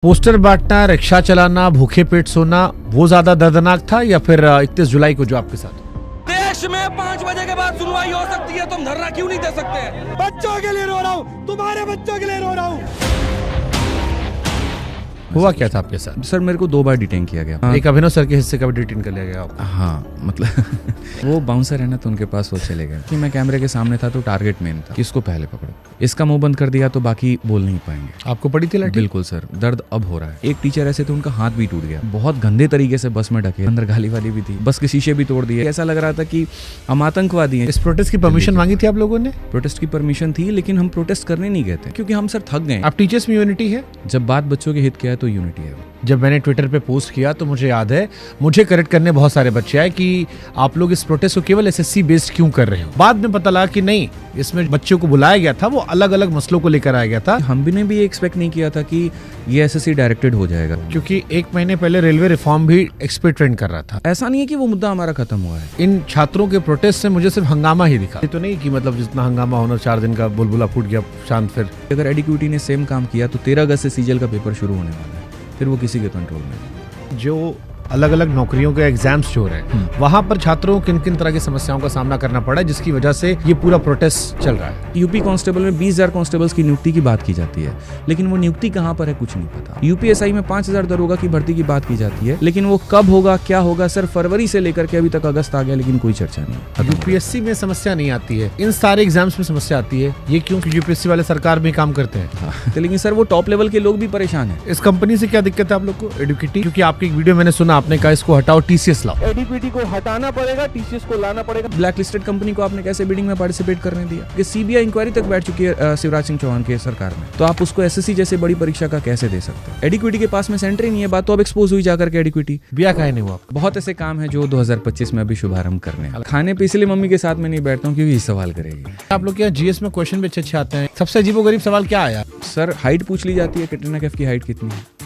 Poster बांटना, rickshaw चलाना, भूखे पेट सोना, वो ज्यादा दर्दनाक था या फिर 31 जुलाई को जो आपके साथ? देश में 5 बजे के बाद सुनवाई हो सकती है, तुम धरना क्यों नहीं दे सकते? बच्चों के लिए रो रहा हूँ, तुम्हारे बच्चों के लिए रो रहा हूँ। हुआ क्या था आपके साथ? सर मेरे को 2 बार डिटेन किया गया। एक अभिनव सर के हिस्से का भी डिटेन कर लिया गया आपको? हाँ मतलब वो बाउंसर है ना, तो उनके पास वो चले गए कि मैं कैमरे के सामने था तो टारगेट मेन था, किसको पहले पकड़ो। इसका मुंह बंद कर दिया तो बाकी बोल नहीं पाएंगे। आपको पड़ी थी लाठी? बिल्कुल सर, दर्द अब हो रहा है। एक टीचर ऐसे थे उनका हाथ भी टूट गया, बहुत गंदे तरीके से बस में ढके, अंदर गाली वाली भी थी, बस के शीशे भी तोड़ दिए। ऐसा लग रहा था कि हम आतंकवादी हैं। इस प्रोटेस्ट की परमिशन मांगी थी आप लोगों ने? प्रोटेस्ट की परमिशन थी, लेकिन हम प्रोटेस्ट करने नहीं गए थे क्योंकि हम सर थक गए। आप टीचर्स में यूनिटी है? जब बात बच्चों के हित की है तो यूनिटी है। जब मैंने ट्विटर पे पोस्ट किया तो मुझे याद है, मुझे करेक्ट करने बहुत सारे बच्चे आए कि आप लोग इस प्रोटेस्ट को केवल एसएससी बेस्ड क्यों कर रहे हो। बाद में पता लगा कि नहीं, इसमें बच्चों को बुलाया गया था, वो अलग अलग मसलों को लेकर आया गया था। हम भी ने भी एक्सपेक्ट नहीं किया था कि ये एसएससी डायरेक्टेड हो जाएगा, क्योंकि 1 महीने पहले रेलवे रिफॉर्म भी एक्सपर्ट ट्रेंड कर रहा था। ऐसा नहीं है कि वो मुद्दा हमारा खत्म हुआ है। इन छात्रों के प्रोटेस्ट से मुझे सिर्फ हंगामा ही दिखा, ये तो नहीं कि मतलब जितना हंगामा होना 4 दिन का बुलबुला फूट गया शांत। फिर अगर एडिक्विटी ने सेम काम किया तो 13 अगस्त से सीजीएल का पेपर शुरू होने वाला है, फिर वो किसी के कंट्रोल में नहीं। जो अलग अलग नौकरियों के एग्जाम्स जो हो रहे हैं, वहां पर छात्रों को किन किन तरह की समस्याओं का सामना करना पड़ा है, जिसकी वजह से ये पूरा प्रोटेस्ट चल रहा है। यूपी कांस्टेबल में 20,000 कांस्टेबल्स की नियुक्ति की बात की जाती है, लेकिन वो नियुक्ति कहां पर है कुछ नहीं पता। यूपीएसआई में 5,000 दरोगा की भर्ती की बात की जाती है, लेकिन वो कब होगा, क्या होगा, सर फरवरी से लेकर के अभी तक अगस्त आ गया, लेकिन कोई चर्चा नहीं। यूपीएससी में समस्या नहीं आती है, इन सारे एग्जाम्स में समस्या आती है। ये क्यों? यूपीएससी वाले सरकार में काम करते हैं। तो लेकिन सर वो टॉप लेवल के लोग भी परेशान है। इस कंपनी से क्या दिक्कत है आप लोग को, एडुकेटी? क्योंकि आपकी एक वीडियो मैंने सुना, आपने कहा इसको हटाओ, टीसीएस लाओ। एडीपीटी को हटाना पड़ेगा, टीसीएस को लाना पड़ेगा। ब्लैक लिस्टेड कंपनी को आपने कैसे बिडिंग में पार्टिसिपेट करने दिया? कि सीबीआई इंक्वायरी तक बैठ चुकी है शिवराज सिंह चौहान की सरकार में, तो आप उसको एसएससी जैसे बड़ी परीक्षा का कैसे दे सकते हैं? एडिक्विटी के पास में सेंटर ही नहीं है, बात तो अब एक्सपोज हुई जाकर के एडिक्विटी। बिया काहे नहीं हुआ? बहुत ऐसे काम है जो 2025 में अभी शुभारंभ करने हैं। खाने पे इसलिए मम्मी के साथ में नहीं बैठता हूँ क्योंकि ये सवाल करेगी। आप लोग क्या जीएस में क्वेश्चन भी अच्छे आते हैं? सबसे अजीबोगरीब सवाल क्या आया? सर हाइट पूछ ली जाती है, कैटरीना कैफ की हाइट कितनी है।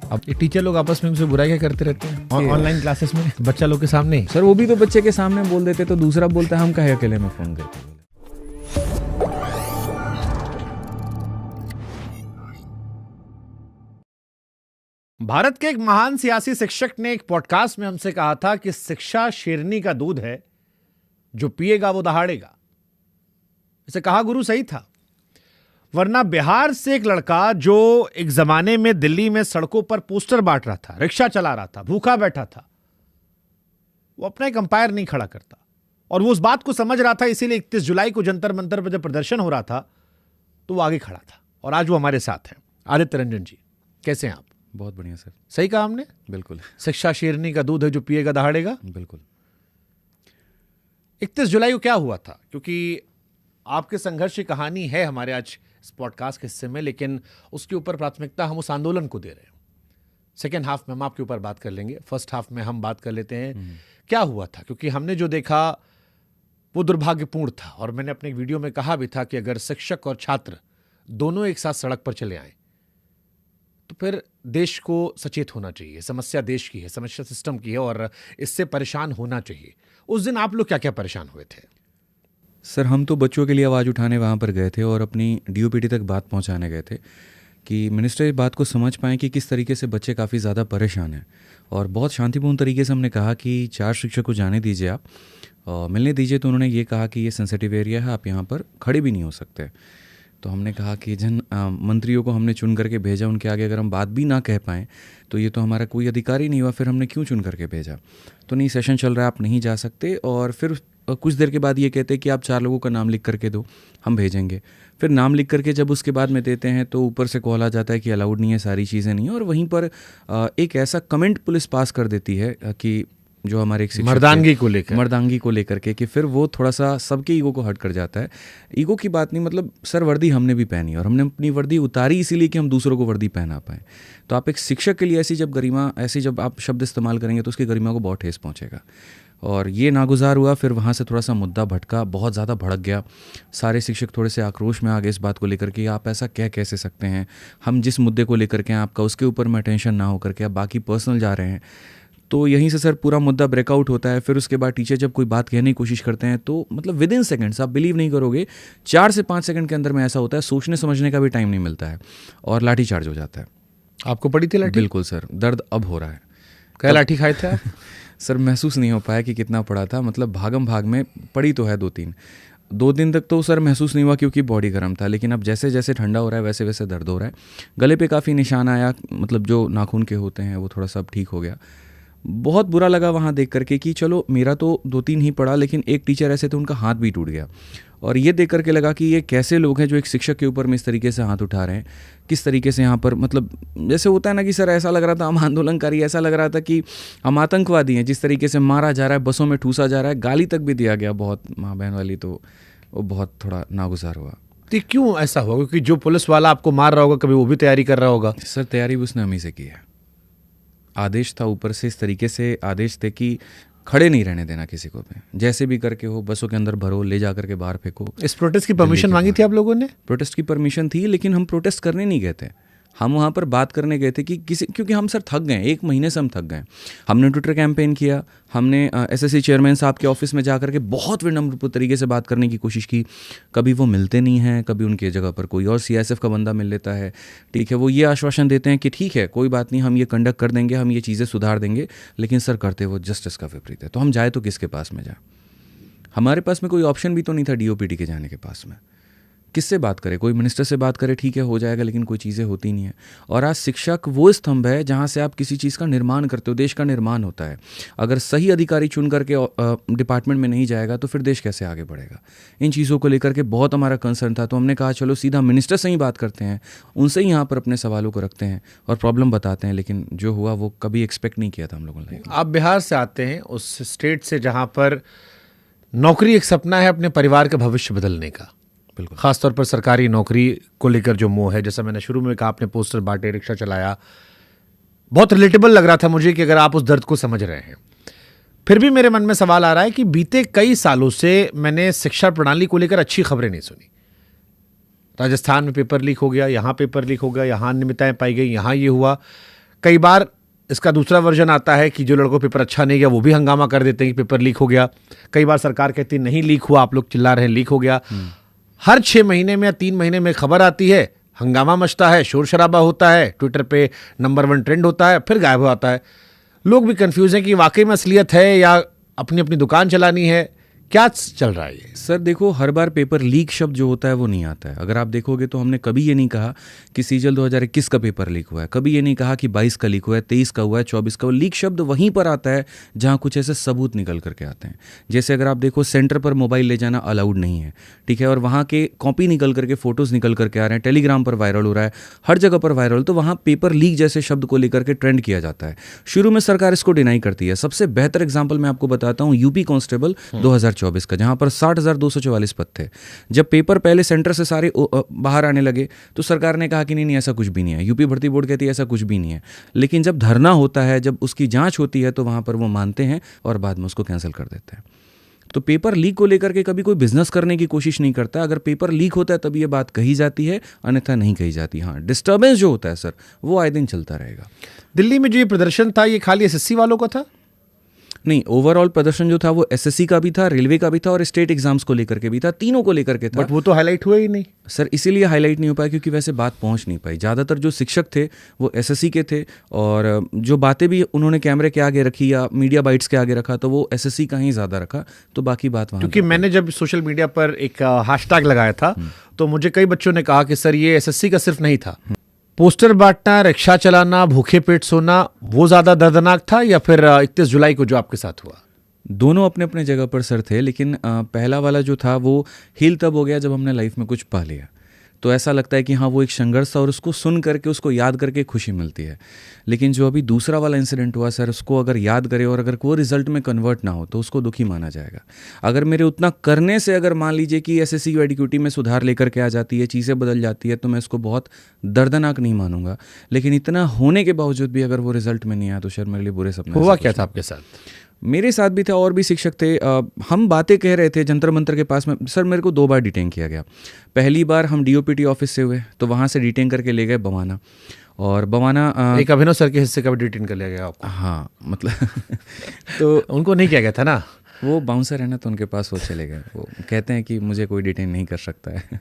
अब ये टीचर लोग आपस में उनसे बुराई क्या करते रहते हैं ऑनलाइन क्लासेस में, बच्चा लोग के सामने? सर वो भी तो बच्चे के सामने बोल देते, तो दूसरा बोलता है हम कहे अकेले में फोन करते। भारत के एक महान सियासी शिक्षक ने एक पॉडकास्ट में हमसे कहा था कि शिक्षा शेरनी का दूध है, जो पिएगा वो दहाड़ेगा। इसे कहा गुरु सही था, वरना बिहार से एक लड़का जो एक जमाने में दिल्ली में सड़कों पर पोस्टर बांट रहा था, रिक्शा चला रहा था, भूखा बैठा था, वो अपना एक अंपायर नहीं खड़ा करता। और वो उस बात को समझ रहा था, इसीलिए 31 जुलाई को जंतर मंतर पर जब प्रदर्शन हो रहा था तो वो आगे खड़ा था। और आज वो हमारे साथ है। आदित्य रंजन जी, कैसे हैं आप? बहुत बढ़िया सर। सही कहा हमने? बिल्कुल। शिक्षा शेरनी का दूध है, जो पिएगा दहाड़ेगा। बिल्कुल। 31 जुलाई को क्या हुआ था? क्योंकि आपके संघर्ष की कहानी है हमारे आज इस पॉडकास्ट के हिस्से में, लेकिन उसके ऊपर प्राथमिकता हम उस आंदोलन को दे रहे हैं। सेकेंड हाफ में हम आपके ऊपर बात कर लेंगे, फर्स्ट हाफ में हम बात कर लेते हैं क्या हुआ था। क्योंकि हमने जो देखा वो दुर्भाग्यपूर्ण था, और मैंने अपने एक वीडियो में कहा भी था कि अगर शिक्षक और छात्र दोनों एक साथ सड़क पर चले आए तो फिर देश को सचेत होना चाहिए। समस्या देश की है, समस्या सिस्टम की है, और इससे परेशान होना चाहिए। उस दिन आप लोग क्या क्या परेशान हुए थे? सर हम तो बच्चों के लिए आवाज़ उठाने वहाँ पर गए थे और अपनी डीओपीटी तक बात पहुँचाने गए थे कि मिनिस्टर इस बात को समझ पाएँ कि किस तरीके से बच्चे काफ़ी ज़्यादा परेशान हैं। और बहुत शांतिपूर्ण तरीके से हमने कहा कि 4 शिक्षक को जाने दीजिए, आप मिलने दीजिए। तो उन्होंने ये कहा कि ये सेंसिटिव एरिया है, आप यहाँ पर खड़े भी नहीं हो सकते। तो हमने कहा कि मंत्रियों को हमने चुन करके भेजा, उनके आगे अगर हम बात भी ना कह पाएँ तो ये तो हमारा कोई अधिकार ही नहीं हुआ, फिर हमने क्यों चुन करके भेजा। तो नहीं, सेशन चल रहा है, आप नहीं जा सकते। और फिर कुछ देर के बाद ये कहते हैं कि आप 4 लोगों का नाम लिख करके दो, हम भेजेंगे। फिर नाम लिख करके जब उसके बाद में देते हैं तो ऊपर से कॉल आ जाता है कि अलाउड नहीं है, सारी चीज़ें नहीं है। और वहीं पर एक ऐसा कमेंट पुलिस पास कर देती है कि जो हमारे एक मर्दांगी को लेकर के कि फिर वो थोड़ा सा सबके ईगो को हर्ट कर जाता है। ईगो की बात नहीं, मतलब सर वर्दी हमने भी पहनी और हमने अपनी वर्दी उतारी इसीलिए कि हम दूसरों को वर्दी पहना पाएँ। तो आप एक शिक्षक के लिए ऐसी जब आप शब्द इस्तेमाल करेंगे तो उसकी गरिमा को बहुत ठेस पहुँचेगा। और ये नागुजार हुआ। फिर वहाँ से थोड़ा सा मुद्दा भटका, बहुत ज़्यादा भड़क गया। सारे शिक्षक थोड़े से आक्रोश में आ गए इस बात को लेकर कि आप ऐसा कैसे सकते हैं, हम जिस मुद्दे को लेकर के आपका उसके ऊपर में अटेंशन ना हो करके आप बाकी पर्सनल जा रहे हैं। तो यहीं से सर पूरा मुद्दा ब्रेकआउट होता है। फिर उसके बाद टीचर जब कोई बात कहने की कोशिश करते हैं तो मतलब विद इन सेकेंड्स, आप बिलीव नहीं करोगे, 4 से 5 सेकंड के अंदर में ऐसा होता है, सोचने समझने का भी टाइम नहीं मिलता है और लाठी चार्ज हो जाता है। आपको पड़ी थी लाठी? बिल्कुल सर, दर्द अब हो रहा है। क्या लाठी खाए थे आप? सर महसूस नहीं हो पाया कि कितना पड़ा था, मतलब भागम भाग में पड़ी तो है 2 दिन तक तो सर महसूस नहीं हुआ क्योंकि बॉडी गर्म था, लेकिन अब जैसे जैसे ठंडा हो रहा है वैसे वैसे दर्द हो रहा है। गले पे काफ़ी निशान आया, मतलब जो नाखून के होते हैं वो थोड़ा सा अब ठीक हो गया। बहुत बुरा लगा वहाँ देख करके कि चलो मेरा तो 2-3 ही पड़ा, लेकिन एक टीचर ऐसे थे उनका हाथ भी टूट गया। और ये देख करके लगा कि ये कैसे लोग हैं जो एक शिक्षक के ऊपर में इस तरीके से हाथ उठा रहे हैं, किस तरीके से यहाँ पर, मतलब जैसे होता है ना कि सर ऐसा लग रहा था हम आंदोलनकारी, ऐसा लग रहा था कि हम आतंकवादी हैं। जिस तरीके से मारा जा रहा है, बसों में ठूसा जा रहा है, गाली तक भी दिया गया बहुत माँ बहन वाली, तो वो बहुत थोड़ा नागुजार हुआ। तो क्यों ऐसा हुआ? क्योंकि जो पुलिस वाला आपको मार रहा होगा कभी वो भी तैयारी कर रहा होगा। सर तैयारी भी उसने हम ही से की है। आदेश था ऊपर से, इस तरीके से आदेश थे कि खड़े नहीं रहने देना किसी को भी, जैसे भी करके हो बसों के अंदर भरो, ले जा करके बाहर फेंको। इस प्रोटेस्ट की परमिशन मांगी थी आप लोगों ने? प्रोटेस्ट की परमिशन थी, लेकिन हम प्रोटेस्ट करने नहीं गए थे। हम वहाँ पर बात करने गए थे कि क्योंकि हम सर थक गए, 1 महीने से हम थक गए। हमने ट्विटर कैंपेन किया, हमने एसएससी चेयरमैन साहब के ऑफिस में जा करके बहुत विनम्र तरीके से बात करने की कोशिश की। कभी वो मिलते नहीं हैं, कभी उनकी जगह पर कोई और सीआईएसएफ का बंदा मिल लेता है। ठीक है, वो ये आश्वासन देते हैं कि ठीक है कोई बात नहीं, हम ये कंडक्ट कर देंगे, हम ये चीज़ें सुधार देंगे, लेकिन सर करते वो जस्टिस का विपरीत है। तो हम जाए तो किसके पास में जाए? हमारे पास में कोई ऑप्शन भी तो नहीं था डीओपीटी के जाने के पास में। किससे बात करें? कोई मिनिस्टर से बात करे ठीक है हो जाएगा, लेकिन कोई चीज़ें होती नहीं है। और आज शिक्षक वो स्तंभ है जहाँ से आप किसी चीज़ का निर्माण करते हो, देश का निर्माण होता है। अगर सही अधिकारी चुन करके डिपार्टमेंट में नहीं जाएगा तो फिर देश कैसे आगे बढ़ेगा? इन चीज़ों को लेकर के बहुत हमारा कंसर्न था। तो हमने कहा चलो सीधा मिनिस्टर से ही बात करते हैं, उनसे ही यहाँ पर अपने सवालों को रखते हैं और प्रॉब्लम बताते हैं। लेकिन जो हुआ वो कभी एक्सपेक्ट नहीं किया था हम लोगों ने। आप बिहार से आते हैं, उस स्टेट से जहाँ पर नौकरी एक सपना है अपने परिवार का भविष्य बदलने का, बिल्कुल। खासतौर पर सरकारी नौकरी को लेकर जो मोह है, जैसा मैंने शुरू में कहा, आपने पोस्टर बांटे, रिक्शा चलाया, बहुत रिलेटेबल लग रहा था मुझे कि अगर आप उस दर्द को समझ रहे हैं। फिर भी मेरे मन में सवाल आ रहा है कि बीते कई सालों से मैंने शिक्षा प्रणाली को लेकर अच्छी खबरें नहीं सुनी। राजस्थान में पेपर लीक हो गया, यहाँ पेपर लीक हो गया, यहाँ अनियमितताएं पाई गई, यहाँ ये हुआ। कई बार इसका दूसरा वर्जन आता है कि जो लड़कों पेपर अच्छा नहीं गया वो भी हंगामा कर देते हैं कि पेपर लीक हो गया। कई बार सरकार कहती है नहीं लीक हुआ, आप लोग चिल्ला रहे हैं लीक हो गया। हर 6 महीने में या 3 महीने में खबर आती है, हंगामा मचता है, शोर शराबा होता है, ट्विटर पे नंबर 1 ट्रेंड होता है, फिर गायब हो जाता है। लोग भी कंफ्यूज हैं कि वाकई में असलियत है या अपनी अपनी दुकान चलानी है, क्या चल रहा है ये? सर देखो, हर बार पेपर लीक शब्द जो होता है वो नहीं आता है। अगर आप देखोगे तो हमने कभी ये नहीं कहा कि सीजल 2021 का पेपर लीक हुआ है, कभी ये नहीं कहा कि 22 का लीक हुआ है, 23 का हुआ है, 24 का। लीक शब्द वहीं पर आता है जहाँ कुछ ऐसे सबूत निकल करके आते हैं। जैसे अगर आप देखो सेंटर पर मोबाइल ले जाना अलाउड नहीं है, ठीक है, और वहाँ के कॉपी निकल करके फोटोज निकल करके आ रहे हैं, टेलीग्राम पर वायरल हो रहा है, हर जगह पर वायरल, तो वहाँ पेपर लीक जैसे शब्द को लेकर के ट्रेंड किया जाता है। शुरू में सरकार इसको डिनाई करती है। सबसे बेहतर एग्जाम्पल मैं आपको बताता हूँ, यूपी कांस्टेबल 2024 का, जहाँ पर 60,244 पद थे। जब पेपर पहले सेंटर से सारे बाहर आने लगे तो सरकार ने कहा कि नहीं ऐसा कुछ भी नहीं है। यूपी भर्ती बोर्ड कहती है ऐसा कुछ भी नहीं है। लेकिन जब धरना होता है, जब उसकी जांच होती है, तो वहां पर वो मानते हैं और बाद में उसको कैंसिल कर देते हैं। तो पेपर लीक को लेकर के कभी कोई बिजनेस करने की कोशिश नहीं करता। अगर पेपर लीक होता है तभी ये बात कही जाती है, अन्यथा नहीं कही जाती। हाँ, डिस्टर्बेंस जो होता है सर वो आए दिन चलता रहेगा। दिल्ली में जो ये प्रदर्शन था ये खाली एसएससी वालों का था? नहीं, ओवरऑल प्रदर्शन जो था वो एसएससी का भी था, रेलवे का भी था और स्टेट एग्जाम्स को लेकर के भी था, तीनों को लेकर के था। बट वो तो हाईलाइट हुआ ही नहीं सर, इसीलिए हाईलाइट नहीं हो पाया क्योंकि वैसे बात पहुंच नहीं पाई। ज़्यादातर जो शिक्षक थे वो एसएससी के थे और जो बातें भी उन्होंने कैमरे के आगे रखी या मीडिया बाइट्स के आगे रखा तो वो एसएससी का ही ज़्यादा रखा, तो बाकी बात वहाँ। क्योंकि मैंने जब सोशल मीडिया पर एक हैशटैग लगाया था तो मुझे कई बच्चों ने कहा कि सर ये एसएससी का सिर्फ नहीं था, पोस्टर बांटना, रिक्शा चलाना, भूखे पेट सोना, वो ज्यादा दर्दनाक था या फिर 31 जुलाई को जो आपके साथ हुआ? दोनों अपने अपने जगह पर सर थे, लेकिन पहला वाला जो था वो हील तब हो गया जब हमने लाइफ में कुछ पा लिया। तो ऐसा लगता है कि हाँ वो एक संघर्ष था और उसको सुन करके, उसको याद करके खुशी मिलती है। लेकिन जो अभी दूसरा वाला इंसिडेंट हुआ सर, उसको अगर याद करे और अगर वो रिजल्ट में कन्वर्ट ना हो तो उसको दुखी माना जाएगा। अगर मेरे उतना करने से अगर मान लीजिए कि एसएससी की एडिक्यूटी में सुधार लेकर के आ जाती है, चीज़ें बदल जाती है, तो मैं इसको बहुत दर्दनाक नहीं मानूंगा। लेकिन इतना होने के बावजूद भी अगर वो रिजल्ट में नहीं आया तो सर मेरे लिए बुरे सपने। हुआ क्या था आपके साथ? मेरे साथ भी था और भी शिक्षक थे। हम बातें कह रहे थे जंतर मंतर के पास में। सर मेरे को 2 बार डिटेन किया गया। पहली बार हम डीओपीटी ऑफिस से हुए तो वहाँ से डिटेन करके ले गए बवाना, और बवाना एक अभिनव सर के हिस्से का भी डिटेन कर लिया गया आपको? हाँ मतलब तो उनको नहीं किया गया था ना? वो बाउंसर है ना, तो उनके पास वो चले गए। वो कहते हैं कि मुझे कोई डिटेन नहीं कर सकता है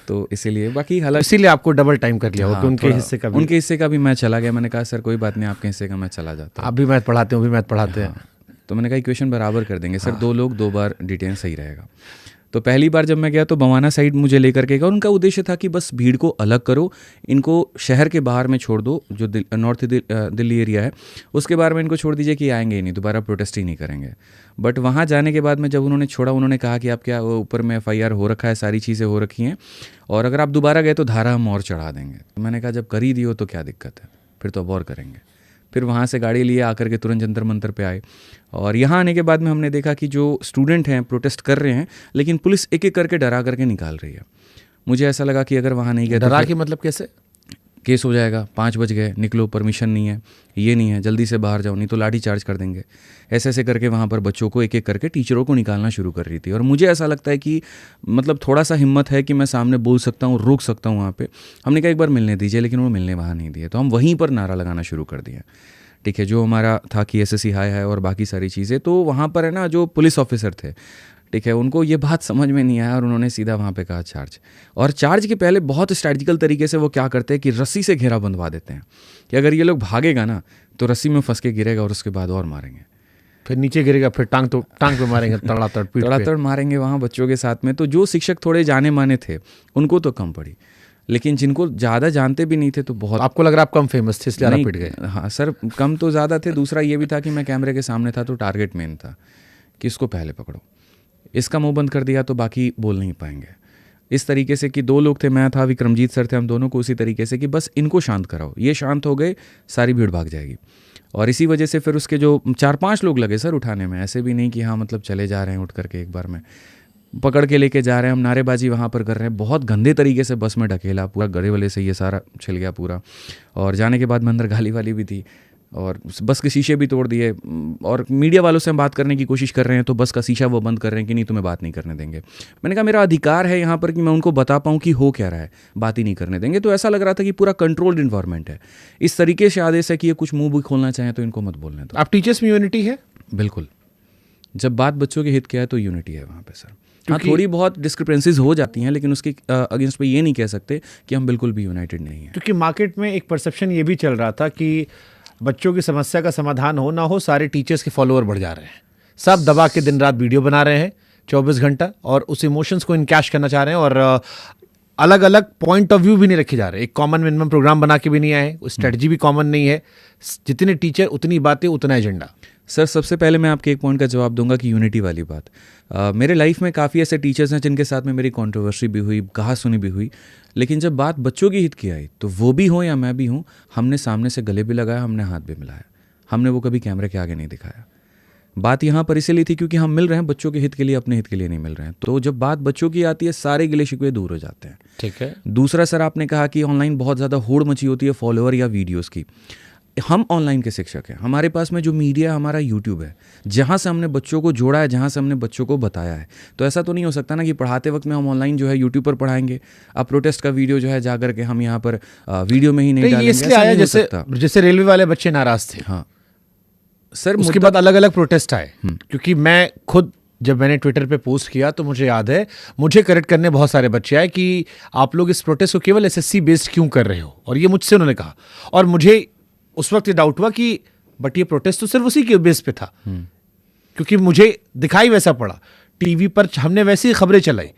तो इसीलिए, बाकी हालांकि इसीलिए आपको डबल टाइम कर लिया हो हाँ, कि उनके हिस्से का भी मैं चला गया। मैंने कहा सर कोई बात नहीं, आपके हिस्से का मैं चला जाता हूँ। आप भी मैथ पढ़ाते हो, भी मैथ पढ़ाते हैं। तो मैंने कहा इक्वेशन बराबर कर देंगे सर, 2 लोग 2 बार डिटेन सही रहेगा। तो पहली बार जब मैं गया तो बवाना साइड मुझे लेकर के गया। उनका उद्देश्य था कि बस भीड़ को अलग करो, इनको शहर के बाहर में छोड़ दो, जो नॉर्थ दिल्ली एरिया है उसके बारे में इनको छोड़ दीजिए कि आएंगे ही नहीं, दोबारा प्रोटेस्ट ही नहीं करेंगे। बट वहाँ जाने के बाद में जब उन्होंने छोड़ा, उन्होंने कहा कि आप क्या ऊपर में FIR हो रखा है, सारी चीज़ें हो रखी हैं, और अगर आप दोबारा गए तो धारा हम और चढ़ा देंगे। तो मैंने कहा जब कर ही दियो तो क्या दिक्कत है, फिर तो अब और करेंगे। फिर वहाँ से गाड़ी लिए आकर के तुरंत जंतर मंतर पे आए, और यहाँ आने के बाद में हमने देखा कि जो स्टूडेंट हैं प्रोटेस्ट कर रहे हैं, लेकिन पुलिस एक एक करके डरा करके निकाल रही है। मुझे ऐसा लगा कि अगर वहाँ नहीं गए, डरा के मतलब कैसे? केस हो जाएगा, 5 बज गए, निकलो, परमिशन नहीं है, ये नहीं है, जल्दी से बाहर जाओ नहीं तो लाठी चार्ज कर देंगे। ऐसे ऐसे करके वहाँ पर बच्चों को एक एक करके टीचरों को निकालना शुरू कर रही थी। और मुझे ऐसा लगता है कि मतलब थोड़ा सा हिम्मत है कि मैं सामने बोल सकता हूँ, रोक सकता हूँ वहाँ पे। हमने कहा एक बार मिलने दीजिए, लेकिन वो मिलने वहाँ नहीं दिए, तो हम वहीं पर नारा लगाना शुरू कर दिया। ठीक है, जो हमारा था कि SSC हाई है और बाकी सारी चीज़ें, तो वहाँ पर है ना जो पुलिस ऑफिसर थे, ठीक है, उनको ये बात समझ में नहीं आया और उन्होंने सीधा वहाँ पे कहा चार्ज। और चार्ज के पहले बहुत स्ट्रैटेजिकल तरीके से वो क्या करते हैं कि रस्सी से घेरा बंधवा देते हैं कि अगर ये लोग भागेगा ना तो रस्सी में फंस के गिरेगा और उसके बाद और मारेंगे, फिर नीचे गिरेगा, फिर टांग पे मारेंगे, तड़ातड़ मारेंगे वहाँ बच्चों के साथ में। तो जो शिक्षक थोड़े जाने माने थे उनको तो कम पड़ी, लेकिन जिनको ज़्यादा जानते भी नहीं थे तो बहुत। आपको लग रहा है आप कम फेमस थे इसलिए आप पिट गए? हाँ सर, कम तो ज़्यादा थे। दूसरा ये भी था कि मैं कैमरे के सामने था तो टारगेट मेन था कि इसको पहले पकड़ो, इसका मुंह बंद कर दिया तो बाकी बोल नहीं पाएंगे। इस तरीके से कि 2 लोग थे, मैं था, विक्रमजीत सर थे, हम दोनों को उसी तरीके से कि बस इनको शांत कराओ, ये शांत हो गए सारी भीड़ भाग जाएगी। और इसी वजह से फिर उसके जो 4-5 लोग लगे सर उठाने में, ऐसे भी नहीं कि हाँ मतलब चले जा रहे हैं उठ करके एक बार में, पकड़ के लेके जा रहे हैं हम, नारेबाजी वहाँ पर कर रहे हैं, बहुत गंदे तरीके से बस में ढकेला, पूरा गले वाले से ये सारा छिल गया पूरा। और जाने के बाद में अंदर गाली वाली भी थी और बस के शीशे भी तोड़ दिए। और मीडिया वालों से हम बात करने की कोशिश कर रहे हैं तो बस का शीशा वो बंद कर रहे हैं कि नहीं तुम्हें बात नहीं करने देंगे। मैंने कहा मेरा अधिकार है यहाँ पर कि मैं उनको बता पाऊँ कि हो क्या रहा है, बात ही नहीं करने देंगे। तो ऐसा लग रहा था कि पूरा कंट्रोल्ड इन्वायरमेंट है। इस तरीके से आदेश है कि ये कुछ मुंह भी खोलना चाहें तो इनको मत बोलने दो। आप टीचर्स में यूनिटी है? बिल्कुल, जब बात बच्चों के हित की है तो यूनिटी है वहाँ पे सर। हाँ, थोड़ी बहुत डिस्क्रिपेंसीज हो जाती हैं, लेकिन उसके अगेंस्ट पे ये नहीं कह सकते कि हम बिल्कुल भी यूनाइटेड नहीं हैं। क्योंकि मार्केट में एक परसेप्शन ये भी चल रहा था कि बच्चों की समस्या का समाधान हो ना हो, सारे टीचर्स के फॉलोअर बढ़ जा रहे हैं, सब दबा के दिन रात वीडियो बना रहे हैं 24 घंटा और उस इमोशंस को इनकैश करना चाह रहे हैं, और अलग अलग पॉइंट ऑफ व्यू भी नहीं रखे जा रहे, एक कॉमन मिनिमम प्रोग्राम बना के भी नहीं आए, स्ट्रेटजी भी कॉमन नहीं है, जितने टीचर उतनी बातें उतना एजेंडा। सर सबसे पहले मैं आपके एक पॉइंट का जवाब दूंगा कि यूनिटी वाली बात, मेरे लाइफ में काफ़ी ऐसे टीचर्स हैं जिनके साथ में मेरी कंट्रोवर्सी भी हुई, कहा सुनी भी हुई, लेकिन जब बात बच्चों की हित की आई तो वो भी हो या मैं भी हूँ, हमने सामने से गले भी लगाया, हमने हाथ भी मिलाया, हमने वो कभी कैमरे के आगे नहीं दिखाया। बात यहाँ पर इसीलिए थी क्योंकि हम मिल रहे हैं बच्चों के हित के लिए, अपने हित के लिए नहीं मिल रहे हैं। तो जब बात बच्चों की आती है सारे गिले शिकवे दूर हो जाते हैं। ठीक है। दूसरा सर आपने कहा कि ऑनलाइन बहुत ज़्यादा होड़ मची होती है फॉलोअर या वीडियोज़ की। हम ऑनलाइन के शिक्षक हैं, हमारे पास में जो मीडिया हमारा यूट्यूब है, जहाँ से हमने बच्चों को जोड़ा है, जहाँ से हमने बच्चों को बताया है। तो ऐसा तो नहीं हो सकता ना कि पढ़ाते वक्त में हम ऑनलाइन जो है यूट्यूब पर पढ़ाएंगे, अब प्रोटेस्ट का वीडियो जो है जाकर के हम यहाँ पर वीडियो में ही नहीं डालेंगे। इसलिए आया जैसे रेलवे वाले बच्चे नाराज थे। हाँ सर, उसके बाद अलग अलग प्रोटेस्ट आए, क्योंकि मैं खुद जब मैंने ट्विटर पे पोस्ट किया तो मुझे याद है, मुझे करेक्ट करने बहुत सारे बच्चे आए कि आप लोग इस प्रोटेस्ट को केवल SSC बेस्ड क्यों कर रहे हो, और ये मुझसे उन्होंने कहा। और मुझे उस वक्त ये डाउट हुआ कि बट ये प्रोटेस्ट तो सिर्फ उसी के बेस पे था, क्योंकि मुझे दिखाई वैसा पड़ा, टीवी पर हमने वैसी खबरें चलाई।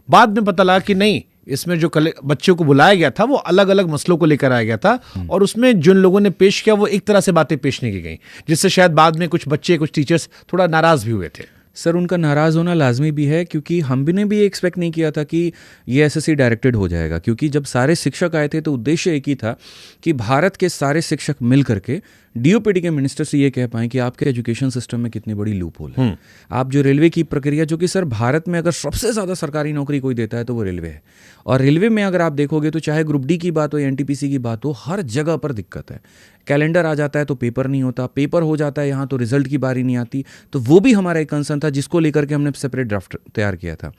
बाद में पता लगा कि नहीं, इसमें जो बच्चों को बुलाया गया था वो अलग अलग मसलों को लेकर आया गया था, और उसमें जिन लोगों ने पेश किया वो एक तरह से बातें पेश नहीं की गई, जिससे शायद बाद में कुछ बच्चे, कुछ टीचर्स थोड़ा नाराज भी हुए थे। सर उनका नाराज़ होना लाजमी भी है, क्योंकि हम भी ने भी एक्सपेक्ट नहीं किया था कि ये SSC डायरेक्टेड हो जाएगा। क्योंकि जब सारे शिक्षक आए थे तो उद्देश्य एक ही था कि भारत के सारे शिक्षक मिल करके DOPT के मिनिस्टर से ये कह पाएं कि आपके एजुकेशन सिस्टम में कितनी बड़ी लूप होल है। आप जो रेलवे की प्रक्रिया, जो कि सर भारत में अगर सबसे ज़्यादा सरकारी नौकरी कोई देता है तो वो रेलवे है, और रेलवे में अगर आप देखोगे तो चाहे ग्रुप D की बात हो या NTPC की बात हो, हर जगह पर दिक्कत है। कैलेंडर आ जाता है तो पेपर नहीं होता, पेपर हो जाता है यहाँ तो रिजल्ट की बारी नहीं आती। तो वो भी हमारा एक कंसर्न था जिसको लेकर के हमने सेपरेट ड्राफ्ट तैयार किया था।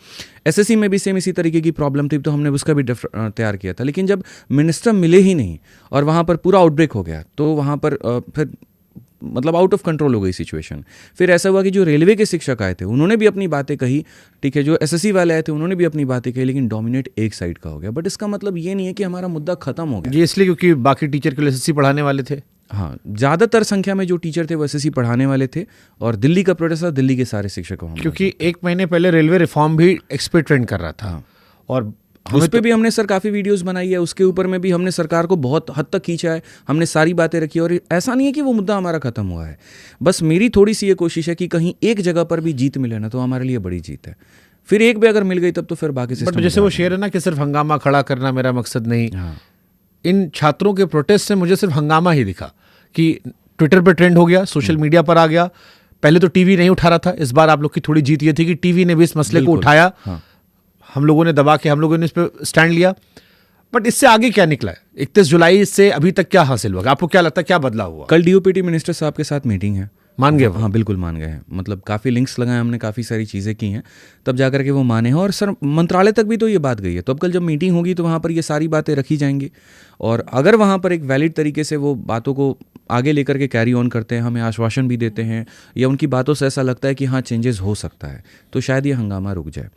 SSC में भी सेम इसी तरीके की प्रॉब्लम थी तो हमने उसका भी तैयार किया था। लेकिन जब मिनिस्टर मिले ही नहीं और वहाँ पर पूरा आउटब्रेक हो गया तो वहाँ पर फिर मतलब आउट ऑफ कंट्रोल हो गई सिचुएशन। फिर ऐसा हुआ कि जो रेलवे के शिक्षक आए थे उन्होंने भी अपनी बातें कही, ठीक है, जो एसएससी वाले आए थे उन्होंने भी अपनी बातें कही, लेकिन डोमिनेट एक साइड का हो गया। बट इसका मतलब ये नहीं है कि हमारा मुद्दा खत्म हो गया। ये इसलिए क्योंकि बाकी टीचर के लिए एसएससी पढ़ाने वाले थे। हाँ, ज़्यादातर संख्या में जो टीचर थे वो एसएससी पढ़ाने वाले थे, और दिल्ली का प्रोटेस्ट था, दिल्ली के सारे शिक्षक वहाँ क्योंकि 1 महीने पहले रेलवे रिफॉर्म भी एक्सपे ट्रेंड कर रहा था, और उस पर भी हमने सर काफ़ी वीडियोस बनाई है, उसके ऊपर में भी हमने सरकार को बहुत हद तक खींचा है, हमने सारी बातें रखी है। और ऐसा नहीं है कि वो मुद्दा हमारा खत्म हुआ है, बस मेरी थोड़ी सी ये कोशिश है कि कहीं एक जगह पर भी जीत मिले ना तो हमारे लिए बड़ी जीत है। फिर एक भी अगर मिल गई तब तो फिर बाकी बट जैसे वो शेर है ना कि सिर्फ हंगामा खड़ा करना मेरा मकसद नहीं। इन छात्रों के प्रोटेस्ट से मुझे सिर्फ हंगामा ही दिखा कि ट्विटर पर ट्रेंड हो गया, सोशल मीडिया पर आ गया। पहले तो टीवी नहीं उठा रहा था, इस बार आप लोग की थोड़ी जीत ये थी कि टीवी ने भी इस मसले को उठाया। हम लोगों ने दबा के, हम लोगों ने इस पर स्टैंड लिया। बट इससे आगे क्या निकला है? 31 जुलाई से अभी तक क्या हासिल हुआ? आपको क्या लगता है क्या बदलाव हुआ? कल डीओपीटी मिनिस्टर साहब के साथ मीटिंग है। मान गए? हाँ बिल्कुल मान गए हैं, मतलब काफ़ी लिंक्स लगाए हमने, काफ़ी सारी चीज़ें की हैं, तब जाकर के वो माने हैं। और सर मंत्रालय तक भी तो ये बात गई है, तो अब कल जब मीटिंग होगी तो वहाँ पर ये सारी बातें रखी जाएंगी, और अगर वहाँ पर एक वैलिड तरीके से वो बातों को आगे लेकर के कैरी ऑन करते हैं, हमें आश्वासन भी देते हैं, या उनकी बातों से ऐसा लगता है कि हाँ चेंजेस हो सकता है, तो शायद ये हंगामा रुक जाए।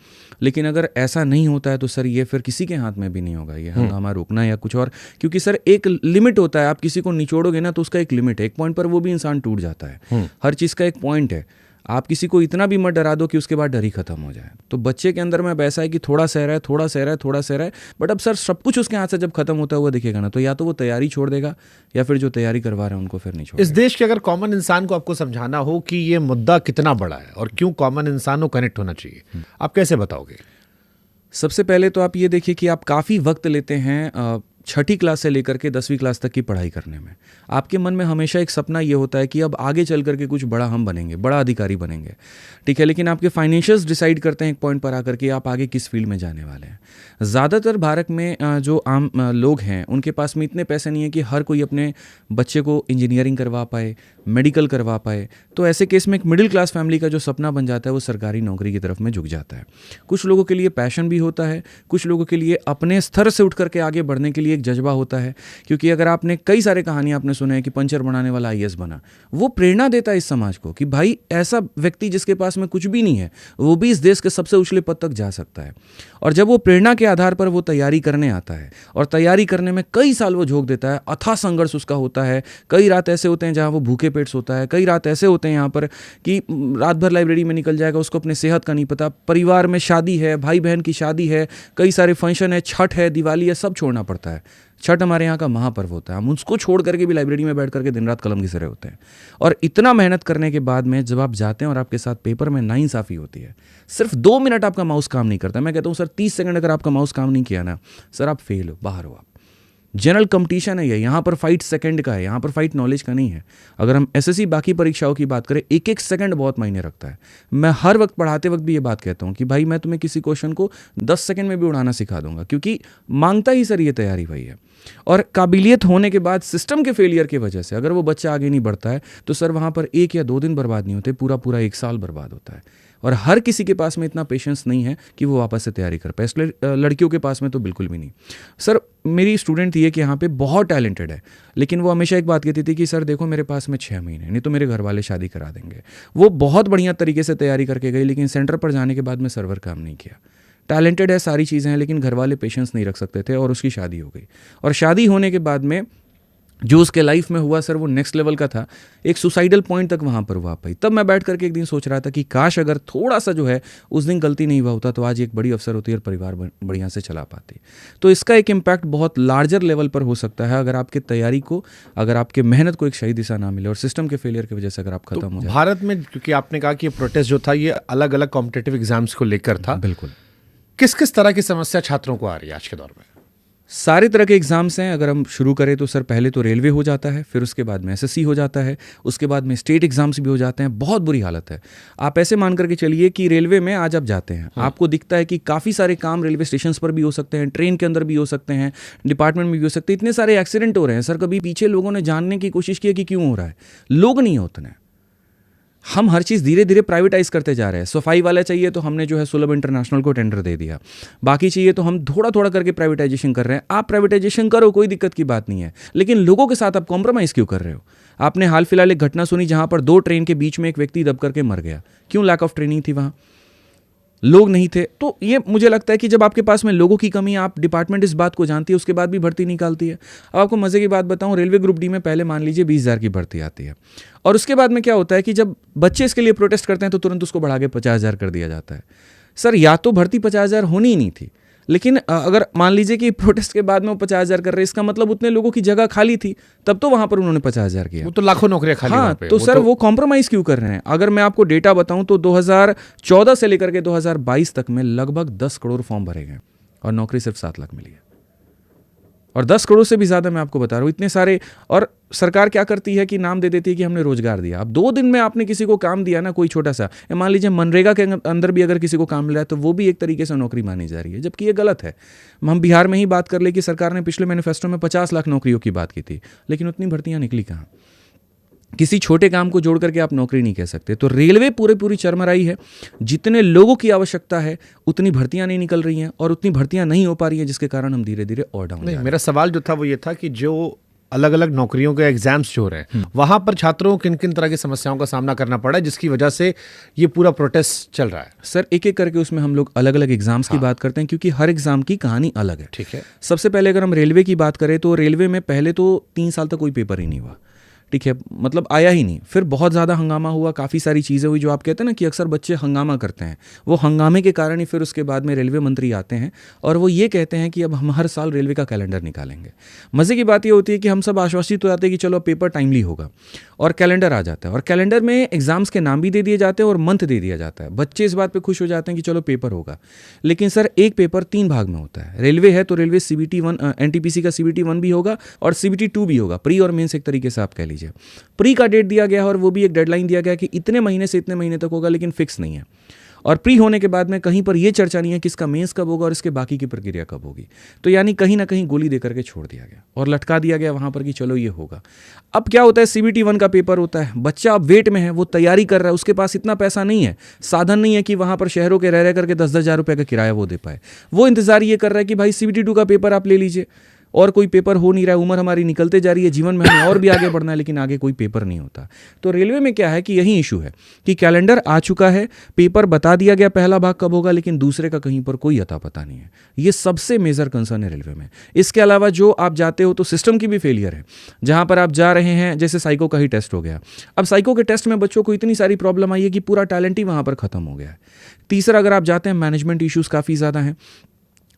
लेकिन अगर ऐसा नहीं होता है तो सर ये फिर किसी के हाथ में भी नहीं होगा ये हंगामा रुकना या कुछ और, क्योंकि सर एक लिमिट होता है, आप किसी को निचोड़ोगे ना तो उसका एक लिमिट है, एक पॉइंट पर वो भी इंसान टूट जाता है। हर चीज़ का एक पॉइंट है, आप किसी को इतना भी मत डरा दो कि उसके बाद डर ही खत्म हो जाए। तो बच्चे के अंदर में अब ऐसा है कि थोड़ा सह रहा है, थोड़ा सह रहा है, थोड़ा सह रहा है, बट अब सर सब कुछ उसके हाथ से जब खत्म होता हुआ दिखेगा ना, तो या तो वो तैयारी छोड़ देगा या फिर जो तैयारी करवा रहे हैं उनको फिर नहीं छोड़ेगा। इस देश के अगर कॉमन इंसान को आपको समझाना हो कि ये मुद्दा कितना बड़ा है और क्यों कॉमन इंसान को कनेक्ट होना चाहिए, आप कैसे बताओगे? सबसे पहले तो आप ये देखिए कि आप काफ़ी वक्त लेते हैं 6ठी क्लास से लेकर के 10वीं क्लास तक की पढ़ाई करने में। आपके मन में हमेशा एक सपना ये होता है कि अब आगे चल करके कुछ बड़ा हम बनेंगे, बड़ा अधिकारी बनेंगे, ठीक है, लेकिन आपके फाइनेंशियल्स डिसाइड करते हैं एक पॉइंट पर आकर के आप आगे किस फील्ड में जाने वाले हैं। ज़्यादातर भारत में जो आम लोग हैं उनके पास में इतने पैसे नहीं है कि हर कोई अपने बच्चे को इंजीनियरिंग करवा पाए, मेडिकल करवा पाए। तो ऐसे केस में एक मिडिल क्लास फैमिली का जो सपना बन जाता है वो सरकारी नौकरी की तरफ में झुक जाता है। कुछ लोगों के लिए पैशन भी होता है, कुछ लोगों के लिए अपने स्तर से उठ करके आगे बढ़ने के लिए एक जज्बा होता है। क्योंकि अगर आपने कई सारे कहानियां आपने सुने हैं कि पंचर बनाने वाला आईएएस बना, वो प्रेरणा देता है इस समाज को कि भाई ऐसा व्यक्ति जिसके पास में कुछ भी नहीं है वो भी इस देश के सबसे उछले पद तक जा सकता है। और जब वो प्रेरणा के आधार पर वो तैयारी करने आता है और तैयारी करने में कई साल वो झोंक देता है, अथाह संघर्ष उसका होता है, कई रात ऐसे होते हैं जहाँ वो भूखे पेट सोता है, कई रात ऐसे होते हैं यहाँ पर कि रात भर लाइब्रेरी में निकल जाएगा, उसको अपने सेहत का नहीं पता, परिवार में शादी है, भाई बहन की शादी है, कई सारे फंक्शन है, छठ है, दिवाली है, सब छोड़ना पड़ता है। छठ हमारे यहाँ का महापर्व होता है, हम उसको छोड़ करके भी लाइब्रेरी में बैठ करके दिन रात कलम घिस रहे होते हैं। और इतना मेहनत करने के बाद में जब आप जाते हैं और आपके साथ पेपर में नाइंसाफ़ी होती है, सिर्फ 2 मिनट आपका माउस काम नहीं करता, मैं कहता हूँ सर 30 सेकंड अगर आपका माउस काम नहीं किया ना सर आप फेल हो, बाहर हो आप। जनरल कंपटीशन है ये, यहाँ पर फाइट सेकंड का है, यहाँ पर फाइट नॉलेज का नहीं है। अगर हम एसएससी बाकी परीक्षाओं की बात करें, एक एक सेकंड बहुत मायने रखता है। मैं हर वक्त पढ़ाते वक्त भी ये बात कहता हूँ कि भाई मैं तुम्हें किसी क्वेश्चन को 10 सेकंड में भी उड़ाना सिखा दूंगा, क्योंकि मांगता ही सर ये तैयारी वही है। और काबिलियत होने के बाद सिस्टम के फेलियर की वजह से अगर वो बच्चा आगे नहीं बढ़ता है तो सर वहाँ पर 1 या 2 दिन बर्बाद नहीं होते, पूरा पूरा 1 साल बर्बाद होता है। और हर किसी के पास में इतना पेशेंस नहीं है कि वो वापस से तैयारी कर पाए, इसलिए लड़कियों के पास में तो बिल्कुल भी नहीं। सर मेरी स्टूडेंट थी कि यहाँ पे बहुत टैलेंटेड है, लेकिन वो हमेशा एक बात कहती थी कि सर देखो मेरे पास में 6 महीने, नहीं तो मेरे घर वाले शादी करा देंगे। वो बहुत बढ़िया तरीके से तैयारी करके गई, लेकिन सेंटर पर जाने के बाद में सर्वर काम नहीं किया। टैलेंटेड है, सारी चीज़ें हैं, लेकिन घर वाले पेशेंस नहीं रख सकते थे और उसकी शादी हो गई। और शादी होने के बाद में जो उसके लाइफ में हुआ सर वो नेक्स्ट लेवल का था, एक सुसाइडल पॉइंट तक वहाँ पर हुआ पाई। तब मैं बैठ करके एक दिन सोच रहा था कि काश अगर थोड़ा सा जो है उस दिन गलती नहीं हुआ होता तो आज एक बड़ी अफसर होती और परिवार बढ़िया से चला पाती। तो इसका एक इम्पैक्ट बहुत लार्जर लेवल पर हो सकता है अगर आपके तैयारी को, अगर आपके मेहनत को एक सही दिशा ना मिले और सिस्टम के फेलियर की वजह से अगर आप खत्म हो जाए। भारत में क्योंकि आपने कहा कि ये प्रोटेस्ट जो था ये अलग अलग कॉम्पिटेटिव एग्जाम्स को लेकर था, बिल्कुल, किस किस तरह की समस्या छात्रों को आ रही है आज के दौर में? सारे तरह के एग्ज़ाम्स हैं। अगर हम शुरू करें तो सर पहले तो रेलवे हो जाता है, फिर उसके बाद में एसएससी हो जाता है, उसके बाद में स्टेट एग्जाम्स भी हो जाते हैं। बहुत बुरी हालत है। आप ऐसे मान करके चलिए कि रेलवे में आज आप जाते हैं, आपको दिखता है कि काफ़ी सारे काम रेलवे स्टेशन पर भी हो सकते हैं, ट्रेन के अंदर भी हो सकते हैं, डिपार्टमेंट में भी हो सकते हैं। इतने सारे एक्सीडेंट हो रहे हैं सर, कभी पीछे लोगों ने जानने की कोशिश की है कि क्यों हो रहा है? लोग नहीं है उतने। हम हर चीज़ धीरे धीरे प्राइवेटाइज करते जा रहे हैं। सफाई वाला चाहिए तो हमने जो है सुलभ इंटरनेशनल को टेंडर दे दिया, बाकी चाहिए तो हम थोड़ा थोड़ा करके प्राइवेटाइजेशन कर रहे हैं। आप प्राइवेटाइजेशन करो, कोई दिक्कत की बात नहीं है, लेकिन लोगों के साथ आप कॉम्प्रोमाइज़ क्यों कर रहे हो? आपने हाल फिलहाल एक घटना सुनी जहां पर 2 ट्रेन के बीच में एक व्यक्ति दब करके मर गया। क्यों? लैक ऑफ ट्रेनिंग थी, वहां लोग नहीं थे। तो ये मुझे लगता है कि जब आपके पास में लोगों की कमी है, आप डिपार्टमेंट इस बात को जानती है, उसके बाद भी भर्ती निकालती है। अब आपको मजे की बात बताऊं, रेलवे ग्रुप डी में पहले मान लीजिए 20,000 की भर्ती आती है, और उसके बाद में क्या होता है कि जब बच्चे इसके लिए प्रोटेस्ट करते हैं तो तुरंत उसको बढ़ा के 50,000 कर दिया जाता है। सर, या तो भर्ती 50,000 होनी ही नहीं थी, लेकिन अगर मान लीजिए कि प्रोटेस्ट के बाद में वो 50,000 कर रहे हैं, इसका मतलब उतने लोगों की जगह खाली थी, तब तो वहां पर उन्होंने 50,000 किया। वो तो लाखों नौकरियां खाली हाँ, वहाँ पे। तो सर वो कॉम्प्रोमाइज क्यों कर रहे हैं? अगर मैं आपको डेटा बताऊं तो 2014 से लेकर के 2022 तक में लगभग 10 करोड़ फॉर्म भरे गए और नौकरी सिर्फ 7 लाख मिली है। और 10 करोड़ से भी ज्यादा मैं आपको बता रहा हूं, इतने सारे। और सरकार क्या करती है कि नाम दे देती है कि हमने रोजगार दिया। अब 2 दिन में आपने किसी को काम दिया ना, कोई छोटा सा, मान लीजिए मनरेगा के अंदर भी अगर किसी को काम मिला है तो वो भी एक तरीके से नौकरी मानी जा रही है, जबकि ये गलत है। हम बिहार में ही बात कर ले कि सरकार ने पिछले मैनिफेस्टो में 50 लाख नौकरियों की बात की थी, लेकिन उतनी भर्तियां निकली कहाँ? किसी छोटे काम को जोड़ करके आप नौकरी नहीं कह सकते। तो रेलवे पूरी चरमराई है। जितने लोगों की आवश्यकता है उतनी भर्तियां नहीं निकल रही हैं, और उतनी भर्तियां नहीं हो पा रही हैं, जिसके कारण हम धीरे धीरे और डाउन। नहीं, मेरा सवाल जो था वो ये था कि जो अलग अलग नौकरियों के एग्जाम्स जो हो रहे हैं, वहां पर छात्रों को किन किन तरह की समस्याओं का सामना करना पड़ा है, जिसकी वजह से ये पूरा प्रोटेस्ट चल रहा है? सर, एक एक करके उसमें हम लोग अलग अलग एग्जाम्स की बात करते हैं, क्योंकि हर एग्जाम की कहानी अलग है। ठीक है। सबसे पहले अगर हम रेलवे की बात करें तो रेलवे में पहले तो 3 साल तक कोई पेपर ही नहीं हुआ। ठीक है, मतलब आया ही नहीं। फिर बहुत ज़्यादा हंगामा हुआ, काफ़ी सारी चीज़ें हुई, जो आप कहते हैं ना कि अक्सर बच्चे हंगामा करते हैं, वो हंगामे के कारण ही फिर उसके बाद में रेलवे मंत्री आते हैं और वो ये कहते हैं कि अब हम हर साल रेलवे का कैलेंडर निकालेंगे। मज़े की बात ये होती है कि हम सब आश्वासित हो जाते हैं कि चलो पेपर टाइमली होगा, और कैलेंडर आ जाता है, और कैलेंडर में एग्जाम्स के नाम भी दे दिए जाते हैं और मंथ दे दिया जाता है। बच्चे इस बात पर खुश हो जाते हैं कि चलो पेपर होगा, लेकिन सर एक पेपर 3 भाग में होता है। रेलवे है तो रेलवे CBT 1 NTPC का CBT 1 भी होगा और CBT 2 भी होगा, प्री और मेंस एक तरीके से आप कह लीजिए। प्री का डेट दिया गया है और वो भी एक डेडलाइन दिया गया कि इतने महीने से इतने महीने तक होगा, लेकिन फिक्स नहीं है। और प्री होने के बाद में कहीं पर यह चर्चा नहीं है कि इसका मेंस कब होगा और इसके बाकी की प्रक्रिया कब होगी। तो यानी कहीं ना कहीं गोली देकर के छोड़ दिया गया और लटका दिया गया वहां पर कि चलो ये होगा। अब क्या होता है, CBT 1 का पेपर होता है, बच्चा अब वेट में है, वो तैयारी कर रहा है, उसके पास इतना पैसा नहीं है, साधन नहीं है कि वहां पर शहरों के रह करके 10-10 हज़ार रुपए का किराया वो दे पाए। वो इंतजार ये कर रहा है कि भाई CBT 2 का पेपर आप ले लीजिए, और कोई पेपर हो नहीं रहा है, उम्र हमारी निकलते जा रही है, जीवन में हमें और भी आगे बढ़ना है, लेकिन आगे कोई पेपर नहीं होता। तो रेलवे में क्या है कि यही इशू है कि कैलेंडर आ चुका है, पेपर बता दिया गया पहला भाग कब होगा, लेकिन दूसरे का कहीं पर कोई अता पता नहीं है। ये सबसे मेजर कंसर्न है रेलवे में। इसके अलावा जो आप जाते हो तो सिस्टम की भी फेलियर है। जहां पर आप जा रहे हैं, जैसे साइको का ही टेस्ट हो गया, अब साइको के टेस्ट में बच्चों को इतनी सारी प्रॉब्लम आई है कि पूरा टैलेंट ही वहां पर खत्म हो गया है। तीसरा, अगर आप जाते हैं, मैनेजमेंट इश्यूज काफ़ी ज़्यादा हैं।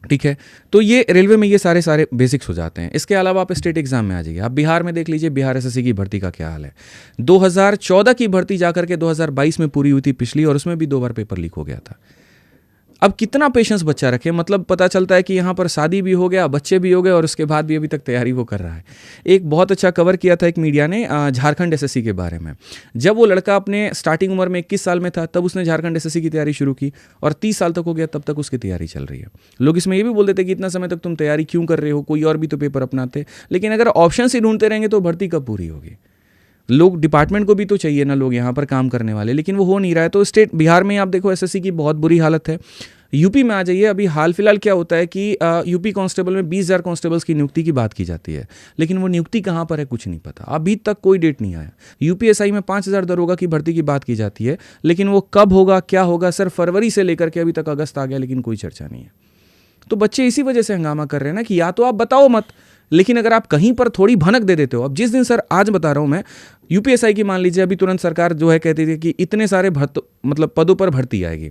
ठीक है, तो ये रेलवे में ये सारे बेसिक्स हो जाते हैं। इसके अलावा आप स्टेट एग्जाम में आ जाइए, आप बिहार में देख लीजिए, बिहार SSC की भर्ती का क्या हाल है। 2014 की भर्ती जाकर के 2022 में पूरी हुई थी पिछली, और उसमें भी 2 बार पेपर लीक हो गया था। अब कितना पेशेंस बच्चा रखे, मतलब पता चलता है कि यहाँ पर शादी भी हो गया, बच्चे भी हो गए, और उसके बाद भी अभी तक तैयारी वो कर रहा है। एक बहुत अच्छा कवर किया था एक मीडिया ने झारखंड SSC के बारे में। जब वो लड़का अपने स्टार्टिंग उम्र में 21 साल में था, तब उसने झारखंड SSC की तैयारी शुरू की, और 30 साल तक हो गया, तब तक उसकी तैयारी चल रही है। लोग इसमें ये भी बोल देते कि इतना समय तक तुम तैयारी क्यों कर रहे हो, कोई और भी तो पेपर अपनाते। लेकिन अगर ऑप्शन ही ढूंढते रहेंगे तो भर्ती कब पूरी होगी? लोग, डिपार्टमेंट को भी तो चाहिए ना लोग यहाँ पर काम करने वाले, लेकिन वो हो नहीं रहा है। तो स्टेट बिहार में आप देखो SSC की बहुत बुरी हालत है। यूपी में आ जाइए, अभी हाल फिलहाल क्या होता है कि यूपी कांस्टेबल में 20,000 कांस्टेबल्स की नियुक्ति की बात की जाती है, लेकिन वो नियुक्ति कहाँ पर है कुछ नहीं पता, अभी तक कोई डेट नहीं आया। UPSI में 5,000 दरोगा की भर्ती की बात की जाती है, लेकिन वो कब होगा, क्या होगा, सर फरवरी से लेकर के अभी तक अगस्त आ गया, लेकिन कोई चर्चा नहीं है। तो बच्चे इसी वजह से हंगामा कर रहे हैं ना कि या तो आप बताओ मत, लेकिन अगर आप कहीं पर थोड़ी भनक दे देते हो। अब जिस दिन, सर आज बता रहा हूं मैं, UPSI की मान लीजिए, अभी तुरंत सरकार जो है कहती थी कि इतने सारे मतलब पदों पर भर्ती आएगी।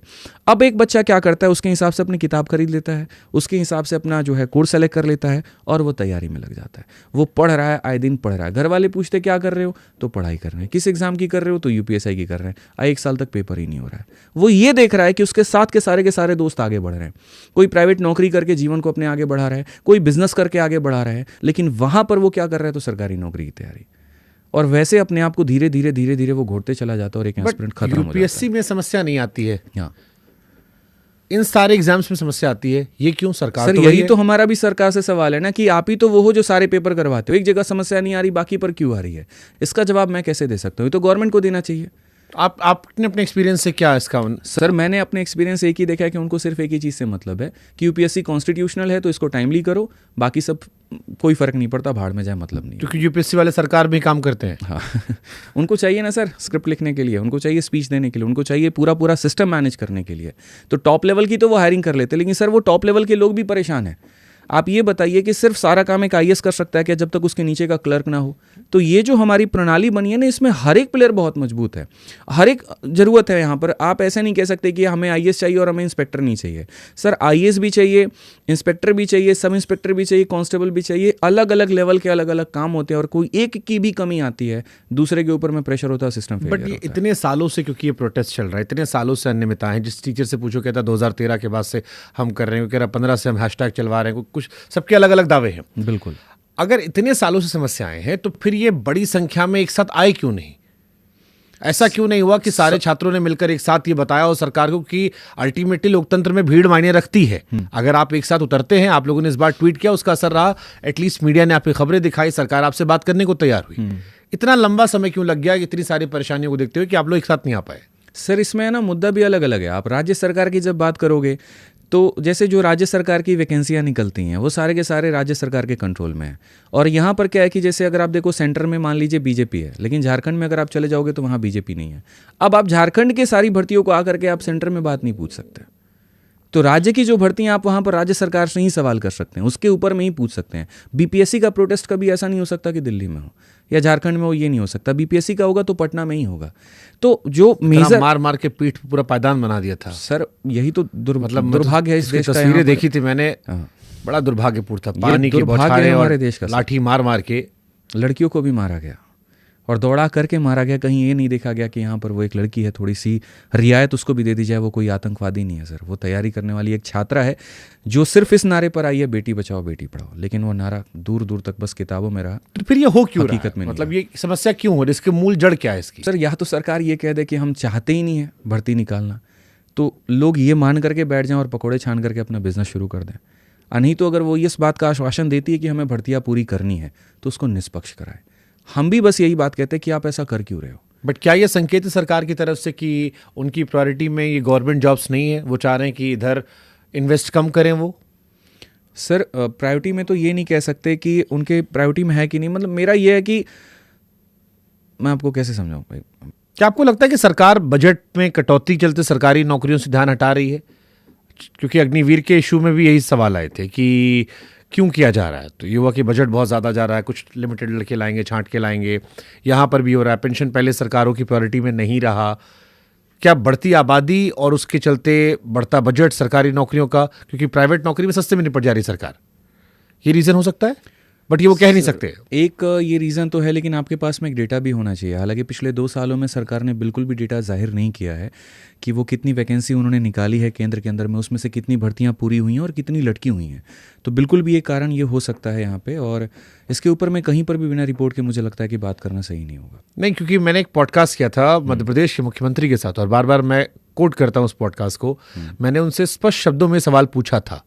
अब एक बच्चा क्या करता है, उसके हिसाब से अपनी किताब खरीद लेता है, उसके हिसाब से अपना जो है कोर्स सेलेक्ट कर लेता है, और वो तैयारी में लग जाता है। वो पढ़ रहा है, आए दिन पढ़ रहा है। घर वाले पूछते क्या कर रहे हो, तो पढ़ाई कर रहे हैं। किस एग्जाम की कर रहे हो, तो UPSI की कर रहे हैं। 1 साल तक पेपर ही नहीं हो रहा है। वो ये देख रहा है कि उसके साथ के सारे दोस्त आगे बढ़ रहे हैं। कोई प्राइवेट नौकरी करके जीवन को अपने आगे बढ़ा रहा है, कोई बिजनेस करके आगे बढ़ा रहा है, लेकिन वहां पर वो क्या कर रहा है, तो सरकारी नौकरी की तैयारी। और वैसे अपने आप को धीरे धीरे वो घोटते चला जाता है और एक एस्पिरेंट खत्म हो जाता है। UPSC में समस्या नहीं आती है, हाँ, इन सारे एग्जाम्स में समस्या आती है। ये क्यों? सरकार सर यही तो हमारा भी सरकार से सवाल है ना कि आप ही तो वो हो जो सारे पेपर करवाते हो। एक जगह समस्या नहीं आ रही, बाकी पर क्यों आ रही है? इसका जवाब मैं कैसे दे सकता हूँ? ये तो गवर्नमेंट को देना चाहिए। आपने अपने एक्सपीरियंस से क्या इसका सर मैंने अपने एक्सपीरियंस एक ही देखा है कि उनको सिर्फ एक ही चीज़ से मतलब है कि यूपीएससी कॉन्स्टिट्यूशनल है तो इसको टाइमली करो, बाकी सब कोई फर्क नहीं पड़ता, भाड़ में जाए, मतलब नहीं। क्योंकि यूपीएससी वाले सरकार में काम करते हैं। हाँ उनको चाहिए ना सर स्क्रिप्ट लिखने के लिए, उनको चाहिए स्पीच देने के लिए, उनको चाहिए पूरा सिस्टम मैनेज करने के लिए। तो टॉप लेवल की तो वो हायरिंग कर लेते, लेकिन सर वो टॉप लेवल के लोग भी परेशान हैं। आप ये बताइए कि सिर्फ सारा काम एक आईएएस कर सकता है क्या जब तक उसके नीचे का क्लर्क ना हो? तो ये जो हमारी प्रणाली बनी है ना, इसमें हर एक प्लेयर बहुत मजबूत है, हर एक ज़रूरत है यहाँ पर। आप ऐसा नहीं कह सकते कि हमें आईएएस चाहिए और हमें इंस्पेक्टर नहीं चाहिए। सर आईएएस भी चाहिए, इंस्पेक्टर भी चाहिए, सब इंस्पेक्टर भी चाहिए, कांस्टेबल भी चाहिए। अलग अलग लेवल के अलग अलग काम होते हैं और कोई एक की भी कमी आती है दूसरे के ऊपर में प्रेशर होता है, सिस्टम फेलियर बट ये इतने सालों से, क्योंकि ये प्रोटेस्ट चल रहा है, इतने सालों से अनियमितताएं हैं। जिस टीचर से पूछो कहता है 2013 के बाद से हम कर रहे हैं, कह रहा 15 से हम हैशटैग चलवा रहे हैं, कुछ सबके अलग अलग दावे हैं। बिल्कुल। अगर इतने सालों से समस्याएं हैं तो फिर ये बड़ी संख्या में एक साथ आए क्यों नहीं? ऐसा क्यों नहीं हुआ कि सारे छात्रों ने मिलकर एक साथ ये बताया और सरकार को कि अल्टीमेटली लोकतंत्र में भीड़ मायने रखती है। अगर आप एक साथ उतरते हैं, आप लोगों ने इस बार ट्वीट किया, उसका असर रहा, एटलीस्ट मीडिया ने आपकी खबरें दिखाई, सरकार आपसे बात करने को तैयार हुई। इतना लंबा समय क्यों लग गया इतनी सारी परेशानियों को देखते हुए कि आप लोग एक साथ नहीं आ पाए? सर इसमें है ना मुद्दा भी अलग अलग है। आप राज्य सरकार की जब बात करोगे तो जैसे जो राज्य सरकार की वैकेंसियां निकलती हैं वो सारे के सारे राज्य सरकार के कंट्रोल में है। और यहाँ पर क्या है कि जैसे अगर आप देखो सेंटर में मान लीजिए बीजेपी है, लेकिन झारखंड में अगर आप चले जाओगे तो वहाँ बीजेपी नहीं है। अब आप झारखंड के सारी भर्तियों को आकर के आप सेंटर में बात नहीं पूछ सकते। तो राज्य की जो भर्तियां आप वहाँ पर राज्य सरकार से ही सवाल कर सकते हैं, उसके ऊपर में ही पूछ सकते हैं। बीपीएससी का प्रोटेस्ट कभी ऐसा नहीं हो सकता कि दिल्ली में हो या झारखंड में हो, ये नहीं हो सकता। बीपीएससी का होगा तो पटना में ही होगा। तो जो मेजर मार मार के पीठ पे पूरा पायदान बना दिया था सर, यही तो दुर्भाग्य है इस देश का। तस्वीरें देखी थी मैंने, बड़ा दुर्भाग्यपूर्ण था। पानी की बौछारें और देश का लाठी मार मार के लड़कियों को भी मारा गया और दौड़ा करके मारा गया। कहीं ये नहीं देखा गया कि यहाँ पर वो एक लड़की है, थोड़ी सी रियायत उसको भी दे दी जाए, वो कोई आतंकवादी नहीं है सर। वो तैयारी करने वाली एक छात्रा है जो सिर्फ इस नारे पर आई है बेटी बचाओ बेटी पढ़ाओ, लेकिन वो नारा दूर दूर तक बस किताबों में रहा। तो फिर ये हो क्यों रहा हकीकत में मतलब ये समस्या क्यों हो रही? इसके मूल जड़ क्या है इसकी? सर या तो सरकार ये कह दे कि हम चाहते ही नहीं है भर्ती निकालना, तो लोग ये मान करके बैठ जाएं और पकौड़े छान करके अपना बिजनेस शुरू कर दें। नहीं तो अगर वो इस बात का आश्वासन देती है कि हमें भर्तियाँ पूरी करनी है तो उसको निष्पक्ष कराए। हम भी बस यही बात कहते हैं कि आप ऐसा कर क्यों रहे हो। बट क्या ये संकेत है सरकार की तरफ से कि उनकी प्रायोरिटी में ये गवर्नमेंट जॉब्स नहीं है, वो चाह रहे हैं कि इधर इन्वेस्ट कम करें? वो सर प्रायोरिटी में तो ये नहीं कह सकते कि उनके प्रायोरिटी में है कि नहीं। मतलब मेरा ये है कि मैं आपको कैसे समझाऊं भाई, क्या आपको लगता है कि सरकार बजट में कटौती चलते सरकारी नौकरियों से ध्यान हटा रही है? क्योंकि अग्निवीर के इशू में भी यही सवाल आए थे कि क्यों किया जा रहा है। तो ये हुआ कि बजट बहुत ज़्यादा जा रहा है, कुछ लिमिटेड लड़के लाएंगे, छांट के लाएंगे। यहाँ पर भी हो रहा है, पेंशन पहले सरकारों की प्रायोरिटी में नहीं रहा। क्या बढ़ती आबादी और उसके चलते बढ़ता बजट सरकारी नौकरियों का, क्योंकि प्राइवेट नौकरी में सस्ते में निपट जा रही सरकार, ये रीज़न हो सकता है? बट ये वो कह नहीं सकते। एक ये रीज़न तो है, लेकिन आपके पास में एक डेटा भी होना चाहिए। हालांकि पिछले 2 सालों में सरकार ने बिल्कुल भी डेटा जाहिर नहीं किया है कि वो कितनी वैकेंसी उन्होंने निकाली है केंद्र के अंदर में, उसमें से कितनी भर्तियां पूरी हुई हैं और कितनी लटकी हुई हैं। तो बिल्कुल भी एक कारण ये हो सकता है यहाँ पे, और इसके ऊपर में कहीं पर भी बिना रिपोर्ट के मुझे लगता है कि बात करना सही नहीं होगा। नहीं, क्योंकि मैंने एक पॉडकास्ट किया था मध्य प्रदेश के मुख्यमंत्री के साथ और बार बार मैं कोट करता हूँ उस पॉडकास्ट को। मैंने उनसे स्पष्ट शब्दों में सवाल पूछा था,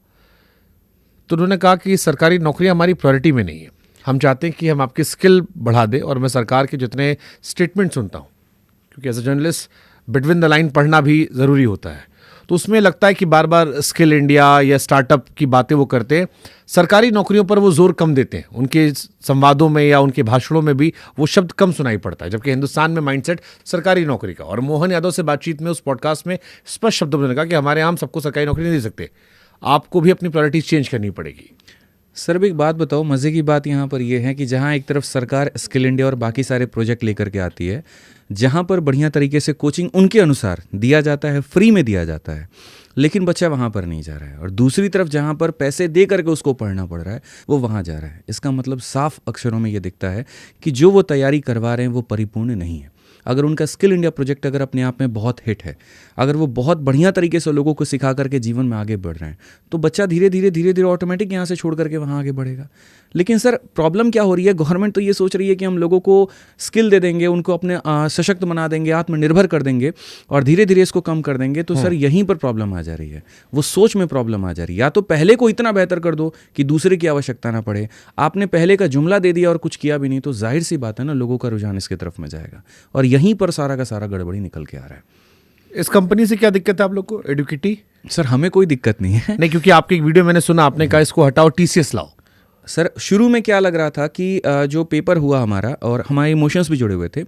तो उन्होंने कहा कि सरकारी नौकरियां हमारी प्रायोरिटी में नहीं है। हम चाहते हैं कि हम आपकी स्किल बढ़ा दें। और मैं सरकार के जितने स्टेटमेंट सुनता हूँ, क्योंकि as a journalist between the line पढ़ना भी ज़रूरी होता है, तो उसमें लगता है कि बार बार स्किल इंडिया या स्टार्टअप की बातें वो करते हैं, सरकारी नौकरियों पर वो जोर कम देते हैं। उनके संवादों में या उनके भाषणों में भी वो शब्द कम सुनाई पड़ता है, जबकि हिंदुस्तान में माइंडसेट सरकारी नौकरी का। और मोहन यादव से बातचीत में उस पॉडकास्ट में स्पष्ट शब्दों में कहा कि हमारे यहाँ हम सबको सरकारी नौकरी नहीं दे सकते, आपको भी अपनी प्रायोरिटीज चेंज करनी पड़ेगी। सर एक बात बताओ, मज़े की बात यहाँ पर यह है कि जहाँ एक तरफ सरकार स्किल इंडिया और बाकी सारे प्रोजेक्ट लेकर के आती है, जहाँ पर बढ़िया तरीके से कोचिंग उनके अनुसार दिया जाता है, फ्री में दिया जाता है, लेकिन बच्चा वहाँ पर नहीं जा रहा है। और दूसरी तरफ जहाँ पर पैसे दे करके उसको पढ़ना पड़ रहा है, वो वहाँ जा रहा है। इसका मतलब साफ अक्षरों में ये दिखता है कि जो वो तैयारी करवा रहे हैं वो परिपूर्ण नहीं है। अगर उनका स्किल इंडिया प्रोजेक्ट अगर अपने आप में बहुत हिट है, अगर वो बहुत बढ़िया तरीके से लोगों को सिखा करके जीवन में आगे बढ़ रहे हैं, तो बच्चा धीरे धीरे ऑटोमेटिक यहाँ से छोड़ करके वहाँ आगे बढ़ेगा। लेकिन सर प्रॉब्लम क्या हो रही है, गवर्नमेंट तो ये सोच रही है कि हम लोगों को स्किल दे देंगे, उनको अपने सशक्त बना देंगे, आत्मनिर्भर कर देंगे और धीरे धीरे इसको कम कर देंगे। तो सर यहीं पर प्रॉब्लम आ जा रही है, वो सोच में प्रॉब्लम आ जा रही है। या तो पहले को इतना बेहतर कर दो कि दूसरे की आवश्यकता ना पड़े। आपने पहले का जुमला दे दिया और कुछ किया भी नहीं, तो जाहिर सी बात है ना, लोगों का रुझान इसकी तरफ में जाएगा। और यहीं पर सारा का सारा गड़बड़ी निकल के आ रहा है। इस कंपनी से क्या दिक्कत है आप लोग को, एडुकेटी? सर हमें कोई दिक्कत नहीं है। नहीं, क्योंकि आपकी एक वीडियो मैंने सुना, आपने कहा इसको हटाओ, टीसीएस लाओ। सर शुरू में क्या लग रहा था कि जो पेपर हुआ हमारा, और हमारे इमोशंस भी जुड़े हुए थे,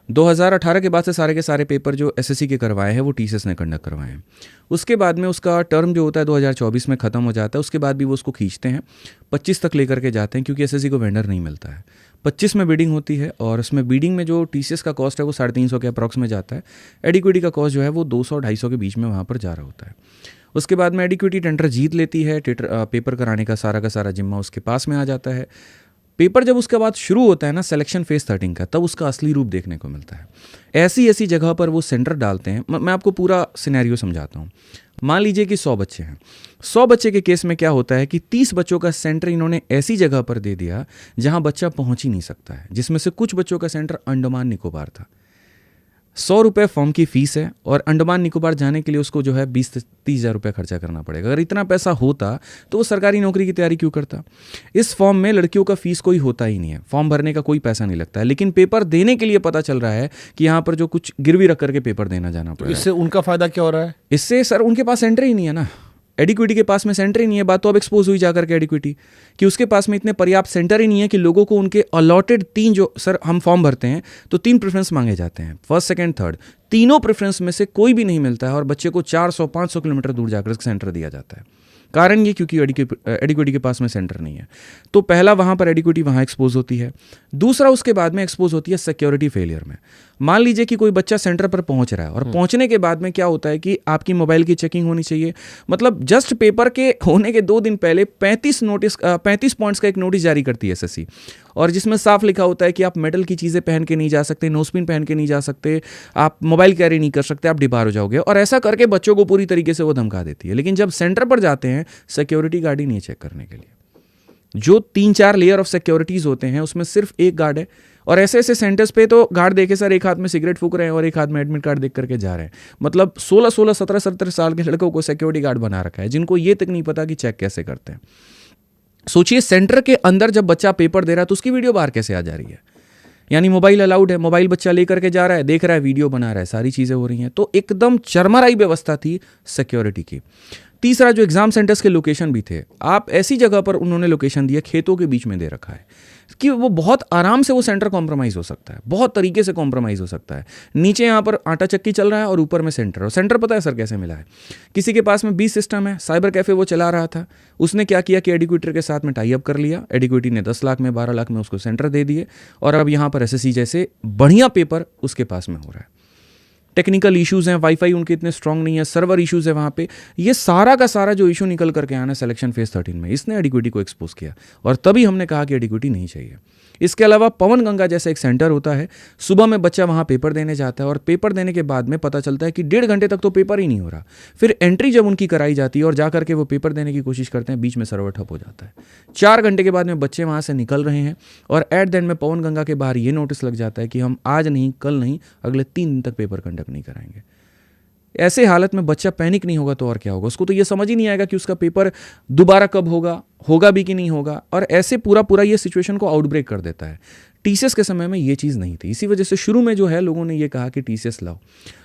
2018 के बाद से सारे के सारे पेपर जो एसएससी के करवाए हैं वो टीसीएस ने कंडक्ट करवाए हैं। उसके बाद में उसका टर्म जो होता है 2024 में ख़त्म हो जाता है। उसके बाद भी वो उसको खींचते हैं, 25 तक लेकर के जाते हैं, क्योंकि एसएससी को वेंडर नहीं मिलता है। 25 में बिडिंग होती है, और उसमें बिडिंग में जो टीसीएस का कॉस्ट है वो 350 के अप्रॉक्स में जाता है। एडिक्विटी का कॉस्ट जो है वो 200-250 के बीच में वहाँ पर जा रहा होता है। उसके बाद में एडिक्विटी टेंडर जीत लेती है, पेपर कराने का सारा जिम्मा उसके पास में आ जाता है। पेपर जब उसके बाद शुरू होता है ना, सिलेक्शन फेज 13 का, तब उसका असली रूप देखने को मिलता है। ऐसी जगह पर वो सेंटर डालते हैं। मैं आपको पूरा सिनेरियो समझाता हूँ। मान लीजिए कि 100 बच्चे हैं। 100 बच्चे के केस में क्या होता है कि 30 बच्चों का सेंटर इन्होंने ऐसी जगह पर दे दिया जहां बच्चा पहुंच ही नहीं सकता है, जिसमें से कुछ बच्चों का सेंटर अंडमान निकोबार था। 100 रुपये फॉर्म की फीस है, और अंडमान निकोबार जाने के लिए उसको जो है 20-30 हज़ार रुपये खर्चा करना पड़ेगा। अगर इतना पैसा होता तो वो सरकारी नौकरी की तैयारी क्यों करता? इस फॉर्म में लड़कियों का फीस कोई होता ही नहीं है, फॉर्म भरने का कोई पैसा नहीं लगता है, लेकिन पेपर देने के लिए पता चल रहा है कि यहाँ पर जो कुछ गिरवी रख करके पेपर देना जाना पड़ेगा। इससे उनका फायदा क्या हो रहा है? इससे सर उनके पास एंट्री ही नहीं है ना, एडिक्विटी के पास में सेंटर ही नहीं है। बात तो अब एक्सपोज हुई जाकर के एडिक्विटी कि उसके पास में इतने पर्याप्त सेंटर ही नहीं है कि लोगों को उनके अलॉटेड 3 जो सर हम फॉर्म भरते हैं तो 3 प्रेफरेंस मांगे जाते हैं, फर्स्ट सेकंड थर्ड, तीनों प्रेफरेंस में से कोई भी नहीं मिलता है, और बच्चे को 400-500 किलोमीटर दूर जाकर सेंटर दिया जाता है। कारण ये क्योंकि एडिक्विटी के पास में सेंटर नहीं है। तो पहला वहाँ पर एडिक्विटी वहाँ एक्सपोज होती है। दूसरा उसके बाद में एक्सपोज होती है सिक्योरिटी फेलियर में। मान लीजिए कि कोई बच्चा सेंटर पर पहुंच रहा है, और पहुंचने के बाद में क्या होता है कि आपकी मोबाइल की चेकिंग होनी चाहिए। मतलब जस्ट पेपर के होने के 2 दिन पहले 35 पॉइंट्स का एक नोटिस जारी करती है एसएससी, और जिसमें साफ लिखा होता है कि आप मेटल की चीज़ें पहन के नहीं जा सकते, नोस्पिन पहन के नहीं जा सकते, आप मोबाइल कैरी नहीं कर सकते, आप डिबार हो जाओगे। और ऐसा करके बच्चों को पूरी तरीके से वो धमका देती है। लेकिन जब सेंटर पर जाते हैं सिक्योरिटी गार्ड ही नहीं चेक करने के लिए। जो 3-4 लेयर ऑफ सिक्योरिटीज होते हैं उसमें सिर्फ एक गार्ड है, और ऐसे सेंटर्स पे तो गार्ड देखे सर एक हाथ में सिगरेट फूक रहे हैं और एक हाथ में एडमिट कार्ड देख करके जा रहे हैं। मतलब 16, 17 साल के लड़कों को सिक्योरिटी गार्ड बना रखा है, जिनको ये तक नहीं पता कि चेक कैसे करते हैं। सोचिए सेंटर के अंदर जब बच्चा पेपर दे रहा है तो उसकी वीडियो बाहर कैसे आ जा रही है? यानी मोबाइल अलाउड है, मोबाइल बच्चा लेकर के जा रहा है, देख रहा है, वीडियो बना रहा है, सारी चीज़ें हो रही हैं। तो एकदम चरमराई व्यवस्था थी सिक्योरिटी की। तीसरा जो एग्जाम सेंटर्स के लोकेशन भी थे, आप ऐसी जगह पर उन्होंने लोकेशन दिया, खेतों के बीच में दे रखा है कि वो बहुत आराम से वो सेंटर कॉम्प्रोमाइज़ हो सकता है, बहुत तरीके से कॉम्प्रोमाइज़ हो सकता है। नीचे यहाँ पर आटा चक्की चल रहा है और ऊपर में सेंटर, और सेंटर पता है सर कैसे मिला है? किसी के पास में 20 सिस्टम है, साइबर कैफे वो चला रहा था, उसने क्या किया कि एडिक्विटर के साथ में टाई अप कर लिया, एडिक्विटी ने 10 लाख में 12 लाख में उसको सेंटर दे दिए, और अब यहाँ पर एसएससी जैसे बढ़िया पेपर उसके पास में हो रहा है। टेक्निकल इश्यूज हैं, वाईफाई उनके इतने स्ट्रांग नहीं है, सर्वर इश्यूज है वहाँ पे। ये सारा का सारा जो इशू निकल करके आना सिलेक्शन फेज 13 में, इसने एडिक्विटी को एक्सपोज किया, और तभी हमने कहा कि एडिक्विटी नहीं चाहिए। इसके अलावा पवन गंगा जैसा एक सेंटर होता है, सुबह में बच्चा वहाँ पेपर देने जाता है, और पेपर देने के बाद में पता चलता है कि 1.5 घंटे तक तो पेपर ही नहीं हो रहा। फिर एंट्री जब उनकी कराई जाती है और जा करके वो पेपर देने की कोशिश करते हैं, बीच में सर्वर ठप हो जाता है। 4 घंटे के बाद में बच्चे वहाँ से निकल रहे हैं, और एट द एंड में पवन गंगा के बाहर ये नोटिस लग जाता है कि हम आज नहीं, कल नहीं, अगले 3 दिन तक पेपर कंडक्ट नहीं कराएंगे। ऐसे हालत में बच्चा पैनिक नहीं होगा तो और क्या होगा? उसको तो ये समझ ही नहीं आएगा कि उसका पेपर दोबारा कब होगा भी कि नहीं होगा, और ऐसे पूरा ये सिचुएशन को आउटब्रेक कर देता है। टीसीएस के समय में ये चीज़ नहीं थी, इसी वजह से शुरू में जो है लोगों ने ये कहा कि टीसीएस लाओ,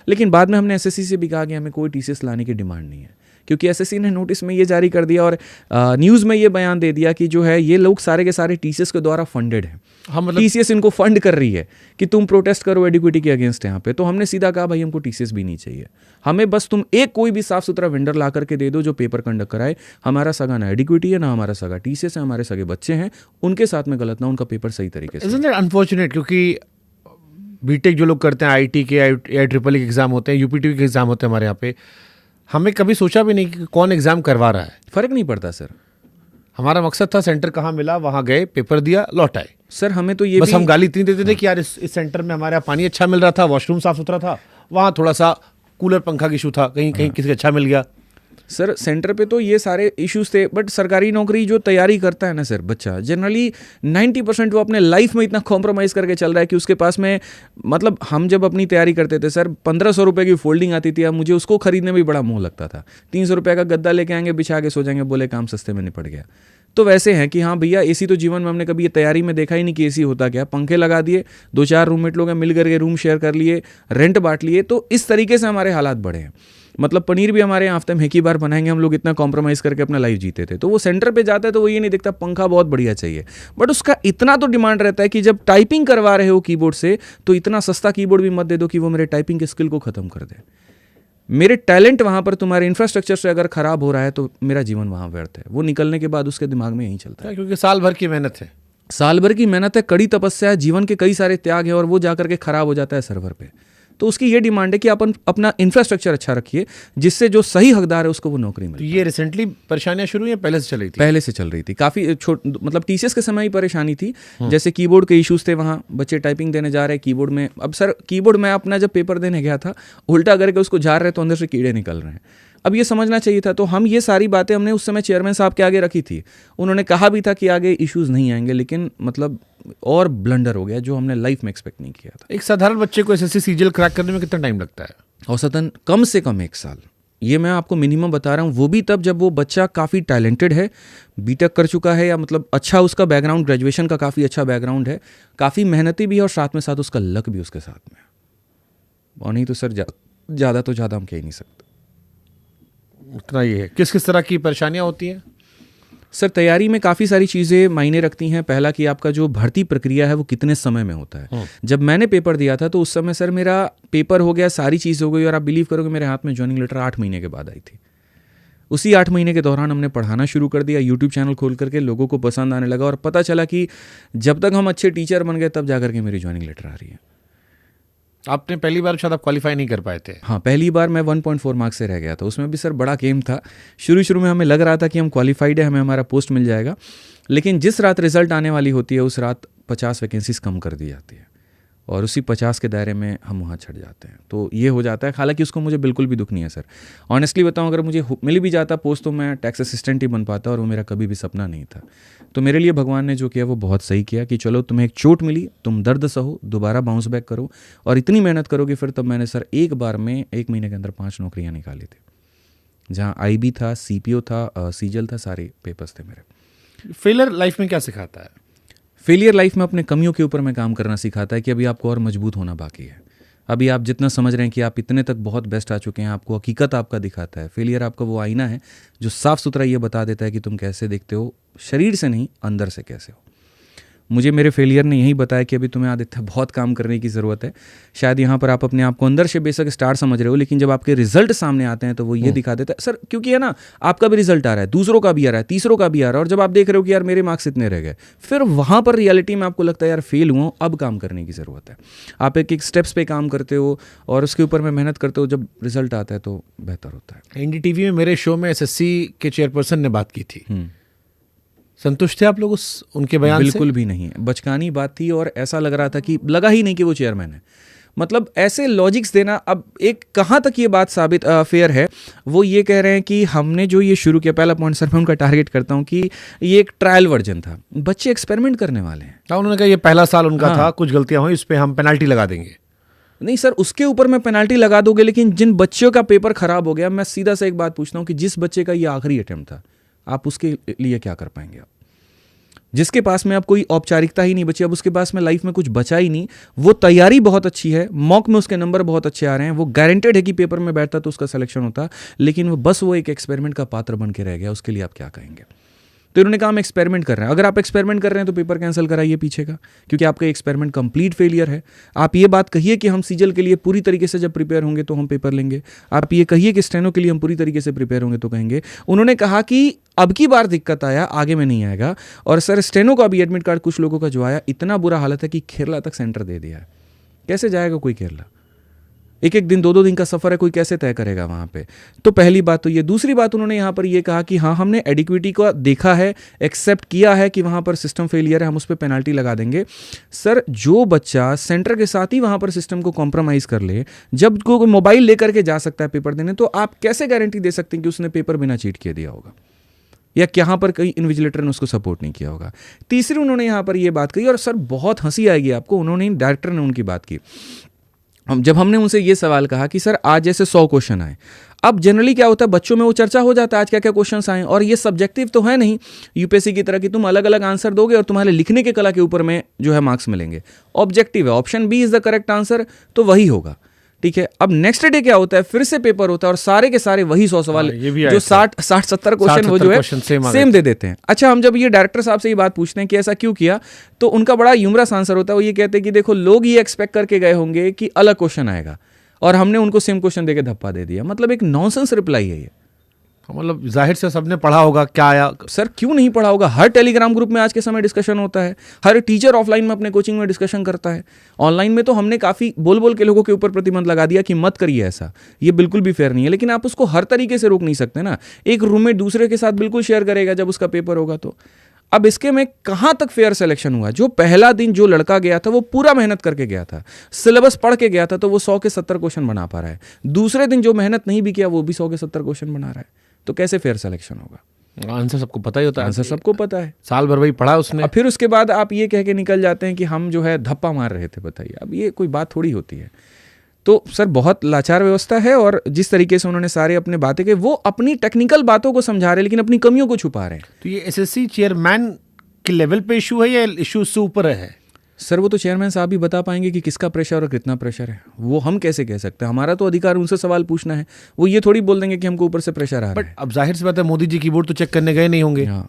लेकिन बाद में हमने एसएससी से भी कहा कि हमें कोई टीसीएस लाने की डिमांड नहीं है, क्योंकि एसएससी ने नोटिस में ये जारी कर दिया और न्यूज़ में ये बयान दे दिया कि जो है ये लोग सारे के सारे टीसीएस के द्वारा फंडेड हैं। हाँ, मतलब टीसीएस इनको फंड कर रही है कि तुम प्रोटेस्ट करो एडिक्विटी के अगेंस्ट यहाँ पे। तो हमने सीधा कहा भाई हमको टीसीएस भी नहीं चाहिए, हमें बस तुम एक कोई भी साफ सुथरा वेंडर ला करके दे दो जो पेपर कंडक्ट कराए। हमारा सगा ना एडिक्विटी है, ना हमारा सगा टीसीएस है, हमारे सगे बच्चे हैं, उनके साथ में गलत ना, उनका पेपर सही तरीके से। Isn't it unfortunate? क्योंकि बीटेक जो लोग करते हैं, आईटी के, IEEE के एग्जाम होते हैं, यूपीटीवी के एग्जाम होते हैं हमारे यहाँ पे, हमें कभी सोचा भी नहीं कि कौन एग्जाम करवा रहा है। फर्क नहीं पड़ता सर, हमारा मकसद था सेंटर कहाँ मिला, वहाँ गए, पेपर दिया, लौट आए। सर हमें तो ये बस भी हम गाली इतनी देते थे कि यार इस सेंटर में हमारे यहाँ पानी अच्छा मिल रहा था, वॉशरूम साफ सुथरा था, वहाँ थोड़ा सा कूलर पंखा की इशू था, कहीं किसी को अच्छा मिल गया। सर सेंटर पे तो ये सारे इश्यूज थे, बट सरकारी नौकरी जो तैयारी करता है ना सर बच्चा, जनरली 90% वो अपने लाइफ में इतना कॉम्प्रोमाइज़ करके चल रहा है कि उसके पास में, मतलब हम जब अपनी तैयारी करते थे सर 1500 रुपये की फोल्डिंग आती थी, अब मुझे उसको खरीदने में भी बड़ा मोह लगता था। 300 रुपये का गद्दा लेके आएंगे, बिछा के सो जाएंगे, बोले काम सस्ते में निपट गया। तो वैसे हैं कि हाँ भैया एसी तो जीवन में हमने कभी ये तैयारी में देखा ही नहीं कि एसी होता क्या, पंखे लगा दिए, 2-4 रूममेट लोग हैं मिल करके रूम शेयर कर लिए, रेंट बांट लिए, तो इस तरीके से हमारे हालात बढ़े हैं। मतलब पनीर भी हमारे यहाँ हफ्ते में एक ही बार बनाएंगे हम लोग, इतना कॉम्प्रोमाइज़ करके अपना लाइफ जीते थे। तो वो सेंटर पे जाता है तो वो ये नहीं दिखता पंखा बहुत बढ़िया चाहिए, बट उसका इतना तो डिमांड रहता है कि जब टाइपिंग करवा रहे हो कीबोर्ड से तो इतना सस्ता कीबोर्ड भी मत दे दो कि वो मेरे टाइपिंग के स्किल को खत्म कर दे। मेरे टैलेंट वहाँ पर तुम्हारे इंफ्रास्ट्रक्चर से अगर खराब हो रहा है तो मेरा जीवन वहाँ व्यर्थ है। वो निकलने के बाद उसके दिमाग में यही चलता है, क्योंकि साल भर की मेहनत है, साल भर की मेहनत है, कड़ी तपस्या है, जीवन के कई सारे त्याग है, और वो जाकर के खराब हो जाता है सर्वर पे। तो उसकी ये डिमांड है कि अपन अपना इंफ्रास्ट्रक्चर अच्छा रखिए जिससे जो सही हकदार है उसको वो नौकरी मिले। तो ये रिसेंटली परेशानियां शुरू हुई, पहले से चल रही थी? पहले से चल रही थी, काफ़ी मतलब टीसीएस के समय ही परेशानी थी। जैसे कीबोर्ड के इश्यूज थे, वहाँ बच्चे टाइपिंग देने जा रहे हैं कीबोर्ड में। अब सर कीबोर्ड मैं अपना जब पेपर देने गया था उल्टा करके उसको झाड़ रहे तो अंदर से कीड़े निकल रहे हैं। अब ये समझना चाहिए था। तो हम ये सारी बातें हमने उस समय चेयरमैन साहब के आगे रखी थी। उन्होंने कहा भी था कि आगे इश्यूज नहीं आएंगे, लेकिन मतलब और ब्लंडर हो गया जो हमने लाइफ में एक्सपेक्ट नहीं किया था। एक साधारण बच्चे को एसएससी सीजीएल क्रैक करने में कितना टाइम लगता है? औसतन कम से कम 1 साल। ये मैं आपको मिनिमम बता रहा हूँ, वो भी तब जब वो बच्चा काफ़ी टैलेंटेड है, बीटेक कर चुका है, या मतलब अच्छा उसका बैकग्राउंड, ग्रेजुएशन का काफ़ी अच्छा बैकग्राउंड है, काफ़ी मेहनती भी है, और साथ में साथ उसका लक भी उसके साथ में। और नहीं तो सर ज़्यादा तो ज़्यादा हम कह ही नहीं सकते। उतना ही है। किस किस तरह की परेशानियां होती हैं? सर तैयारी में काफ़ी सारी चीज़ें मायने रखती हैं। पहला कि आपका जो भर्ती प्रक्रिया है वो कितने समय में होता है। जब मैंने पेपर दिया था तो उस समय सर मेरा पेपर हो गया, सारी चीज़ हो गई, और आप बिलीव करोगे मेरे हाथ में ज्वाइनिंग लेटर 8 महीने के बाद आई थी। उसी 8 महीने के दौरान हमने पढ़ाना शुरू कर दिया, यूट्यूब चैनल खोल करके, लोगों को पसंद आने लगा, और पता चला कि जब तक हम अच्छे टीचर बन गए तब जाकर के मेरी ज्वाइनिंग लेटर आ रही है। आपने पहली बार शायद आप क्वालिफाई नहीं कर पाए थे? हाँ, पहली बार मैं 1.4 मार्क्स से रह गया था। उसमें भी सर बड़ा गेम था। शुरू में हमें लग रहा था कि हम क्वालिफाइड है, हमें हमारा पोस्ट मिल जाएगा, लेकिन जिस रात रिजल्ट आने वाली होती है उस रात 50 वैकेंसीज कम कर दी जाती है, और उसी 50 के दायरे में हम वहाँ छट जाते हैं। तो ये हो जाता है। हालांकि उसको मुझे बिल्कुल भी दुख नहीं है सर। ऑनेस्टली बताऊँ, अगर मुझे मिल भी जाता पोस्ट तो मैं टैक्स असिस्टेंट ही बन पाता, और वो मेरा कभी भी सपना नहीं था। तो मेरे लिए भगवान ने जो किया वो बहुत सही किया कि चलो तुम्हें एक चोट मिली, तुम दर्द सहो, दोबारा बाउंस बैक करो, और इतनी मेहनत करोगे फिर। तब मैंने सर एक बार में 1 महीने के अंदर 5 नौकरियाँ निकाली थी, जहाँ IB था, CPO था, सीजल था, सारे पेपर्स थे मेरे। फेलियर लाइफ में क्या सिखाता है? फेलियर लाइफ में अपने कमियों के ऊपर में काम करना सिखाता है कि अभी आपको और मजबूत होना बाकी है। अभी आप जितना समझ रहे हैं कि आप इतने तक बहुत बेस्ट आ चुके हैं, आपको हकीकत आपका दिखाता है। फेलियर आपका वो आईना है जो साफ सुथरा ये बता देता है कि तुम कैसे दिखते हो, शरीर से नहीं अंदर से कैसे हो। मुझे मेरे फेलियर ने यही बताया कि अभी तुम्हें आदित्य बहुत काम करने की ज़रूरत है। शायद यहाँ पर आप अपने आप को अंदर से बेशक स्टार समझ रहे हो, लेकिन जब आपके रिजल्ट सामने आते हैं तो वो ये दिखा देता है सर, क्योंकि है ना, आपका भी रिजल्ट आ रहा है, दूसरों का भी आ रहा है, तीसरों का भी आ रहा है, और जब आप देख रहे हो कि यार मेरे मार्क्स इतने रह गए, फिर वहाँ पर रियलिटी में आपको लगता है यार फेल हुआ, अब काम करने की ज़रूरत है। आप एक स्टेप्स पे काम करते हो और उसके ऊपर में मेहनत करते हो, जब रिजल्ट आता है तो बेहतर होता है। NDTV में मेरे शो में SSC के चेयरपर्सन ने बात की थी, संतुष्ट थे आप लोग उनके बयान से? बिल्कुल भी नहीं। बचकानी बात थी, और ऐसा लग रहा था कि लगा ही नहीं कि वो चेयरमैन है। मतलब ऐसे लॉजिक्स देना। अब एक कहाँ तक ये बात साबित फेयर है, वो ये कह रहे हैं कि हमने जो ये शुरू किया, पहला पॉइंट सर मैं उनका टारगेट करता हूँ कि ये एक ट्रायल वर्जन था, बच्चे एक्सपेरिमेंट करने वाले हैं। उन्होंने कहा ये पहला साल उनका था, कुछ गलतियां हुई, इस पर हम पेनल्टी लगा देंगे। नहीं सर, उसके ऊपर मैं पेनल्टी लगा दोगे, लेकिन जिन बच्चों का पेपर खराब हो गया, मैं सीधा से एक बात पूछता हूँ कि जिस बच्चे का ये आखिरी अटेम्प्ट था, आप उसके लिए क्या कर पाएंगे? आप जिसके पास में अब कोई औपचारिकता ही नहीं बची, अब उसके पास में लाइफ में कुछ बचा ही नहीं, वो तैयारी बहुत अच्छी है, मॉक में उसके नंबर बहुत अच्छे आ रहे हैं, वो गारंटेड है कि पेपर में बैठता तो उसका सिलेक्शन होता, लेकिन वो बस वो एक एक्सपेरिमेंट का पात्र बन के रह गया। उसके लिए आप क्या कहेंगे? तो इन्होंने कहा हम एक्सपेरिमेंट कर रहे हैं। अगर आप एक्सपेरिमेंट कर रहे हैं तो पेपर कैंसिल कराइए पीछे का, क्योंकि आपका एक्सपेरिमेंट कंप्लीट फेलियर है। आप ये बात कहिए कि हम सीजल के लिए पूरी तरीके से जब प्रिपेयर होंगे तो हम पेपर लेंगे। आप ये कहिए कि स्टेनो के लिए हम पूरी तरीके से प्रिपेयर होंगे तो कहेंगे। उन्होंने कहा कि अब की बार दिक्कत आया, आगे में नहीं आएगा। और सर स्टेनो का भी एडमिट कार्ड कुछ लोगों का जो आया, इतना बुरा हालत है कि केरला तक सेंटर दे दिया है। कैसे जाएगा कोई केरला? एक दिन 2 दिन का सफ़र है, कोई कैसे तय करेगा वहाँ पे? तो पहली बात तो ये। दूसरी बात उन्होंने यहाँ पर ये कहा कि हाँ, हमने एडिक्विटी को देखा है, एक्सेप्ट किया है कि वहाँ पर सिस्टम फेलियर है, हम उस पर पेनल्टी लगा देंगे। सर जो बच्चा सेंटर के साथ ही वहाँ पर सिस्टम को कॉम्प्रोमाइज़ कर ले, जब कोई मोबाइल लेकर के जा सकता है पेपर देने, तो आप कैसे गारंटी दे सकते हैं कि उसने पेपर बिना चीट किए दिया होगा, या यहाँ पर कहीं इन्विजिलेटर ने उसको सपोर्ट नहीं किया होगा? तीसरी उन्होंने यहाँ पर ये बात कही, और सर बहुत हंसी आएगी आपको, उन्होंने डायरेक्टर ने उनकी बात की। जब हमने उनसे ये सवाल कहा कि सर आज जैसे 100 क्वेश्चन आए, अब जनरली क्या होता है बच्चों में वो चर्चा हो जाता है आज क्या क्या क्वेश्चंस आए, और ये सब्जेक्टिव तो है नहीं यूपीएससी की तरह कि तुम अलग अलग आंसर दोगे और तुम्हारे लिखने के कला के ऊपर में जो है मार्क्स मिलेंगे। ऑब्जेक्टिव है, option B is the correct answer, तो वही होगा। ठीक है, अब नेक्स्ट डे क्या होता है, फिर से पेपर होता है और सारे के सारे वही 100 सवाल जो 60-70 क्वेश्चन वो जो है सेम दे देते हैं। अच्छा, हम जब ये डायरेक्टर साहब से ये बात पूछते हैं कि ऐसा क्यों किया, तो उनका बड़ा ह्यूमरस आंसर होता है। वो ये कहते हैं कि देखो लोग ये एक्सपेक्ट करके गए होंगे कि अलग क्वेश्चन आएगा और हमने उनको सेम क्वेश्चन देके धप्पा दे दिया। मतलब एक नॉनसेंस रिप्लाई है ये। मतलब जाहिर से सबने पढ़ा होगा क्या आया। सर क्यों नहीं पढ़ा होगा, हर टेलीग्राम ग्रुप में आज के समय डिस्कशन होता है, हर टीचर ऑफलाइन में अपने कोचिंग में डिस्कशन करता है। ऑनलाइन में तो हमने काफी बोल बोल के लोगों के ऊपर प्रतिबंध लगा दिया कि मत करिए ऐसा, ये बिल्कुल भी फेयर नहीं है। लेकिन आप उसको हर तरीके से रोक नहीं सकते ना। एक रूममेट दूसरे के साथ बिल्कुल शेयर करेगा जब उसका पेपर होगा तो। अब इसके में कहां तक फेयर सिलेक्शन हुआ? जो पहला दिन जो लड़का गया था वो पूरा मेहनत करके गया था, सिलेबस पढ़ के गया था, तो वो 100 के 70 क्वेश्चन बना पा रहा है। दूसरे दिन जो मेहनत नहीं भी किया वो भी 100 के 70 क्वेश्चन बना रहा है, तो कैसे फेयर सिलेक्शन होगा? आंसर सबको पता ही होता है, आंसर सबको पता है, साल भर वही पढ़ा उसने। अब फिर उसके बाद आप ये कह के निकल जाते हैं कि हम जो है धप्पा मार रहे थे। बताइए, अब ये कोई बात थोड़ी होती है। तो सर बहुत लाचार व्यवस्था है, और जिस तरीके से उन्होंने सारे अपने बातें कही, वो अपनी टेक्निकल बातों को समझा रहे हैं लेकिन अपनी कमियों को छुपा रहे हैं। तो ये एसएससी चेयरमैन के लेवल पे इशू है या इशू उससे ऊपर है? सर वो तो चेयरमैन साहब ही बता पाएंगे कि किसका प्रेशर और कितना प्रेशर है। वो हम कैसे कह सकते हैं? हमारा तो अधिकार उनसे सवाल पूछना है। वो ये थोड़ी बोल देंगे कि हमको ऊपर से प्रेशर आ रहा है। बट अब जाहिर सी बात है मोदी जी कीबोर्ड तो चेक करने गए नहीं होंगे, हाँ,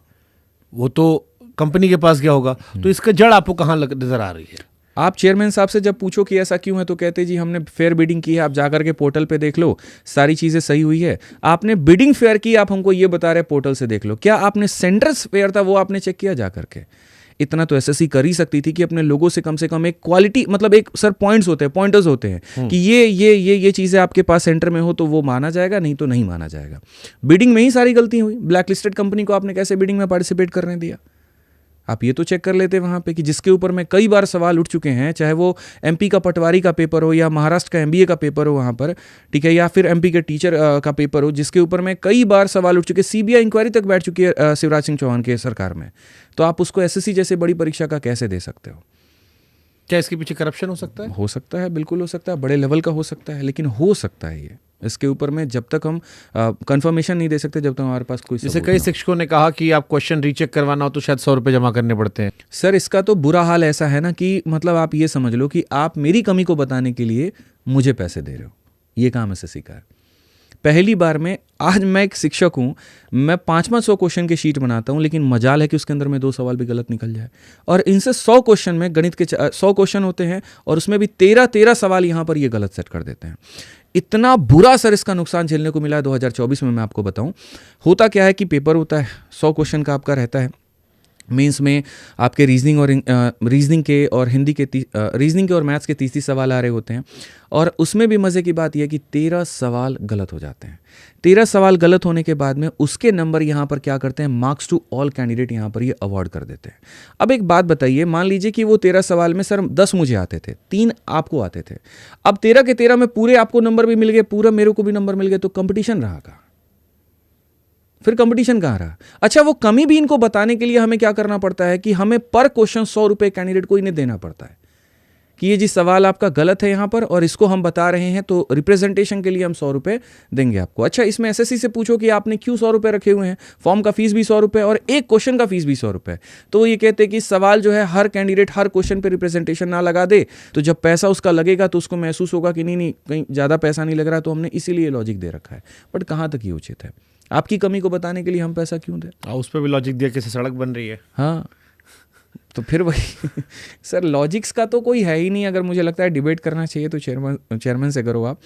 वो तो कंपनी के पास गया होगा। तो इसका जड़ आपको कहाँ नजर आ रही है? आप चेयरमैन साहब से जब पूछो कि ऐसा क्यों है तो कहते जी हमने फेयर बिडिंग की है, आप जाकर के पोर्टल पे देख लो, सारी चीज़ें सही हुई है। आपने बिडिंग फेयर की, आप हमको ये बता रहे पोर्टल से देख लो। क्या आपने सेंटर्स फेयर था वो आपने चेक किया जा करके? इतना तो एसएससी कर ही सकती थी कि अपने लोगों से कम एक क्वालिटी, मतलब एक सर पॉइंट्स होते हैं, पॉइंटर्स होते हैं कि ये चीज़ें आपके पास सेंटर में हो तो वो माना जाएगा, नहीं तो नहीं माना जाएगा। बिडिंग में ही सारी गलती हुई। ब्लैक लिस्टेड कंपनी को आपने कैसे बिडिंग में पार्टिसिपेट करने दिया? आप ये तो चेक कर लेते वहाँ पे कि जिसके ऊपर में कई बार सवाल उठ चुके हैं, चाहे वो एमपी का पटवारी का पेपर हो या महाराष्ट्र का एमबीए का पेपर हो वहाँ पर, ठीक है, या फिर एमपी के टीचर का पेपर हो, जिसके ऊपर में कई बार सवाल उठ चुके, सीबीआई इंक्वायरी तक बैठ चुकी है शिवराज सिंह चौहान के सरकार में, तो आप उसको एसएससी जैसे बड़ी परीक्षा का कैसे दे सकते हो? क्या इसके पीछे करप्शन हो सकता है? हो सकता है, बिल्कुल हो सकता है, बड़े लेवल का हो सकता है, लेकिन हो सकता है ये। इसके ऊपर में जब तक हम कंफर्मेशन नहीं दे सकते, जब तक हमारे पास कोई जैसे कई शिक्षकों ने कहा कि आप क्वेश्चन रीचेक करवाना हो तो शायद 100 रुपये जमा करने पड़ते हैं। सर इसका तो बुरा हाल ऐसा है ना कि मतलब आप ये समझ लो कि आप मेरी कमी को बताने के लिए मुझे पैसे दे रहे हो। ये काम एसएससी का है। पहली बार में, आज मैं एक शिक्षक हूँ, मैं 500 क्वेश्चन के शीट बनाता हूँ, लेकिन मजाल है कि उसके अंदर में 2 सवाल भी गलत निकल जाए। और इनसे 100 क्वेश्चन में, गणित के 100 क्वेश्चन होते हैं और उसमें भी 13 सवाल यहाँ पर ये गलत सेट कर देते हैं। इतना बुरा सर इसका नुकसान झेलने को मिला है 2024 में। मैं आपको बताऊं होता क्या है कि पेपर होता है 100 क्वेश्चन का आपका रहता है। मेंस में आपके रीजनिंग के और हिंदी के रीजनिंग के और मैथ्स के 30 सवाल आ रहे होते हैं, और उसमें भी मज़े की बात यह है कि 13 सवाल गलत हो जाते हैं। 13 सवाल गलत होने के बाद में उसके नंबर यहाँ पर क्या करते हैं, मार्क्स टू ऑल कैंडिडेट यहाँ पर ये अवार्ड कर देते हैं। अब एक बात बताइए, मान लीजिए कि वो 13 सवाल में सर 10 मुझे आते थे, 3 आपको आते थे। अब 13 के 13 में पूरे आपको नंबर भी मिल गए, पूरा मेरे को भी नंबर मिल गए, तो कंपटीशन रहा कहाँ? फिर कंपटीशन कहाँ रहा? अच्छा, वो कमी भी इनको बताने के लिए हमें क्या करना पड़ता है कि हमें पर क्वेश्चन 100 रुपये कैंडिडेट को इन्हें देना पड़ता है कि ये जी सवाल आपका गलत है यहाँ पर और इसको हम बता रहे हैं, तो रिप्रेजेंटेशन के लिए हम 100 रुपये देंगे आपको। अच्छा, इसमें एसएससी से पूछो कि आपने क्यों 100 रुपये रखे हुए हैं? फॉर्म का फीस भी 100 रुपये और एक क्वेश्चन का फीस भी 100 रुपये। तो ये कहते हैं कि सवाल जो है हर कैंडिडेट हर क्वेश्चन पे रिप्रेजेंटेशन ना लगा दे, तो जब पैसा उसका लगेगा तो उसको महसूस होगा कि नहीं कहीं ज़्यादा पैसा नहीं लग रहा, तो हमने इसीलिए लॉजिक दे रखा है। बट कहाँ तक ये उचित है? आपकी कमी को बताने के लिए हम पैसा क्यों दें? उस पर भी लॉजिक दिया कैसे सड़क बन रही है। हाँ, तो फिर वही सर लॉजिक्स का तो कोई है ही नहीं। अगर मुझे लगता है डिबेट करना चाहिए तो चेयरमैन से करो आप।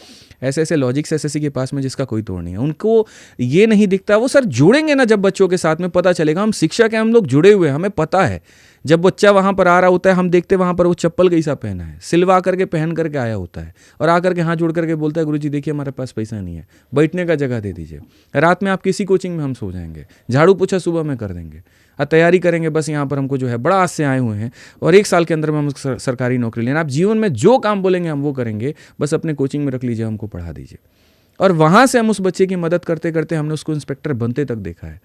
ऐसे लॉजिक्स एसएससी के पास में जिसका कोई तोड़ नहीं है। उनको ये नहीं दिखता, वो सर जुड़ेंगे ना जब बच्चों के साथ में, पता चलेगा। हम शिक्षक हैं, हम लोग जुड़े हुए हैं, हमें पता है। जब बच्चा वहाँ पर आ रहा होता है, हम देखते वहाँ पर वो चप्पल कैसा पहना है, सिलवा करके पहन करके आया होता है, और आकर के हाथ जोड़ करके बोलता है गुरुजी देखिए हमारे पास पैसा नहीं है, बैठने का जगह दे दीजिए। रात में आप किसी कोचिंग में हम सो जाएंगे, झाड़ू पोछा सुबह में कर देंगे और तैयारी करेंगे। बस यहाँ पर हमको जो है बड़ा आस से आए हुए हैं और 1 साल के अंदर में हम सरकारी नौकरी लेना। आप जीवन में जो काम बोलेंगे हम वो करेंगे, बस अपने कोचिंग में रख लीजिए, हमको पढ़ा दीजिए। और वहाँ से हम उस बच्चे की मदद करते करते हमने उसको इंस्पेक्टर बनते तक देखा है।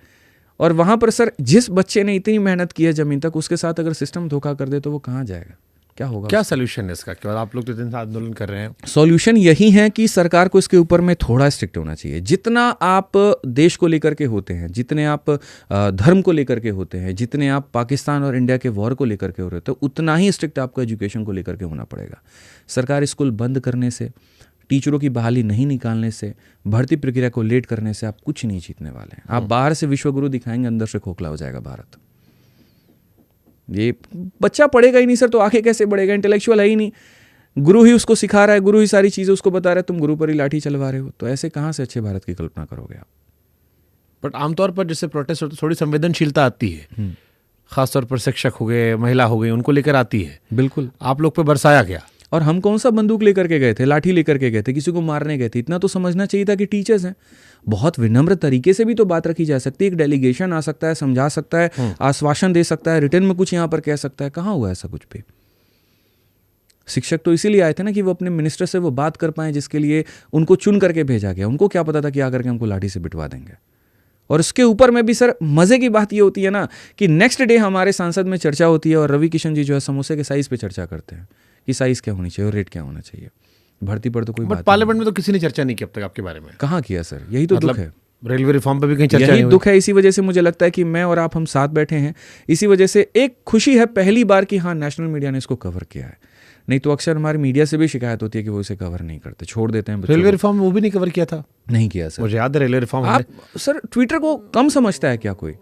और वहाँ पर सर जिस बच्चे ने इतनी मेहनत की है ज़मीन तक, उसके साथ अगर सिस्टम धोखा कर दे तो वो कहाँ जाएगा? क्या होगा? क्या सोल्यूशन है इसका? क्या आप लोग तो दिन से आंदोलन कर रहे हैं? सॉल्यूशन यही है कि सरकार को इसके ऊपर में थोड़ा स्ट्रिक्ट होना चाहिए। जितना आप देश को लेकर के होते हैं, जितने आप धर्म को लेकर के होते हैं, जितने आप पाकिस्तान और इंडिया के वॉर को लेकर के हो रहे हो, उतना ही स्ट्रिक्ट आपको एजुकेशन को लेकर के होना पड़ेगा। सरकार स्कूल बंद करने से, टीचरों की बहाली नहीं निकालने से, भर्ती प्रक्रिया को लेट करने से आप कुछ नहीं जीतने वाले हैं। आप बाहर से विश्वगुरु दिखाएंगे, अंदर से खोखला हो जाएगा भारत। ये बच्चा पढ़ेगा ही नहीं सर, तो आगे कैसे बढ़ेगा? इंटेलेक्चुअल है ही नहीं, गुरु ही उसको सिखा रहा है, गुरु ही सारी चीज़ें उसको बता रहा है, तुम गुरु पर ही लाठी चलवा रहे हो, तो ऐसे कहाँ से अच्छे भारत की कल्पना करोगे आप? बट आमतौर पर जैसे प्रोटेस्ट होते थोड़ी संवेदनशीलता आती है, खासतौर पर शिक्षक हो गए, महिला हो गई, उनको लेकर आती है। बिल्कुल। आप लोग पे बरसाया गया। और हम कौन सा बंदूक लेकर के गए थे, लाठी लेकर के गए थे, किसी को मारने गए थे? इतना तो समझना चाहिए था कि टीचर्स हैं, बहुत विनम्र तरीके से भी तो बात रखी जा सकती है। एक डेलीगेशन आ सकता है, समझा सकता है, आश्वासन दे सकता है, रिटर्न में कुछ यहाँ पर कह सकता है। कहाँ हुआ ऐसा कुछ भी? शिक्षक तो इसीलिए आए थे ना कि वो अपने मिनिस्टर से वो बात कर पाए, जिसके लिए उनको चुन करके भेजा गया। उनको क्या पता था कि आकर के हमको लाठी से बिठवा देंगे। और उसके ऊपर में भी सर मजे की बात ये होती है ना कि नेक्स्ट डे हमारे सांसद में चर्चा होती है और रवि किशन जी जो है समोसे के साइज पे चर्चा करते हैं कि साइज क्या होनी चाहिए और रेट क्या होना चाहिए। भर्ती पर तो कोई बात पार्लियामेंट में तो किसी ने चर्चा नहीं की अब तक आपके बारे में। कहाँ किया सर? यही तो दुख है। रेलवे रिफॉर्म पे भी कहीं चर्चा यही नहीं हुई। दुख है। इसी वजह से मुझे लगता है कि मैं और आप हम साथ बैठे हैं, इसी वजह से एक खुशी है पहली बार कि हाँ नेशनल मीडिया ने इसको कवर किया है। नहीं तो अक्सर हमारी मीडिया से भी शिकायत होती है कि वो इसे कवर नहीं करते, छोड़ देते हैं। रेलवे रिफॉर्म वो भी नहीं कवर किया था? नहीं किया सर। मुझे याद है रेलवे रिफॉर्म। आप सर ट्विटर को कम समझता है क्या कोई?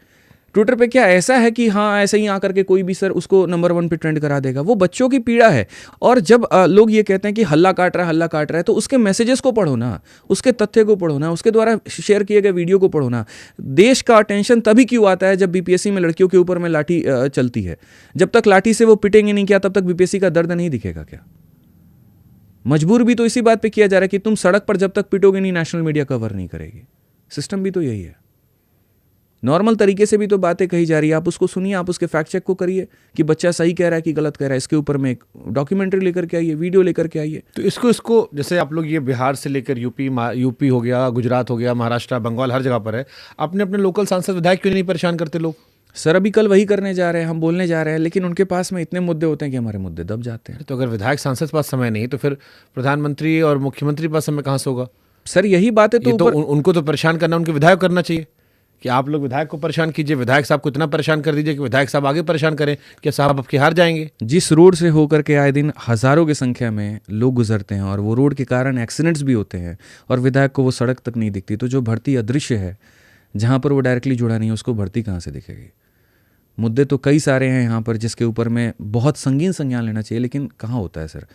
ट्विटर पे क्या ऐसा है कि हाँ ऐसे ही आकर के कोई भी सर उसको नंबर 1 पे ट्रेंड करा देगा? वो बच्चों की पीड़ा है। और जब लोग ये कहते हैं कि हल्ला काट रहा है, तो उसके मैसेजेस को पढ़ो ना, उसके तथ्य को पढ़ो ना, उसके द्वारा शेयर किए गए वीडियो को पढ़ो ना। देश का अटेंशन तभी क्यों आता है जब बीपीएससी में लड़कियों के ऊपर में लाठी चलती है? जब तक लाठी से वो पिटेंगे नहीं क्या, तब तक बीपीएससी का दर्द नहीं दिखेगा क्या? मजबूर भी तो इसी बात पे किया जा रहा है कि तुम सड़क पर जब तक पिटोगे नहीं, नेशनल मीडिया कवर नहीं करेगी। सिस्टम भी तो यही है। नॉर्मल तरीके से भी तो बातें कही जा रही है, आप उसको सुनिए, आप उसके फैक्ट चेक को करिए कि बच्चा सही कह रहा है कि गलत कह रहा है। इसके ऊपर में एक डॉक्यूमेंट्री लेकर के आइए, वीडियो लेकर के आइए। तो इसको जैसे आप लोग ये बिहार से लेकर यूपी हो गया, गुजरात हो गया, महाराष्ट्र, बंगाल, हर जगह पर है, अपने अपने लोकल सांसद विधायक क्यों नहीं परेशान करते लोग? सर अभी कल वही करने जा रहे हैं, हम बोलने जा रहे हैं, लेकिन उनके पास में इतने मुद्दे होते हैं कि हमारे मुद्दे दब जाते हैं। तो अगर विधायक सांसद के पास समय नहीं तो फिर प्रधानमंत्री और मुख्यमंत्री के पास समय कहाँ से होगा? सर यही बात है। तो उनको तो परेशान करना उनके विधायक करना चाहिए कि आप लोग विधायक को परेशान कीजिए, विधायक साहब को इतना परेशान कर दीजिए कि विधायक साहब आगे परेशान करें कि साहब आपके हार जाएंगे। जिस रोड से होकर के आए दिन हजारों की संख्या में लोग गुजरते हैं और वो रोड के कारण एक्सीडेंट्स भी होते हैं और विधायक को वो सड़क तक नहीं दिखती, तो जो भर्ती अदृश्य है, जहाँ पर वो डायरेक्टली जुड़ा नहीं है, उसको भर्ती कहाँ से दिखेगी? मुद्दे तो कई सारे हैं यहाँ पर जिसके ऊपर में बहुत संगीन संज्ञान लेना चाहिए, लेकिन कहाँ होता है सर?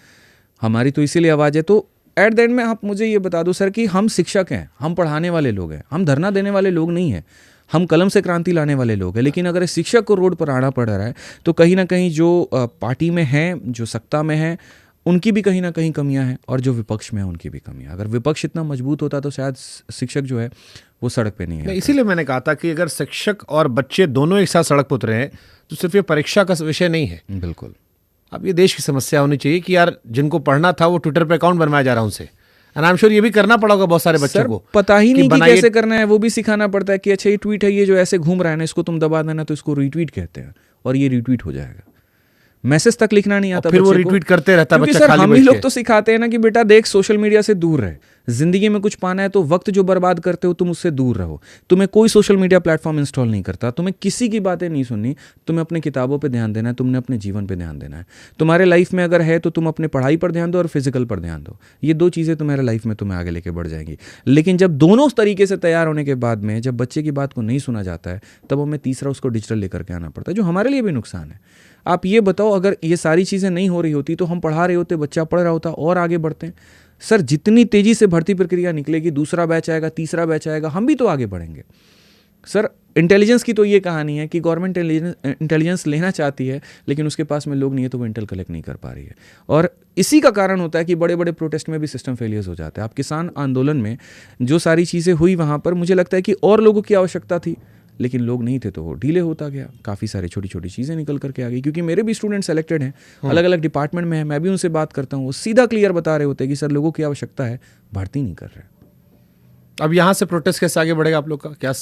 हमारी तो इसीलिए आवाज़ है। तो एट द एंड में आप मुझे ये बता दो सर कि हम शिक्षक हैं, हम पढ़ाने वाले लोग हैं, हम धरना देने वाले लोग नहीं हैं, हम कलम से क्रांति लाने वाले लोग हैं। लेकिन अगर शिक्षक को रोड पर आना पड़ रहा है तो कहीं ना कहीं जो पार्टी में हैं, जो सत्ता में हैं, उनकी भी कहीं ना कहीं कमियां हैं और जो विपक्ष में है उनकी भी कमियां। अगर विपक्ष इतना मजबूत होता तो शायद शिक्षक जो है वो सड़क पे नहीं है। इसीलिए मैंने कहा था कि अगर शिक्षक और बच्चे दोनों एक साथ सड़क पर उतरे हैं तो सिर्फ ये परीक्षा का विषय नहीं है। बिल्कुल। अब ये देश की समस्या होनी चाहिए कि यार जिनको पढ़ना था वो ट्विटर पे अकाउंट बनवाया जा रहा है उनसे। एंड आई एम श्योर ये भी करना पड़ा होगा बहुत सारे बच्चों को, पता ही नहीं कि कैसे करना है। वो भी सिखाना पड़ता है कि अच्छा ये ट्वीट है, ये जो ऐसे घूम रहा है ना, इसको तुम दबा देना तो इसको रीट्वीट कहते हैं और ये रीट्वीट हो जाएगा। मैसेज तक लिखना नहीं आता, फिर वो रिट्वीट करते रहता है बच्चा। सर हम ही लोग तो सिखाते हैं ना कि बेटा देख सोशल मीडिया से दूर रहे, जिंदगी में कुछ पाना है तो वक्त जो बर्बाद करते हो तुम उससे दूर रहो। तुम्हें कोई सोशल मीडिया प्लेटफॉर्म इंस्टॉल नहीं करता, तुम्हें किसी की बातें नहीं सुननी, तुम्हें अपने किताबों पे ध्यान देना है, तुमने अपने जीवन पे ध्यान देना है। तुम्हारे लाइफ में अगर है तो तुम अपने पढ़ाई पर ध्यान दो और फिजिकल पर ध्यान दो। ये दो चीज़ें तुम्हारे लाइफ में तुम्हें आगे लेके बढ़ जाएंगी। लेकिन जब दोनों उस तरीके से तैयार होने के बाद में जब बच्चे की बात को नहीं सुना जाता है, तब हमें तीसरा उसको डिजिटल लेकर के आना पड़ता है, जो हमारे लिए भी नुकसान है। आप ये बताओ, अगर ये सारी चीज़ें नहीं हो रही होती तो हम पढ़ा रहे होते, बच्चा पढ़ रहा होता और आगे बढ़ते हैं। सर जितनी तेज़ी से भर्ती प्रक्रिया निकलेगी, दूसरा बैच आएगा, तीसरा बैच आएगा, हम भी तो आगे बढ़ेंगे। सर इंटेलिजेंस की तो ये कहानी है कि गवर्नमेंट इंटेलिजेंस लेना चाहती है लेकिन उसके पास में लोग नहीं है तो वो इंटेल कलेक्ट नहीं कर पा रही है। और इसी का कारण होता है कि बड़े बड़े प्रोटेस्ट में भी सिस्टम फेलियर्स हो जाते हैं। आप किसान आंदोलन में जो सारी चीज़ें हुई वहाँ पर मुझे लगता है कि और लोगों की आवश्यकता थी, लेकिन लोग नहीं थे तो वो डिले होता गया। काफ़ी सारी छोटी छोटी चीज़ें निकल करके आ गई, क्योंकि मेरे भी स्टूडेंट सेलेक्टेड हैं, अलग अलग डिपार्टमेंट में हैं। मैं भी उनसे बात करता हूँ, वो सीधा क्लियर बता रहे होते हैं कि सर लोगों की आवश्यकता है, भर्ती नहीं कर रहे। अब यहाँ से प्रोटेस्ट कैसे आगे बढ़ेगा आप लोग का, क्या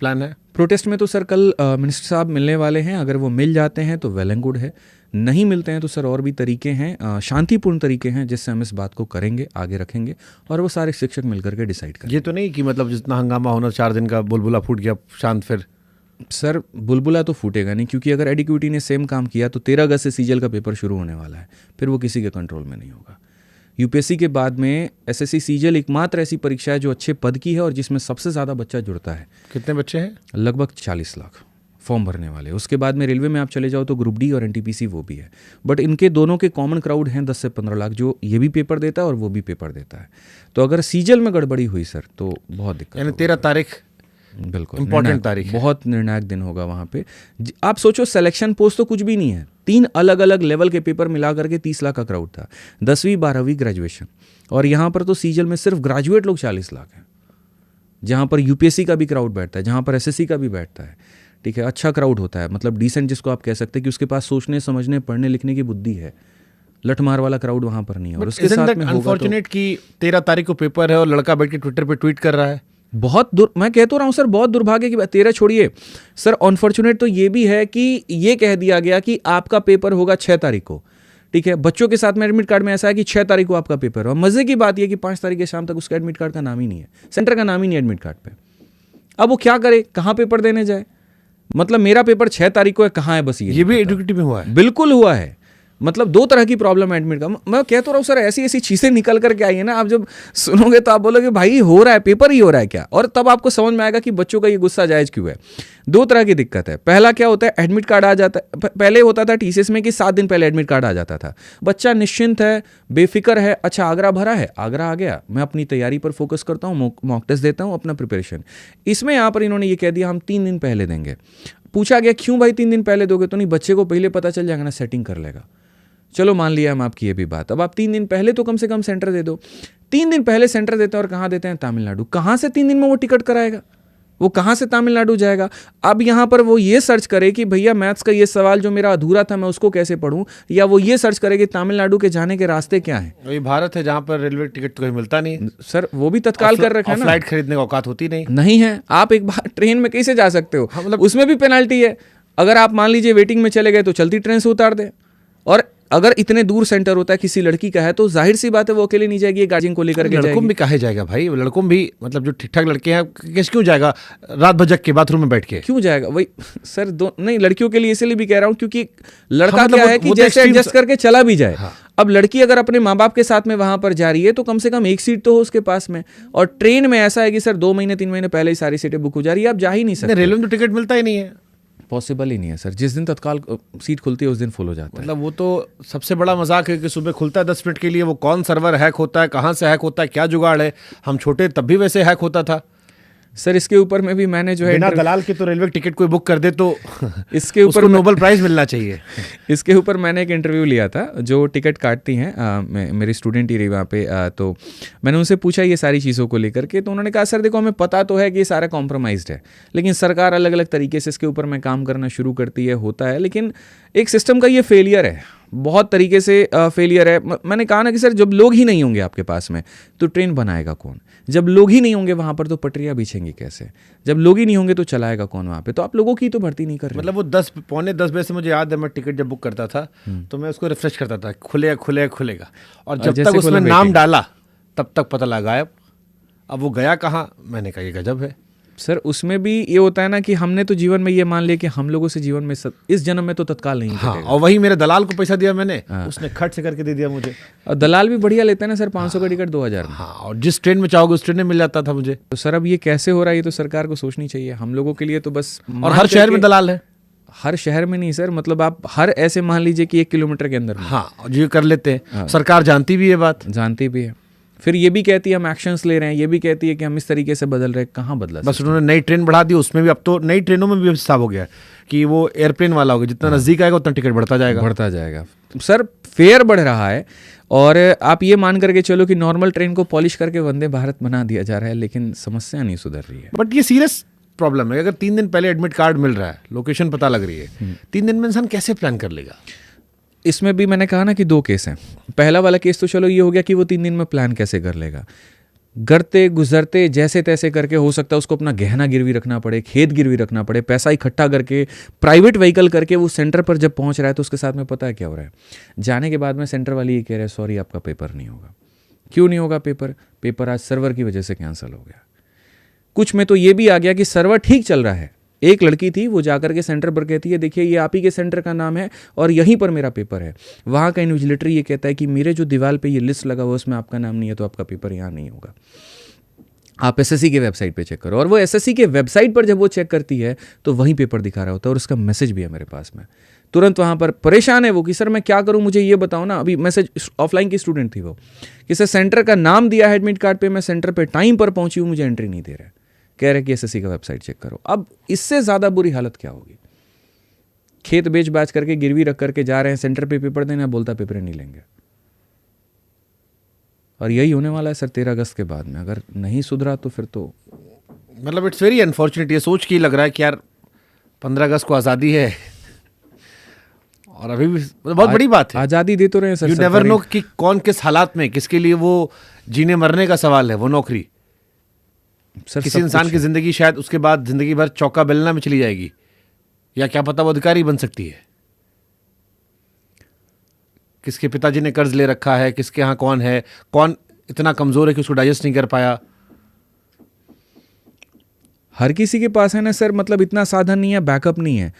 प्लान है? प्रोटेस्ट में तो सर कल मिनिस्टर साहब मिलने वाले हैं, अगर वो मिल जाते हैं तो वेल एंड गुड है, नहीं मिलते हैं तो सर और भी तरीके हैं, शांतिपूर्ण तरीके हैं जिससे हम इस बात को करेंगे, आगे रखेंगे और वो सारे शिक्षक मिलकर के डिसाइड करेंगे। ये तो नहीं कि मतलब जितना हंगामा होना 4 दिन का बुलबुला फूट गया शांत फिर। सर बुलबुला तो फूटेगा नहीं, क्योंकि अगर एडिक्विटी ने सेम काम किया तो 13 अगस्त से सीजीएल का पेपर शुरू होने वाला है, फिर वो किसी के कंट्रोल में नहीं होगा। यूपीएससी के बाद में एसएससी सीजीएल एकमात्र ऐसी परीक्षा है जो अच्छे पद की है और जिसमें सबसे ज़्यादा बच्चा जुड़ता है। कितने बच्चे हैं? लगभग 40 लाख फॉर्म भरने वाले। उसके बाद में रेलवे में आप चले जाओ तो ग्रुप डी और एनटीपीसी वो भी है, बट इनके दोनों के कॉमन क्राउड हैं 10 से 15 लाख, जो ये भी पेपर देता है और वो भी पेपर देता है। तो अगर सीजीएल में गड़बड़ी हुई सर तो बहुत दिक्कत, यानी 13 तारीख बिल्कुल इंपॉर्टेंट तारीख है, बहुत निर्णायक दिन होगा वहाँ पे। आप सोचो सिलेक्शन पोस्ट तो कुछ भी नहीं है, 3 अलग अलग लेवल के पेपर मिला करके 30 लाख का क्राउड था, 10वीं 12वीं ग्रेजुएशन, और यहाँ पर तो सीजीएल में सिर्फ ग्रेजुएट लोग 40 लाख हैं, जहाँ पर यूपीएससी का भी क्राउड बैठता है, जहाँ पर एसएससी का भी बैठता है। ठीक है, अच्छा क्राउड होता है, मतलब डिसेंट, जिसको आप कह सकते हैं कि उसके पास सोचने समझने पढ़ने लिखने की बुद्धि है। लठमार वाला क्राउड वहाँ पर नहीं है। और उसके साथ में अनफॉर्चुनेट कि 13 तारीख को पेपर है और लड़का बैठ के ट्विटर पे ट्वीट कर रहा है। बहुत मैं कह तो रहा हूँ सर, बहुत दुर्भाग्य की बात। 13 छोड़िए सर, अनफॉर्चुनेट तो ये भी है कि ये कह दिया गया कि आपका पेपर होगा 6 तारीख को। ठीक है, बच्चों के साथ में एडमिट कार्ड में ऐसा है कि 6 तारीख को आपका पेपर है, और मजे की बात यह कि 5 तारीख के शाम तक उसका एडमिट कार्ड का नाम ही नहीं है, सेंटर का नाम ही नहीं एडमिट कार्ड पे। अब वो क्या करे, कहाँ पेपर देने जाए? मतलब मेरा पेपर 6 तारीख को है, कहाँ है, बस ये भी एडुकेटिव में हुआ है। बिल्कुल हुआ है। मतलब 2 तरह की प्रॉब्लम है एडमिट का। मैं कह तो रहा हूँ सर, ऐसी ऐसी चीज़ें निकल करके आई है ना, आप जब सुनोगे तो आप बोलोगे भाई हो रहा है, पेपर ही हो रहा है क्या? और तब आपको समझ में आएगा कि बच्चों का ये गुस्सा जायज़ क्यों है। 2 तरह की दिक्कत है। पहला क्या होता है, एडमिट कार्ड आ जाता है। पहले होता था टीसीएस में कि 7 दिन पहले एडमिट कार्ड आ जाता था, बच्चा निश्चिंत है, बेफिक्र है, अच्छा आगरा भरा है, आगरा आ गया, मैं अपनी तैयारी पर फोकस करता हूँ, मॉक टेस्ट देता हूँ, अपना प्रिपरेशन। इसमें यहाँ पर इन्होंने ये कह दिया हम 3 दिन पहले देंगे। पूछा गया क्यों भाई 3 दिन पहले दोगे? तो नहीं, बच्चे को पहले पता चल जाएगा ना, सेटिंग कर लेगा। चलो मान लिया हम आपकी ये भी बात। अब आप 3 दिन पहले तो कम से कम सेंटर दे दो। 3 दिन पहले सेंटर देते हैं और कहाँ देते हैं? तमिलनाडु। कहाँ से 3 दिन में वो टिकट कराएगा? वो कहाँ से तमिलनाडु जाएगा? अब यहाँ पर वो ये सर्च करे कि भैया मैथ्स का ये सवाल जो मेरा अधूरा था मैं उसको कैसे पढ़ूं, या वो ये सर्च करे कि तमिलनाडु के जाने के रास्ते क्या हैं। ये भारत है जहाँ पर रेलवे टिकट तो कहीं मिलता नहीं सर, वो भी तत्काल कर रखा है ना, फ्लाइट खरीदने की औकात होती नहीं है। आप एक बार ट्रेन में कैसे जा सकते हो? मतलब उसमें भी पेनाल्टी है। अगर आप मान लीजिए वेटिंग में चले गए तो चलती ट्रेन से उतार दे। और अगर इतने दूर सेंटर होता है, किसी लड़की का है, तो जाहिर सी बात है वो अकेले नहीं जाएगी, गार्जियन को लेकर के जाएगी। लड़कों भी कहे जाएगा भाई, लड़कों भी मतलब जो ठीक ठाक लड़के हैं कैसे क्यों जाएगा रात भर जग के बाथरूम में बैठ के? क्यों जाएगा? वही सर, नहीं लड़कियों के लिए इसलिए भी कह रहा हूँ क्योंकि लड़का क्या है कि जैसे एडजस्ट करके चला भी जाए। अब लड़की अगर अपने माँ बाप के साथ में वहां पर जा रही है तो कम से कम एक सीट तो हो उसके पास में। और ट्रेन में ऐसा है कि सर 2 महीने 3 महीने पहले ही सारी सीटें बुक हो जा रही है, आप जा ही नहीं सकते। रेलवे में तो टिकट मिलता ही नहीं है, पॉसिबल ही नहीं है सर। जिस दिन तत्काल सीट खुलती है उस दिन फुल हो जाता है। मतलब वो तो सबसे बड़ा मजाक है कि सुबह खुलता है 10 मिनट के लिए, वो कौन सर्वर हैक होता है, कहाँ से हैक होता है, क्या जुगाड़ है। हम छोटे तब भी वैसे हैक होता था सर। इसके ऊपर में भी मैंने जो है बिना दलाल के तो रेलवे टिकट कोई बुक कर दे तो इसके ऊपर नोबेल प्राइज मिलना चाहिए। इसके ऊपर मैंने एक इंटरव्यू लिया था, जो टिकट काटती हैं, मेरी स्टूडेंट ही रही वहाँ पे, तो मैंने उनसे पूछा ये सारी चीज़ों को लेकर के, तो उन्होंने कहा सर देखो हमें पता तो है कि ये सारा कॉम्प्रोमाइज्ड है, लेकिन सरकार अलग अलग तरीके से इसके ऊपर में काम करना शुरू करती है, होता है, लेकिन एक सिस्टम का ये फेलियर है, बहुत तरीके से फेलियर है। मैंने कहा ना कि सर जब लोग ही नहीं होंगे आपके पास में तो ट्रेन बनाएगा कौन? जब लोग ही नहीं होंगे वहाँ पर तो पटरियाँ बिछेंगी कैसे? जब लोग ही नहीं होंगे तो चलाएगा कौन वहाँ पे? तो आप लोगों की तो भर्ती नहीं कर रहे। मतलब वो 10 बजे से मुझे याद है, मैं टिकट जब बुक करता था तो मैं उसको रिफ्रेश करता था, खुलेगा, और जब तक उसमें नाम डाला तब तक पता लगा गायब। अब वो गया कहाँ? मैंने कहा ये गजब है सर। उसमें भी ये होता है ना कि हमने तो जीवन में ये मान लिया कि हम लोगों से जीवन में इस जन्म में तो तत्काल नहीं हाँ, और वही मेरे दलाल को पैसा दिया मैंने, उसने खट से करके दे दिया मुझे। और दलाल भी बढ़िया लेते हैं ना सर, 500 का टिकट 2000 में। हाँ, और जिस ट्रेन में चाहोगे उस ट्रेन में मिल जाता था मुझे। तो सर अब ये कैसे हो रहा है? ये तो सरकार को सोचनी चाहिए। हम लोगों के लिए तो बस, और हर शहर में दलाल है। हर शहर में नहीं सर, मतलब आप हर ऐसे मान लीजिए कि 1 किलोमीटर के अंदर। हाँ, ये कर लेते हैं। सरकार जानती भी है बात, जानती भी है, फिर ये भी कहती है हम एक्शंस ले रहे हैं, ये भी कहती है कि हम इस तरीके से बदल रहे हैं। कहाँ बदला? बस उन्होंने नई ट्रेन बढ़ा दी, उसमें भी अब तो नई ट्रेनों में भी हिसाब हो गया कि वो एयरप्लेन वाला होगा, जितना नजदीक आएगा उतना टिकट बढ़ता जाएगा सर फेयर बढ़ रहा है। और आप ये मान करके चलो कि नॉर्मल ट्रेन को पॉलिश करके वंदे भारत बना दिया जा रहा है, लेकिन समस्या नहीं सुधर रही है। बट ये सीरियस प्रॉब्लम है। अगर 3 दिन पहले एडमिट कार्ड मिल रहा है, लोकेशन पता लग रही है, 3 दिन में इंसान कैसे प्लान कर लेगा? इसमें भी मैंने कहा ना कि 2 केस हैं। पहला वाला केस तो चलो ये हो गया कि वो 3 दिन में प्लान कैसे कर लेगा। करते गुजरते जैसे तैसे करके, हो सकता है उसको अपना गहना गिरवी रखना पड़े, खेत गिरवी रखना पड़े, पैसा इकट्ठा करके प्राइवेट व्हीकल करके वो सेंटर पर जब पहुंच रहा है तो उसके साथ में पता है क्या हो रहा है, जाने के बाद में सेंटर वाली ये कह रहे हैं सॉरी आपका पेपर नहीं होगा। क्यों नहीं होगा पेपर आज सर्वर की वजह से कैंसिल हो गया। कुछ में तो ये भी आ गया कि सर्वर ठीक चल रहा है, एक लड़की थी वो जाकर के सेंटर पर कहती है देखिए ये आप ही के सेंटर का नाम है और यहीं पर मेरा पेपर है। वहाँ का इन्विजिलेटर ये कहता है कि मेरे जो दीवार पे ये लिस्ट लगा हुआ है उसमें आपका नाम नहीं है तो आपका पेपर यहाँ नहीं होगा, आप एसएससी के वेबसाइट पे चेक करो। और वो एसएससी के वेबसाइट पर जब वो चेक करती है तो वहीं पेपर दिखा रहा होता है और उसका मैसेज भी है मेरे पास में। तुरंत वहाँ पर परेशान है वो कि सर मैं क्या करूँ, मुझे ये बताओ ना। अभी मैसेज ऑफलाइन की स्टूडेंट थी वो कि सर सेंटर का नाम दिया है एडमिट कार्ड पे, मैं सेंटर पर टाइम पर पहुँची हूँ, मुझे एंट्री नहीं दे रहा है, कह रहे कि एसएससी का वेबसाइट चेक करो। अब इससे ज़्यादा बुरी हालत क्या होगी। खेत बेच बाच करके गिरवी रख करके जा रहे हैं सेंटर पे पेपर देने, बोलता पेपर नहीं लेंगे। और यही होने वाला है सर 13 अगस्त के बाद में, अगर नहीं सुधरा तो फिर तो मतलब इट्स वेरी अनफॉर्चुनेट। ये सोच के ही लग रहा है कि यार 15 अगस्त को आज़ादी है और अभी भी बहुत बड़ी बात है। आज़ादी दे तो रहे हैं सर, यू नेवर नो कि कौन किस हालात में, किसके लिए वो जीने मरने का सवाल है वो नौकरी। सर किसी इंसान की जिंदगी शायद उसके बाद जिंदगी भर चौका बेलना में चली जाएगी, या क्या पता वो अधिकारी बन सकती है। किसके पिताजी ने कर्ज ले रखा है, किसके यहाँ कौन है, कौन इतना कमजोर है कि उसको डाइजेस्ट नहीं कर पाया। हर किसी के पास है ना सर, मतलब इतना साधन नहीं है, बैकअप नहीं है।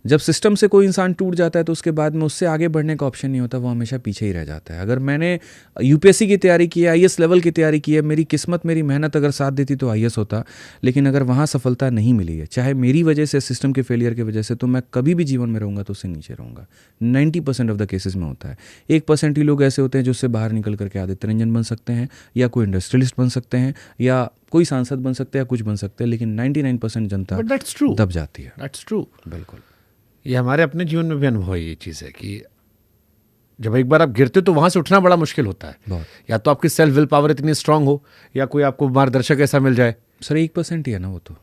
जब सिस्टम से कोई इंसान टूट जाता है तो उसके बाद में उससे आगे बढ़ने का ऑप्शन नहीं होता, वो हमेशा पीछे ही रह जाता है। अगर मैंने यूपीएससी की तैयारी की है, आईएएस लेवल की तैयारी की है, मेरी किस्मत मेरी मेहनत अगर साथ देती तो आईएएस होता, लेकिन अगर वहाँ सफलता नहीं मिली है, चाहे मेरी वजह से, सिस्टम के फेलियर की वजह से, तो मैं कभी भी जीवन में रहूँगा तो उससे नीचे रहूँगा। 90% ऑफ द केसेस में होता है। 1% ही लोग ऐसे होते हैं जो उससे बाहर निकल करके आदित्य रंजन बन सकते हैं, या कोई इंडस्ट्रियलिस्ट बन सकते हैं, या कोई सांसद बन सकते हैं, या कुछ बन सकते हैं, लेकिन 99% जनता दब जाती है। That's true. बिल्कुल, ये हमारे अपने जीवन में भी अनुभव ये चीज़ है कि जब एक बार आप गिरते तो वहाँ से उठना बड़ा मुश्किल होता है बहुत। या तो आपकी सेल्फ विल पावर इतनी स्ट्रांग हो, या कोई आपको मार्गदर्शक ऐसा मिल जाए। सर 1% ही है ना वो, तो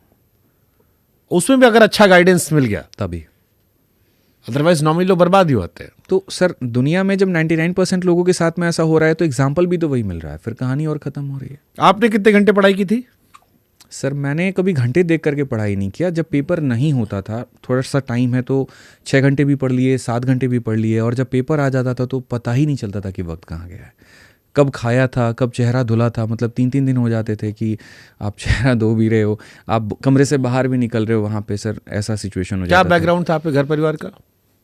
उसमें भी अगर अच्छा गाइडेंस मिल गया तभी, अदरवाइज नॉर्मली लोग बर्बाद ही होते हैं। तो सर दुनिया में जब 99% लोगों के साथ में ऐसा हो रहा है तो एग्जाम्पल भी तो वही मिल रहा है, फिर कहानी और ख़त्म हो रही है। आपने कितने घंटे पढ़ाई की थी? सर मैंने कभी घंटे देख करके पढ़ाई नहीं किया। जब पेपर नहीं होता था, थोड़ा सा टाइम है तो 6 घंटे भी पढ़ लिए, 7 घंटे भी पढ़ लिए, और जब पेपर आ जाता था तो पता ही नहीं चलता था कि वक्त कहाँ गया है, कब खाया था, कब चेहरा धुला था। मतलब 3-3 दिन हो जाते थे कि आप चेहरा धो भी रहे हो, आप कमरे से बाहर भी निकल रहे हो, वहाँ पे सर ऐसा सिचुएशन हो जाता था। क्या बैकग्राउंड था आपके घर परिवार का?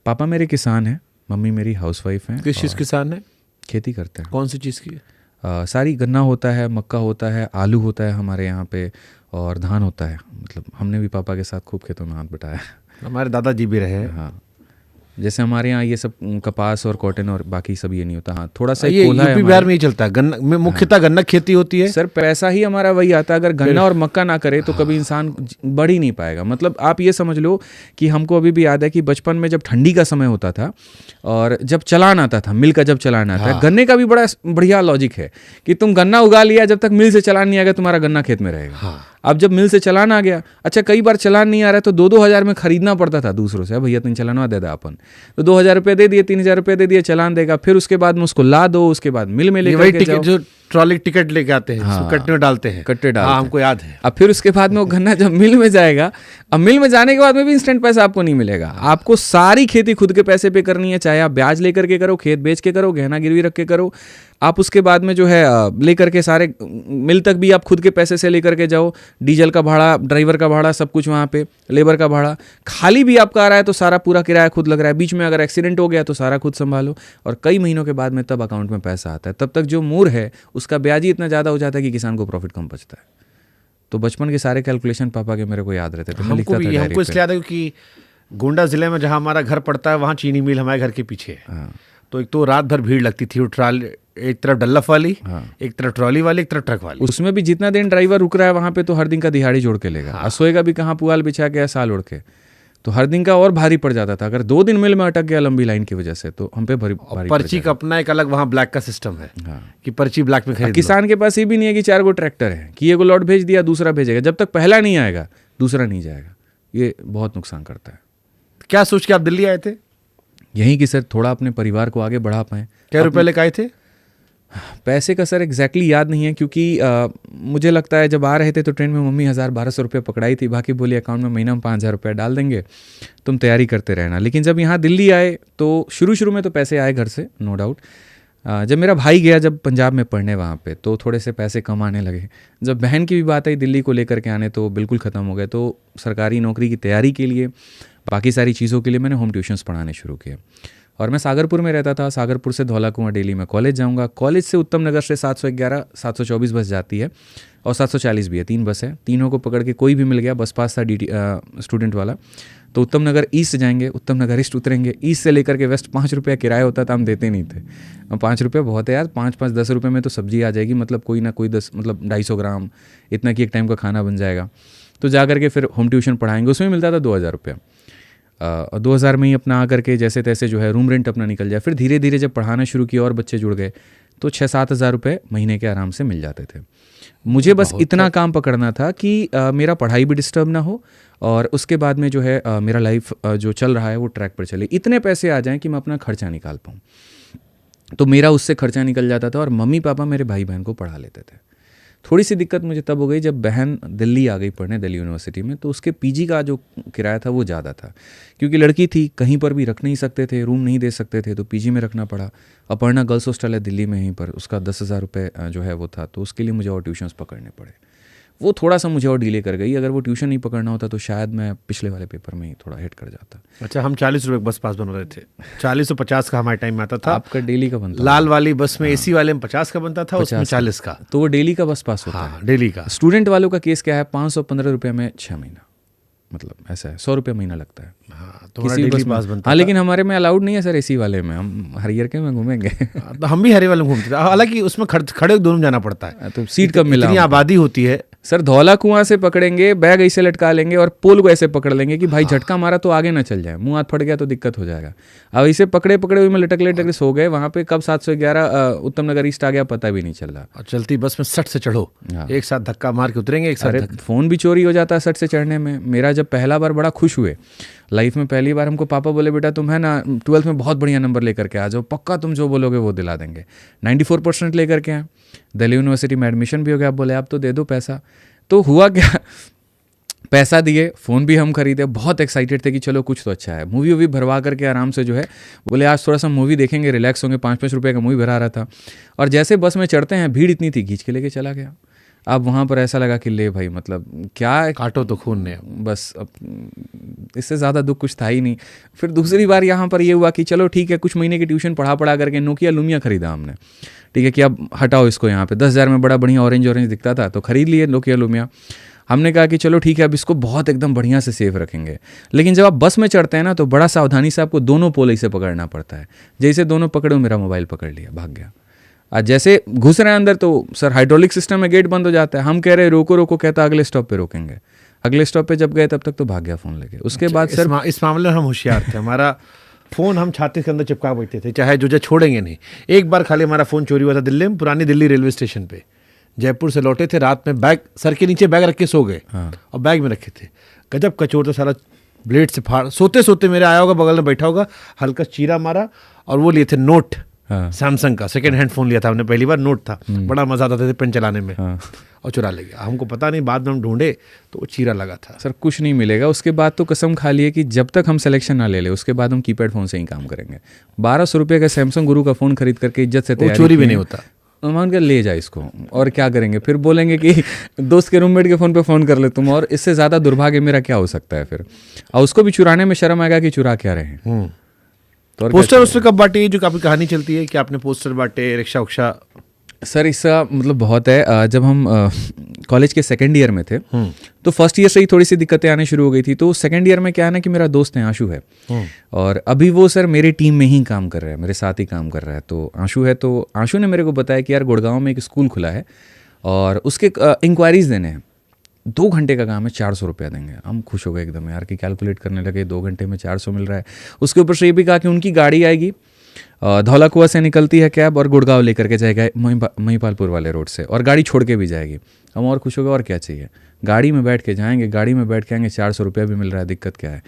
पापा मेरे किसान हैं, मम्मी मेरी हाउसवाइफ हैं। किस चीज़ किसान है? खेती करते हैं। कौन सी चीज़ की? सारी गन्ना होता है, मक्का होता है, आलू होता है हमारे यहाँ पे, और धान होता है। मतलब हमने भी पापा के साथ खूब खेतों में हाथ बटाया। हमारे दादाजी भी रहे हैं। हाँ, जैसे हमारे यहाँ ये सब कपास और कॉटन और बाकी सब ये नहीं होता। हाँ, थोड़ा सा ये कोला है यूपी बिहार में ही चलता है, गन्ना मुख्यतः गन्ना खेती होती है। सर पैसा ही हमारा वही आता है, अगर गन्ना और मक्का ना करे तो कभी इंसान बढ़ ही नहीं पाएगा। मतलब आप ये समझ लो कि हमको अभी भी याद है कि बचपन में जब ठंडी का समय होता था और जब चलान आता था, मिल का जब चलान आता है, गन्ने का भी बड़ा बढ़िया लॉजिक है कि तुम गन्ना उगा लिया, जब तक मिल से चलान नहीं आएगा तुम्हारा गन्ना खेत में रहेगा। अब जब मिल से चलान आ गया, अच्छा कई बार चलान नहीं आ रहा है तो 2-2 हज़ार में खरीदना पड़ता था दूसरों से, भैया तुम चलानवा दे दो अपन, तो 2,000 रुपये दे दिए, 3,000 रुपये दे दिए, चलान देगा, फिर उसके बाद में उसको ला दो, उसके बाद मिल में लेकर जाओ। जो ट्रॉली टिकट लेके आते हैं, हाँ, कट्टे में डालते हैं, कट्टे डालते हैं, हमको याद है। अब फिर उसके बाद में वो गन्ना जब मिल में जाएगा, अब मिल में जाने के बाद में भी इंस्टेंट पैसा आपको नहीं मिलेगा। आपको सारी खेती खुद के पैसे पे करनी है, चाहे आप ब्याज लेकर के करो, खेत बेच के करो, गहना गिरवी रख के करो। आप उसके बाद में जो है लेकर के सारे मिल तक भी आप खुद के पैसे से लेकर के जाओ, डीजल का भाड़ा, ड्राइवर का भाड़ा, सब कुछ वहाँ पे, लेबर का भाड़ा, खाली भी आपका आ रहा है तो सारा पूरा किराया खुद लग रहा है। बीच में अगर एक्सीडेंट हो गया तो सारा खुद संभालो, और कई महीनों के बाद में तब अकाउंट में पैसा आता है। तब तक जो मूर है उसका ब्याज ही इतना ज़्यादा हो जाता है कि किसान को प्रॉफिट कम बचता है। तो बचपन के सारे कैलकुलेशन पापा के मेरे को याद रहते थे। हमको इसलिए याद है कि गोंडा जिले में जहाँ हमारा घर पड़ता है वहाँ चीनी मिल हमारे घर के पीछे है। हाँ। तो एक तो रात भर भीड़ लगती थी, वो ट्राली एक तरफ डल्लफ वाली, एक तरफ ट्रॉली वाली, एक तरफ ट्रक वाली। उसमें भी जितना दिन ड्राइवर रुक रहा है वहाँ पे तो हर दिन का दिहाड़ी जोड़ के लेगा। हाँ। सोएगा भी कहाँ, पुआल बिछा के, साल उड़ के, तो हर दिन का और भारी पड़ जाता था। अगर 2 दिन मिल में अटक गया लंबी लाइन की वजह से तो हम पे भारी पर्ची का अपना एक अलग वहाँ ब्लैक का सिस्टम है। हाँ। कि पर्ची ब्लैक में खरीद। किसान के पास ये भी नहीं है कि 4 गो ट्रैक्टर है कि एक लॉट भेज दिया दूसरा भेजेगा, जब तक पहला नहीं आएगा दूसरा नहीं जाएगा। ये बहुत नुकसान करता है। क्या सोच के आप दिल्ली आए थे? यहीं कि सर थोड़ा अपने परिवार को आगे बढ़ा पाएँ। क्या रुपये लेकर आए थे? पैसे का सर एग्जैक्टली याद नहीं है, क्योंकि मुझे लगता है जब आ रहे थे तो ट्रेन में मम्मी 1000-1200 रुपये पकड़ाई थी, बाकी बोली अकाउंट में महीना में 5000 रुपये डाल देंगे, तुम तैयारी करते रहना। लेकिन जब यहाँ दिल्ली आए तो शुरू में तो पैसे आए घर से, नो डाउट। जब मेरा भाई गया जब पंजाब में पढ़ने वहाँ पे, तो थोड़े से पैसे कम आने लगे। जब बहन की भी बात आई दिल्ली को लेकर के आने, तो बिल्कुल ख़त्म हो गए। तो सरकारी नौकरी की तैयारी के लिए, बाकी सारी चीज़ों के लिए मैंने होम ट्यूशन्स पढ़ाने शुरू किए। और मैं सागरपुर में रहता था, सागरपुर से धौला कुआं डेली में कॉलेज जाऊंगा। कॉलेज से उत्तम नगर से 711, 724 बस जाती है और 740 भी है, 3 बस है। तीनों को पकड़ के कोई भी मिल गया, बस पास था स्टूडेंट वाला, तो उत्तम नगर ईस्ट जाएंगे, उत्तम नगर ईस्ट उतरेंगे। ईस्ट से लेकर के वेस्ट 5 रुपये किराया होता था, हम देते नहीं थे। 5 रुपये बहुत है यार, 5-5 10 रुपये में तो सब्जी आ जाएगी, मतलब कोई ना कोई 10 मतलब 250 ग्राम, इतना कि एक टाइम का खाना बन जाएगा। तो जा करके फिर होम ट्यूशन पढ़ाएंगे, उसमें मिलता था 2000 रुपये। 2000 में ही अपना आकर के जैसे तैसे जो है रूम रेंट अपना निकल जाए। फिर धीरे धीरे जब पढ़ाना शुरू किया और बच्चे जुड़ गए, तो 6-7 हज़ार रुपये महीने के आराम से मिल जाते थे। मुझे बस इतना काम पकड़ना था कि मेरा पढ़ाई भी डिस्टर्ब ना हो, और उसके बाद में जो है मेरा लाइफ जो चल रहा है वो ट्रैक पर चले, इतने पैसे आ जाएं कि मैं अपना खर्चा निकाल पाऊँ। तो मेरा उससे खर्चा निकल जाता था और मम्मी पापा मेरे भाई बहन को पढ़ा लेते थे। थोड़ी सी दिक्कत मुझे तब हो गई जब बहन दिल्ली आ गई पढ़ने, दिल्ली यूनिवर्सिटी में, तो उसके पीजी का जो किराया था वो ज़्यादा था, क्योंकि लड़की थी, कहीं पर भी रख नहीं सकते थे, रूम नहीं दे सकते थे, तो पीजी में रखना पड़ा। अपर्णा गर्ल्स हॉस्टल है दिल्ली में, यहीं पर उसका 10,000 रुपये जो है वो था, तो उसके लिए मुझे और ट्यूशन्स पकड़ने पड़े। वो थोड़ा सा मुझे और डिले कर गई। अगर वो ट्यूशन नहीं पकड़ना होता तो शायद मैं पिछले वाले पेपर में ही थोड़ा हिट कर जाता। अच्छा, हम 40 रुपये बस पास बन रहे थे, 40 और 50 का हमारे टाइम में आता था। आपका डेली का बनता? लाल वाली बस में एसी वाले में 50 का बनता था, उसमें 40 का। तो वो डेली का बस पास होता है? डेली का। स्टूडेंट वालों का केस क्या है, 515 रुपये में 6 महीना, मतलब ऐसा है, 100 रुपये महीना लगता है। किसी बस पास बनता हाँ, लेकिन हमारे में अलाउड नहीं है सर एसी वाले में, हम हरियर के में घूमेंगे। तो हम भी हरियर वाले में घूमते थे, हालांकि उसमें खड़े दोनों जाना पड़ता है, तो सीट कब मिला? इतनी आबादी होती है सर। धौला कुआं से पकड़ेंगे, बैग ऐसे लटका लेंगे और पोल को ऐसे पकड़ लेंगे कि भाई झटका मारा तो आगे ना चल जाए, मुंह हाथ फट गया तो दिक्कत हो जाएगा। अब इसे पकड़े हुए में लटक सो गए वहाँ पे। कब 711 उत्तम नगर ईस्ट आ गया पता भी नहीं चल रहा। और चलती बस में 60 से चढ़ो, एक साथ धक्का मार के उतरेंगे, एक साथ। फ़ोन भी चोरी हो जाता है 60 से चढ़ने में। मेरा जब पहला बार बड़ा खुश हुए लाइफ में, पहली बार हमको पापा बोले बेटा तुम है ना 12th में बहुत बढ़िया नंबर लेकर के आ जाओ, पक्का तुम जो बोलोगे वो दिला देंगे। 94% लेकर के आए, दिल्ली यूनिवर्सिटी में एडमिशन भी हो गया। आप बोले आप तो दे दो पैसा। तो हुआ क्या, पैसा दिए, फ़ोन भी हम खरीदे, बहुत एक्साइटेड थे कि चलो कुछ तो अच्छा है। मूवी वूवी भरवा करके आराम से जो है बोले आज थोड़ा सा मूवी देखेंगे, रिलैक्स होंगे। 5-5 रुपये का मूवी भरा रहा था, और जैसे बस में चढ़ते हैं भीड़ इतनी थी, खींच के लेके चला गया। अब वहाँ पर ऐसा लगा कि ले भाई, मतलब क्या काटो तो खून ने, बस अब इससे ज़्यादा दुख कुछ था ही नहीं। फिर दूसरी बार यहाँ पर ये हुआ कि चलो ठीक है, कुछ महीने की ट्यूशन पढ़ा करके नोकिया लुमिया खरीदा हमने। ठीक है कि अब हटाओ इसको, यहाँ पे 10,000 में बड़ा बढ़िया ऑरेंज दिखता था, तो खरीद लिए नोकिया लुमिया। हमने कहा कि चलो ठीक है, अब इसको बहुत एकदम बढ़िया से सेफ रखेंगे। लेकिन जब आप बस में चढ़ते हैं ना, तो बड़ा सावधानी से आपको दोनों पोल ऐसे पकड़ना पड़ता है। जैसे दोनों पकड़े, मेरा मोबाइल पकड़ लिया, भाग गया। आज जैसे घुस रहे हैं अंदर तो सर हाइड्रोलिक सिस्टम में गेट बंद हो जाता है। हम कह रहे रोको रोको, कहता अगले स्टॉप पे रोकेंगे। अगले स्टॉप पे जब गए तब तक तो भाग गया फ़ोन लेके। उसके बाद सर इस मामले में हम होशियार थे। हमारा फ़ोन हम छाती के अंदर चिपका बैठते थे, चाहे जो छोड़ेंगे नहीं। एक बार खाली हमारा फ़ोन चोरी हुआ था दिल्ली में, पुरानी दिल्ली रेलवे स्टेशन पे। जयपुर से लौटे थे, रात में बैग सर के नीचे बैग रख के सो गए, और बैग में रखे थे। गजब कचोर तो साला ब्लेड से फाड़, सोते सोते मेरे आया होगा, बगल में बैठा होगा, हल्का चीरा मारा। और वो लिए थे नोट, सैमसंग का सेकंड हैंड फ़ोन लिया था हमने, पहली बार नोट था, बड़ा मज़ा आता था पेन चलाने में, और चुरा ले गया। हमको पता नहीं, बाद में हम ढूंढे तो वो चीरा लगा था। सर कुछ नहीं मिलेगा। उसके बाद तो कसम खा लिए कि जब तक हम सिलेक्शन ना ले ले, उसके बाद हम कीपैड फ़ोन से ही काम करेंगे। 1200 रुपये का सैमसंग गुरु का फ़ोन खरीद करके इज्जत से तैयारी, चोरी भी नहीं होता। मान कर ले जाए इसको, और क्या करेंगे फिर? बोलेंगे कि दोस्त के रूममेट के फ़ोन पे फ़ोन कर ले तुम, और इससे ज़्यादा दुर्भाग्य मेरा क्या हो सकता है फिर? और उसको भी चुराने में शर्म आएगा कि चुरा क्या रहे हैं। तो पोस्टर कब बांटे, जो काफ़ी कहानी चलती है कि आपने पोस्टर बांटे, रिक्शा उक्शा? सर इसका मतलब बहुत है। जब हम कॉलेज के सेकेंड ईयर में थे, तो फर्स्ट ईयर से ही थोड़ी सी दिक्कतें आने शुरू हो गई थी। तो सेकेंड ईयर में क्या है ना कि मेरा दोस्त है, आशु है, और अभी वो सर मेरे टीम में ही काम कर रहा है, मेरे साथ ही काम कर रहा है। तो आशु है, तो आशु ने मेरे को बताया कि यार गुड़गांव में एक स्कूल खुला है और उसके इंक्वायरीज़ देने हैं। 2 घंटे का काम है, 400 रुपया देंगे। हम खुश हो गए एकदम यार, कि कैलकुलेट करने लगे, 2 घंटे में 400 मिल रहा है। उसके ऊपर से ये भी कहा कि उनकी गाड़ी आएगी, धौला कुआं से निकलती है कैब, और गुड़गांव लेकर के जाएगा महिपालपुर वाले रोड से, और गाड़ी छोड़ के भी जाएगी। हम और खुश हो गए, और क्या चाहिए। गाड़ी में बैठ के जाएंगे, गाड़ी में बैठ के आएंगे, 400 रुपया भी मिल रहा है, दिक्कत क्या है।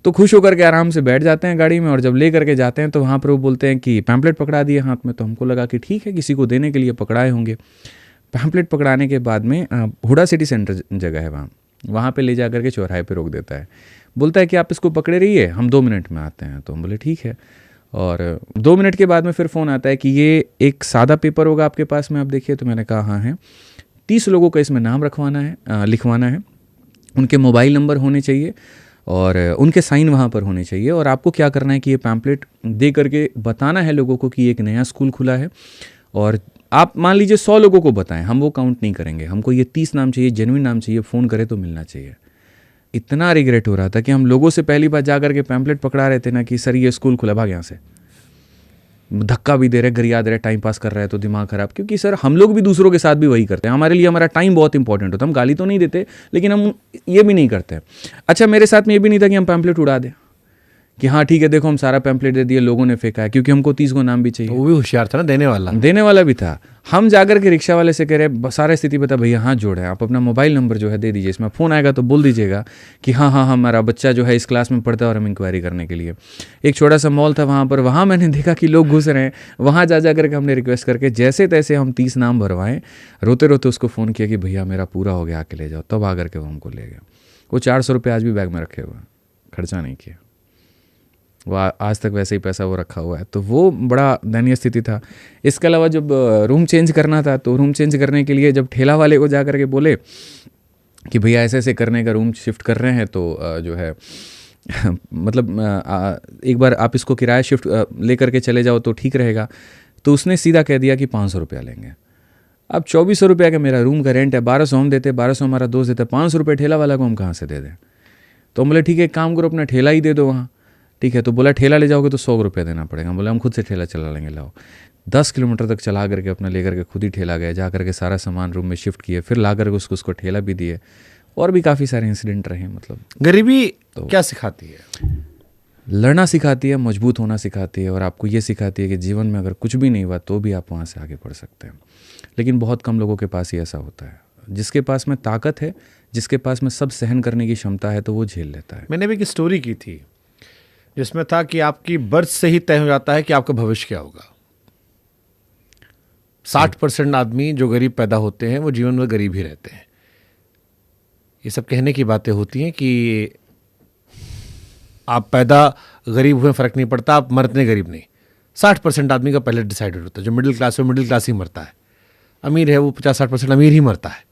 तो खुश होकर के आराम से बैठ जाते हैं गाड़ी में, और जब ले करके जाते हैं तो वहाँ पर वो बोलते हैं कि पैम्पलेट पकड़ा दिए हाथ में। तो हमको लगा कि ठीक है, किसी को देने के लिए पकड़ाए होंगे। पैम्पलेट पकड़ाने के बाद में हुडा सिटी सेंटर जगह है वहाँ पे ले जा करके चौराहे पे रोक देता है, बोलता है कि आप इसको पकड़े रहिए, हम 2 मिनट में आते हैं। तो हम बोले ठीक है, और 2 मिनट के बाद में फिर फ़ोन आता है कि ये एक सादा पेपर होगा आपके पास में, आप देखिए। तो मैंने कहा हाँ है। 30 लोगों का इसमें नाम लिखवाना है, उनके मोबाइल नंबर होने चाहिए और उनके साइन वहाँ पर होने चाहिए, और आपको क्या करना है कि ये पैम्पलेट दे करके बताना है लोगों को कि एक नया स्कूल खुला है, और आप मान लीजिए 100 लोगों को बताएं, हम वो काउंट नहीं करेंगे, हमको ये 30 नाम चाहिए, जेन्युइन नाम चाहिए, फ़ोन करे तो मिलना चाहिए। इतना रिग्रेट हो रहा था कि हम लोगों से पहली बार जा करके पैम्पलेट पकड़ा रहे थे ना कि सर ये स्कूल खुला, भाग यहाँ से। धक्का भी दे रहे, गरिया दे रहे, टाइम पास कर रहे हैं तो दिमाग खराब, क्योंकि सर हम लोग भी दूसरों के साथ भी वही करते हैं। हमारे लिए हमारा टाइम बहुत इंपॉर्टेंट होता है, हम गाली तो नहीं देते लेकिन हम ये भी नहीं करते। अच्छा, मेरे साथ में ये भी नहीं था कि हम पैम्पलेट उड़ा दें कि हाँ ठीक है देखो हम सारा पैम्पलेट दे दिए, लोगों ने फेंका है, क्योंकि हमको 30 को नाम भी चाहिए। वो भी होशियार था ना, देने वाला भी था। हम जाकर के रिक्शा वाले से कह रहे सारा स्थिति बता भैया, हाथ जोड़े, आप अपना मोबाइल नंबर जो है दे दीजिए, इसमें फ़ोन आएगा तो बोल दीजिएगा कि हाँ हमारा बच्चा जो है इस क्लास में पढ़ता है और हम इंक्वायरी करने के लिए। एक छोटा सा मॉल था वहाँ पर, वहाँ मैंने देखा कि लोग घुस रहे हैं, वहाँ जा करके हमने रिक्वेस्ट करके जैसे तैसे हम 30 नाम भरवाएं, रोते रोते उसको फ़ोन किया कि भैया मेरा पूरा हो गया, आके ले जाओ। तब आकर के वो हमको ले गया। वो 400 रुपये आज भी बैग में रखे हुए हैं, खर्चा नहीं किया, वो आज तक वैसे ही पैसा वो रखा हुआ है। तो वो बड़ा दयनीय स्थिति था। इसके अलावा जब रूम चेंज करना था, तो रूम चेंज करने के लिए जब ठेला वाले को जा करके बोले कि भैया ऐसे ऐसे करने का, रूम शिफ्ट कर रहे हैं, तो जो है मतलब एक बार आप इसको किराया शिफ्ट ले करके चले जाओ तो ठीक रहेगा। तो उसने सीधा कह दिया कि 500 रुपया लेंगे। अब 2400 रुपया का मेरा रूम का रेंट है, 1200 हम देते, 1200 हमारा दोस्त देता, 500 रुपये ठेला वाला को हम कहाँ से दे दें। तो बोले ठीक है, एक काम करो, अपना ठेला ही दे दो वहाँ। ठीक है, तो बोला ठेला ले जाओगे तो 100 रुपये देना पड़ेगा। बोला हम खुद से ठेला चला लेंगे, लाओ। 10 किलोमीटर तक चला करके अपना लेकर के खुद ही ठेला गए, जा करके सारा सामान रूम में शिफ्ट किए, फिर ला करके उसको ठेला भी दिए, और भी काफ़ी सारे इंसिडेंट रहे। मतलब गरीबी तो क्या सिखाती है? लड़ना सिखाती है, मजबूत होना सिखाती है, और आपको ये सिखाती है कि जीवन में अगर कुछ भी नहीं हुआ तो भी आप वहाँ से आगे बढ़ सकते हैं। लेकिन बहुत कम लोगों के पास ही ऐसा होता है। जिसके पास में ताकत है, जिसके पास में सब सहन करने की क्षमता है, तो वो झेल लेता है। मैंने भी एक स्टोरी की थी जिसमें था कि आपकी बर्थ से ही तय हो जाता है कि आपका भविष्य क्या होगा। 60% आदमी जो गरीब पैदा होते हैं वो जीवन में गरीब ही रहते हैं। ये सब कहने की बातें होती हैं कि आप पैदा गरीब हुए फर्क नहीं पड़ता, आप मरते गरीब नहीं। 60% आदमी का पहले डिसाइडेड होता है। जो मिडिल क्लास है मिडिल क्लास ही मरता है, अमीर है वो 50-60% अमीर ही मरता है।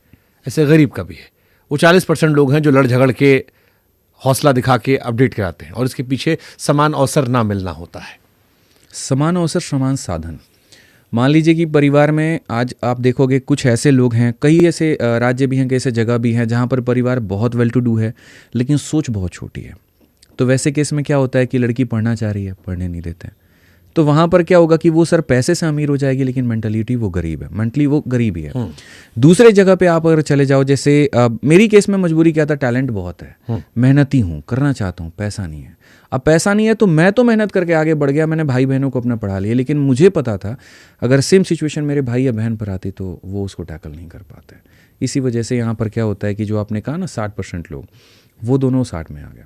ऐसे गरीब का भी है। वो 40% लोग हैं जो लड़ झगड़ के, हौसला दिखा के अपडेट कराते हैं, और इसके पीछे समान अवसर ना मिलना होता है। समान अवसर, समान साधन। मान लीजिए कि परिवार में आज आप देखोगे कुछ ऐसे लोग हैं, कई ऐसे राज्य भी हैं, कई ऐसे जगह भी हैं जहाँ पर परिवार बहुत वेल टू डू है लेकिन सोच बहुत छोटी है। तो वैसे केस में क्या होता है कि लड़की पढ़ना चाह रही है, पढ़ने नहीं देते, तो वहाँ पर क्या होगा कि वो सर पैसे से अमीर हो जाएगी लेकिन मेंटलिटी वो गरीब है, मेंटली वो गरीब ही है। दूसरे जगह पे आप अगर चले जाओ, जैसे मेरी केस में मजबूरी क्या था, टैलेंट बहुत है, मेहनती हूँ, करना चाहता हूँ, पैसा नहीं है। अब पैसा नहीं है तो मैं तो मेहनत करके आगे बढ़ गया, मैंने भाई बहनों को अपना पढ़ा लिया, लेकिन मुझे पता था अगर सेम सिचुएशन मेरे भाई या बहन पर आती तो वो उसको टैकल नहीं कर पाते। इसी वजह से यहाँ पर क्या होता है कि जो आपने कहा ना 60% लोग, वो दोनों 60 में आ गया,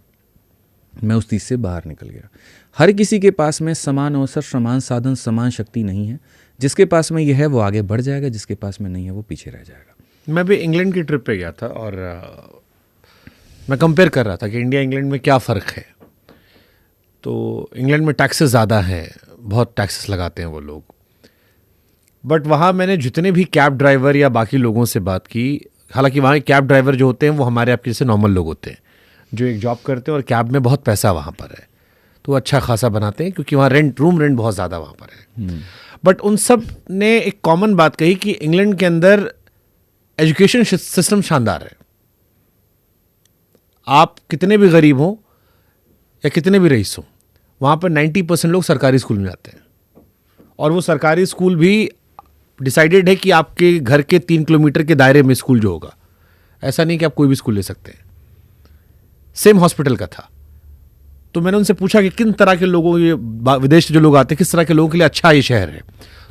मैं उस 30 से बाहर निकल गया। हर किसी के पास में समान अवसर, समान साधन, समान शक्ति नहीं है। जिसके पास में यह है वो आगे बढ़ जाएगा, जिसके पास में नहीं है वो पीछे रह जाएगा। मैं भी इंग्लैंड की ट्रिप पे गया था और मैं कंपेयर कर रहा था कि इंडिया इंग्लैंड में क्या फ़र्क है। तो इंग्लैंड में टैक्सेस ज़्यादा हैं, बहुत टैक्सेस लगाते हैं वो लोग, बट वहाँ मैंने जितने भी कैब ड्राइवर या बाकी लोगों से बात की, हालांकि वहाँ कैब ड्राइवर जो होते हैं वो हमारे आपके जैसे नॉर्मल लोग होते हैं जो एक जॉब करते हैं और कैब में बहुत पैसा वहाँ पर है, तो अच्छा खासा बनाते हैं क्योंकि वहाँ रूम रेंट बहुत ज़्यादा वहाँ पर है। बट उन सब ने एक कॉमन बात कही कि इंग्लैंड के अंदर एजुकेशन सिस्टम शानदार है। आप कितने भी गरीब हों या कितने भी रईस हों, वहाँ पर 90% लोग सरकारी स्कूल में जाते हैं, और वो सरकारी स्कूल भी डिसाइडेड है कि आपके घर के 3 किलोमीटर के दायरे में स्कूल जो होगा, ऐसा नहीं कि आप कोई भी स्कूल ले सकते हैं। सेम हॉस्पिटल का था। तो मैंने उनसे पूछा कि किन तरह के लोगों, ये विदेश से जो लोग आते हैं, किस तरह के लोगों के लिए अच्छा ये शहर है।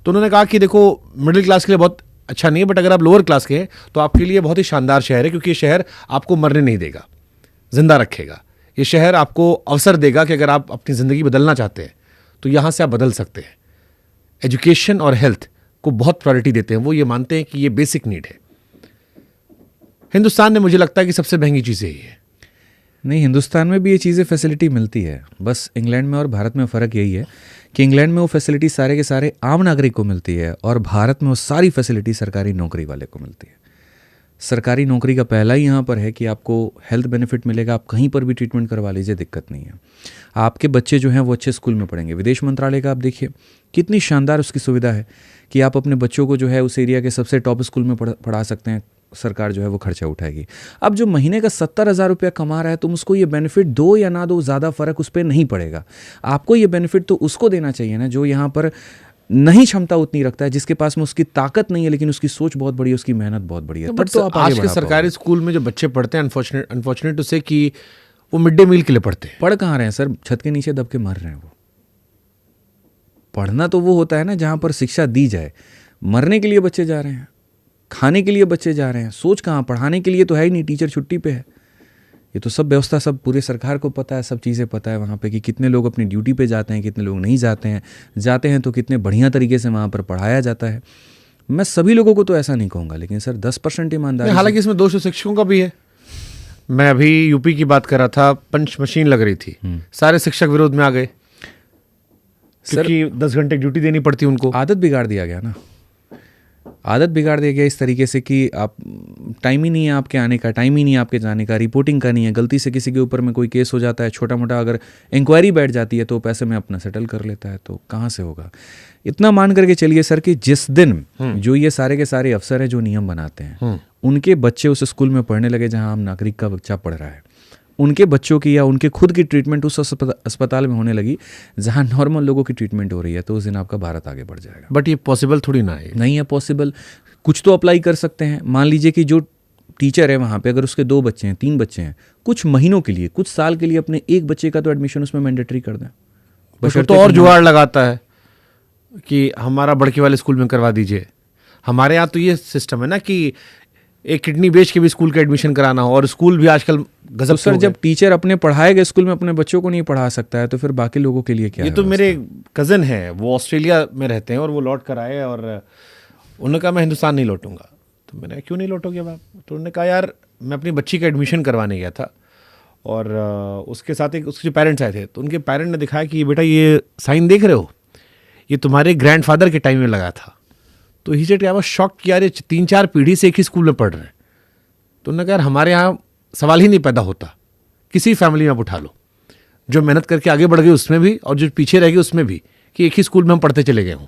तो उन्होंने कहा कि देखो मिडिल क्लास के लिए बहुत अच्छा नहीं है, बट अगर आप लोअर क्लास के हैं तो आपके लिए बहुत ही शानदार शहर है, क्योंकि ये शहर आपको मरने नहीं देगा, जिंदा रखेगा। ये शहर आपको अवसर देगा कि अगर आप अपनी ज़िंदगी बदलना चाहते हैं तो यहाँ से आप बदल सकते हैं। एजुकेशन और हेल्थ को बहुत प्रायोरिटी देते हैं, वो ये मानते हैं कि ये बेसिक नीड है। हिंदुस्तान में मुझे लगता है कि सबसे महंगी चीज़ यही है। नहीं, हिंदुस्तान में भी ये चीज़ें फैसिलिटी मिलती है, बस इंग्लैंड में और भारत में फ़र्क यही है कि इंग्लैंड में वो फैसिलिटी सारे के सारे आम नागरिक को मिलती है और भारत में वो सारी फैसिलिटी सरकारी नौकरी वाले को मिलती है। सरकारी नौकरी का पहला ही यहाँ पर है कि आपको हेल्थ बेनिफिट मिलेगा, आप कहीं पर भी ट्रीटमेंट करवा लीजिए, दिक्कत नहीं है। आपके बच्चे जो हैं वो अच्छे स्कूल में पढ़ेंगे। विदेश मंत्रालय का आप देखिए कितनी शानदार उसकी सुविधा है कि आप अपने बच्चों को जो है उस एरिया के सबसे टॉप स्कूल में पढ़ा सकते हैं, सरकार जो है वो खर्चा उठाएगी। अब जो महीने का 70,000 रुपया कमा रहा है, तुम उसको ये बेनिफिट दो या ना दो, ज़्यादा फर्क उस पर नहीं पड़ेगा। आपको ये बेनिफिट तो उसको देना चाहिए ना जो यहाँ पर नहीं क्षमता उतनी रखता है, जिसके पास में उसकी ताकत नहीं है लेकिन उसकी सोच बहुत बड़ी है, उसकी मेहनत बहुत बड़ी है। बट तो आप आज के सरकारी स्कूल में जो बच्चे पढ़ते हैं, अनफॉर्चुनेट टू से कि वो मिड डे मील के लिए पढ़ते हैं। पढ़ कहाँ रहे हैं सर? छत के नीचे दब के मर रहे हैं। वो पढ़ना तो वो होता है ना जहाँ पर शिक्षा दी जाए। मरने के लिए बच्चे जा रहे हैं, खाने के लिए बच्चे जा रहे हैं, सोच कहाँ? पढ़ाने के लिए तो है ही नहीं, टीचर छुट्टी पे है। ये तो सब व्यवस्था सब पूरे सरकार को पता है, सब चीज़ें पता है वहाँ पे कि कितने लोग अपनी ड्यूटी पे जाते हैं, कितने लोग नहीं जाते हैं तो कितने बढ़िया तरीके से वहाँ पर पढ़ाया जाता है। मैं सभी लोगों को तो ऐसा नहीं कहूँगा, लेकिन सर 10% ईमानदारी। हालांकि इसमें दोष शिक्षकों का भी है। मैं अभी यूपी की बात कर रहा था, पंच मशीन लग रही थी, सारे शिक्षक विरोध में आ गए क्योंकि 10 घंटे ड्यूटी देनी पड़ती उनको। आदत बिगाड़ दिया गया ना, आदत बिगाड़ दिया गया इस तरीके से कि आप टाइम ही नहीं है आपके आने का, टाइम ही नहीं है आपके जाने का, रिपोर्टिंग का नहीं है। गलती से किसी के ऊपर में कोई केस हो जाता है छोटा मोटा, अगर इंक्वायरी बैठ जाती है तो पैसे में अपना सेटल कर लेता है, तो कहाँ से होगा? इतना मान करके चलिए सर कि जिस दिन जो ये सारे के सारे अफसर हैं जो नियम बनाते हैं, उनके बच्चे उस स्कूल में पढ़ने लगे जहाँ आम नागरिक का बच्चा पढ़ रहा है, उनके बच्चों की या उनके खुद की ट्रीटमेंट उस अस्पताल में होने लगी जहां नॉर्मल लोगों की ट्रीटमेंट हो रही है, तो उस दिन आपका भारत आगे बढ़ जाएगा। बट ये पॉसिबल थोड़ी ना है। नहीं है पॉसिबल। कुछ तो अप्लाई कर सकते हैं। मान लीजिए कि जो टीचर है वहाँ पे अगर उसके 2 बच्चे हैं, 3 बच्चे हैं, कुछ महीनों के लिए, कुछ साल के लिए अपने एक बच्चे का तो एडमिशन उसमें मैंडेटरी कर दें। तो और जुगाड़ लगाता है कि हमारा बड़के वाले स्कूल में करवा दीजिए। हमारे यहाँ तो ये सिस्टम है ना कि एक किडनी बेच के भी स्कूल का एडमिशन कराना हो, और स्कूल भी आजकल गजब। सर जब टीचर अपने पढ़ाए गए स्कूल में अपने बच्चों को नहीं पढ़ा सकता है तो फिर बाकी लोगों के लिए क्या? ये तो मेरे कज़न हैं, वो ऑस्ट्रेलिया में रहते हैं और वो लौट कर आए और उन्होंने कहा मैं हिंदुस्तान नहीं लौटूंगा। तो मैंने कहा क्यों नहीं लौटोगे आप? तो उन्होंने कहा यार मैं अपनी बच्ची का एडमिशन करवाने गया था और उसके साथ एक उसके जो पेरेंट्स आए थे, तो उनके पेरेंट ने दिखाया कि बेटा ये साइन देख रहे हो, ये तुम्हारे ग्रैंडफादर के टाइम में लगा था। तो he said I was shocked कि यार ये 3-4 पीढ़ी से एक ही स्कूल में पढ़ रहे हैं। तो उन्होंने कहा यार हमारे यहाँ सवाल ही नहीं पैदा होता, किसी फैमिली में आप उठा लो जो मेहनत करके आगे बढ़ गई उसमें भी और जो पीछे रह गई उसमें भी, कि एक ही स्कूल में हम पढ़ते चले गए हों।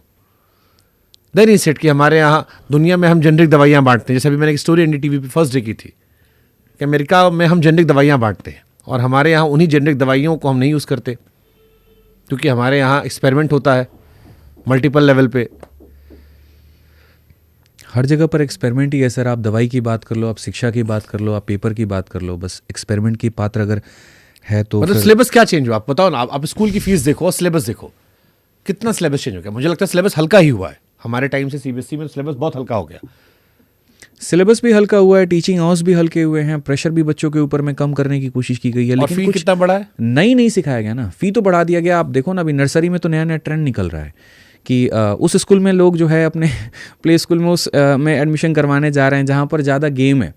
देन ही सेड कि हमारे यहाँ दुनिया में हम जेनरिक दवाइयाँ बांटते हैं। जैसे अभी मैंने एक स्टोरी NDTV पे फर्स्ट डे की थी कि अमेरिका में हम जेनरिक दवाइयाँ बांटते हैं और हमारे यहाँ उन्हीं जेनरिक दवाइयों को हम नहीं यूज़ करते क्योंकि हमारे यहाँ एक्सपेरिमेंट होता है मल्टीपल लेवल पे। हर जगह पर एक्सपेरिमेंट ही है सर। आप दवाई की बात कर लो, आप शिक्षा की बात कर लो, आप पेपर की बात कर लो, बस एक्सपेरिमेंट की पात्र अगर है तो मतलब सिलेबस क्या चेंज हुआ आप बताओ ना। आप स्कूल की फीस देखो और सिलेबस देखो, कितना सिलेबस चेंज हो गया। मुझे लगता है सिलेबस हल्का ही हुआ है। हमारे टाइम से CBSE में सिलेबस बहुत हल्का हो गया। सिलेबस भी हल्का हुआ है, टीचिंग आवर्स भी हल्के हुए हैं, प्रेशर भी बच्चों के ऊपर में कम करने की कोशिश की गई है, लेकिन फी कुछ कितना बढ़ा है? नहीं सिखाया गया ना। फी तो बढ़ा दिया गया। आप देखो ना अभी नर्सरी में तो नया नया ट्रेंड निकल रहा है कि उस स्कूल में लोग जो है अपने प्ले स्कूल में उस में एडमिशन करवाने जा रहे हैं जहाँ पर ज़्यादा गेम है।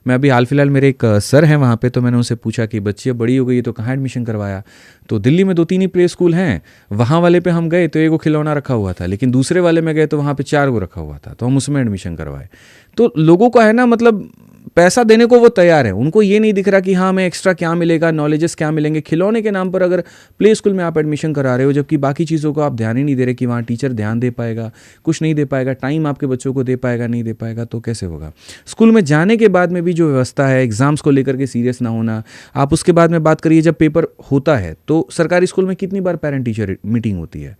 मैं अभी हाल फिलहाल मेरे एक सर हैं वहाँ पे, तो मैंने उनसे पूछा कि बच्ची अब बड़ी हो गई है तो कहाँ एडमिशन करवाया? तो दिल्ली में 2-3 ही प्ले स्कूल हैं। वहाँ वाले पे हम गए तो 1 खिलौना रखा हुआ था, लेकिन दूसरे वाले में गए तो वहाँ पे 4 रखा हुआ था, तो हम उसमें एडमिशन करवाए। तो लोगों का है ना, मतलब पैसा देने को वो तैयार है। उनको ये नहीं दिख रहा कि हाँ हमें एक्स्ट्रा क्या मिलेगा, नॉलेजेस क्या मिलेंगे। खिलौने के नाम पर अगर प्ले स्कूल में आप एडमिशन करा रहे हो जबकि बाकी चीज़ों को आप ध्यान ही नहीं दे रहे कि वहाँ टीचर ध्यान दे पाएगा, कुछ नहीं दे पाएगा, टाइम आपके बच्चों को दे पाएगा नहीं दे पाएगा, तो कैसे होगा? स्कूल में जाने के बाद में भी जो व्यवस्था है, एग्जाम्स को लेकर के सीरियस ना होना। आप उसके बाद में बात करिए, जब पेपर होता है तो सरकारी स्कूल में कितनी बार पेरेंट टीचर मीटिंग होती है।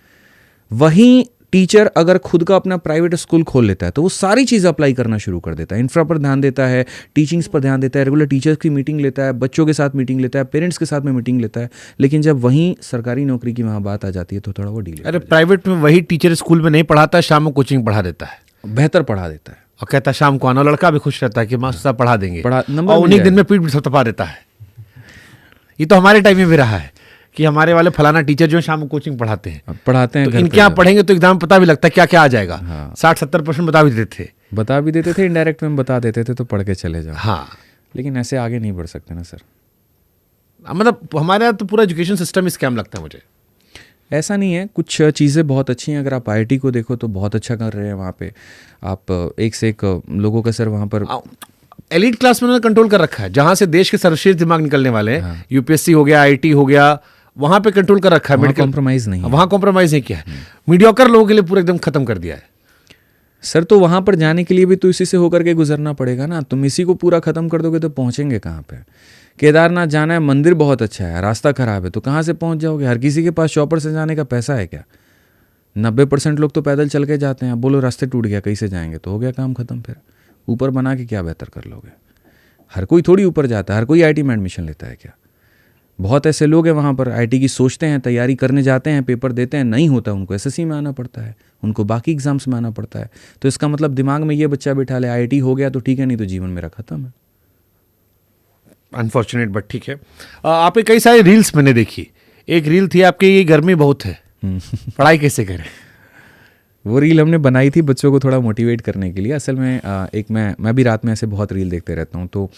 वहीं टीचर अगर खुद का अपना प्राइवेट स्कूल खोल लेता है तो वो सारी चीज़ अप्लाई करना शुरू कर देता है। इंफ्रा पर ध्यान देता है, टीचिंग्स पर ध्यान देता है, रेगुलर टीचर्स की मीटिंग लेता है, बच्चों के साथ मीटिंग लेता है, पेरेंट्स के साथ में मीटिंग लेता है। लेकिन जब वहीं सरकारी नौकरी की वहाँ बात आ जाती है तो थोड़ा वो डीले। अरे प्राइवेट में वही टीचर स्कूल में नहीं पढ़ाता, शाम को कोचिंग पढ़ा देता है, बेहतर पढ़ा देता है और कहता है शाम को आना। लड़का भी खुश रहता है कि मास्टर साहब पढ़ा देंगे, नंबर और उन्हीं दिन में पीठ भी थपथपा देता है। ये तो हमारे टाइम में भी रहा है कि हमारे वाले फलाना टीचर जो शाम को कोचिंग पढ़ाते हैं, पढ़ाते हैं तो घर इनके पे यहाँ जाकर। पढ़ेंगे तो एग्जाम पता भी लगता है क्या क्या आ जाएगा। हाँ। 60-70% बता भी देते थे। बता भी देते थे, इनडायरेक्ट में बता देते थे, तो पढ़ के चले जाओ। हाँ, लेकिन ऐसे आगे नहीं बढ़ सकते ना सर। मतलब हमारे यहाँ तो पूरा एजुकेशन सिस्टम स्कैम लगता है मुझे। ऐसा नहीं है, कुछ चीज़ें बहुत अच्छी हैं। अगर आप आईआईटी को देखो तो बहुत अच्छा कर रहे हैं वहाँ पे। आप एक से एक लोगों का सर वहाँ पर एलीट क्लास में उन्होंने कंट्रोल कर रखा है, जहां से देश के सर्वश्रेष्ठ दिमाग निकलने वाले हैं। हाँ। यूपीएससी हो गया, आईटी हो गया, वहां पे कंट्रोल कर रखा है। वहाँ मेडिकल कॉम्प्रोमाइज़ नहीं है। वहां कॉम्प्रोमाइज नहीं किया है। मीडियोकर लोगों के लिए पूरा एकदम खत्म कर दिया है। सर तो वहाँ पर जाने के लिए भी तो इसी से होकर के गुजरना पड़ेगा ना। तुम इसी को पूरा ख़त्म कर दोगे तो पहुँचेंगे कहाँ पे? केदारनाथ जाना है, मंदिर बहुत अच्छा है, रास्ता खराब है, तो कहाँ से पहुँच जाओगे? हर किसी के पास चॉपर से जाने का पैसा है क्या? 90% लोग तो पैदल चल के जाते हैं। बोलो रास्ते टूट गया, कैसे जाएंगे? तो हो गया काम खत्म। फिर ऊपर बना के क्या बेहतर कर लोगे? हर कोई थोड़ी ऊपर जाता है, हर कोई आईटी में एडमिशन लेता है क्या? बहुत ऐसे लोग हैं वहाँ पर आईटी की सोचते हैं, तैयारी करने जाते हैं, पेपर देते हैं, नहीं होता, उनको एसएससी में आना पड़ता है, उनको बाकी एग्जाम्स में आना पड़ता है। तो इसका मतलब दिमाग में ये बच्चा बिठा ले आईआईटी हो गया तो ठीक है, नहीं तो जीवन मेरा खत्म है। अनफॉर्चुनेट बट ठीक है। आपके कई सारे रील्स मैंने देखी। एक रील थी आपकी, ये गर्मी बहुत है, पढ़ाई कैसे करें? वो रील हमने बनाई थी बच्चों को थोड़ा मोटिवेट करने के लिए। असल में एक मैं भी रात में ऐसे बहुत रील देखते रहता हूँ, तो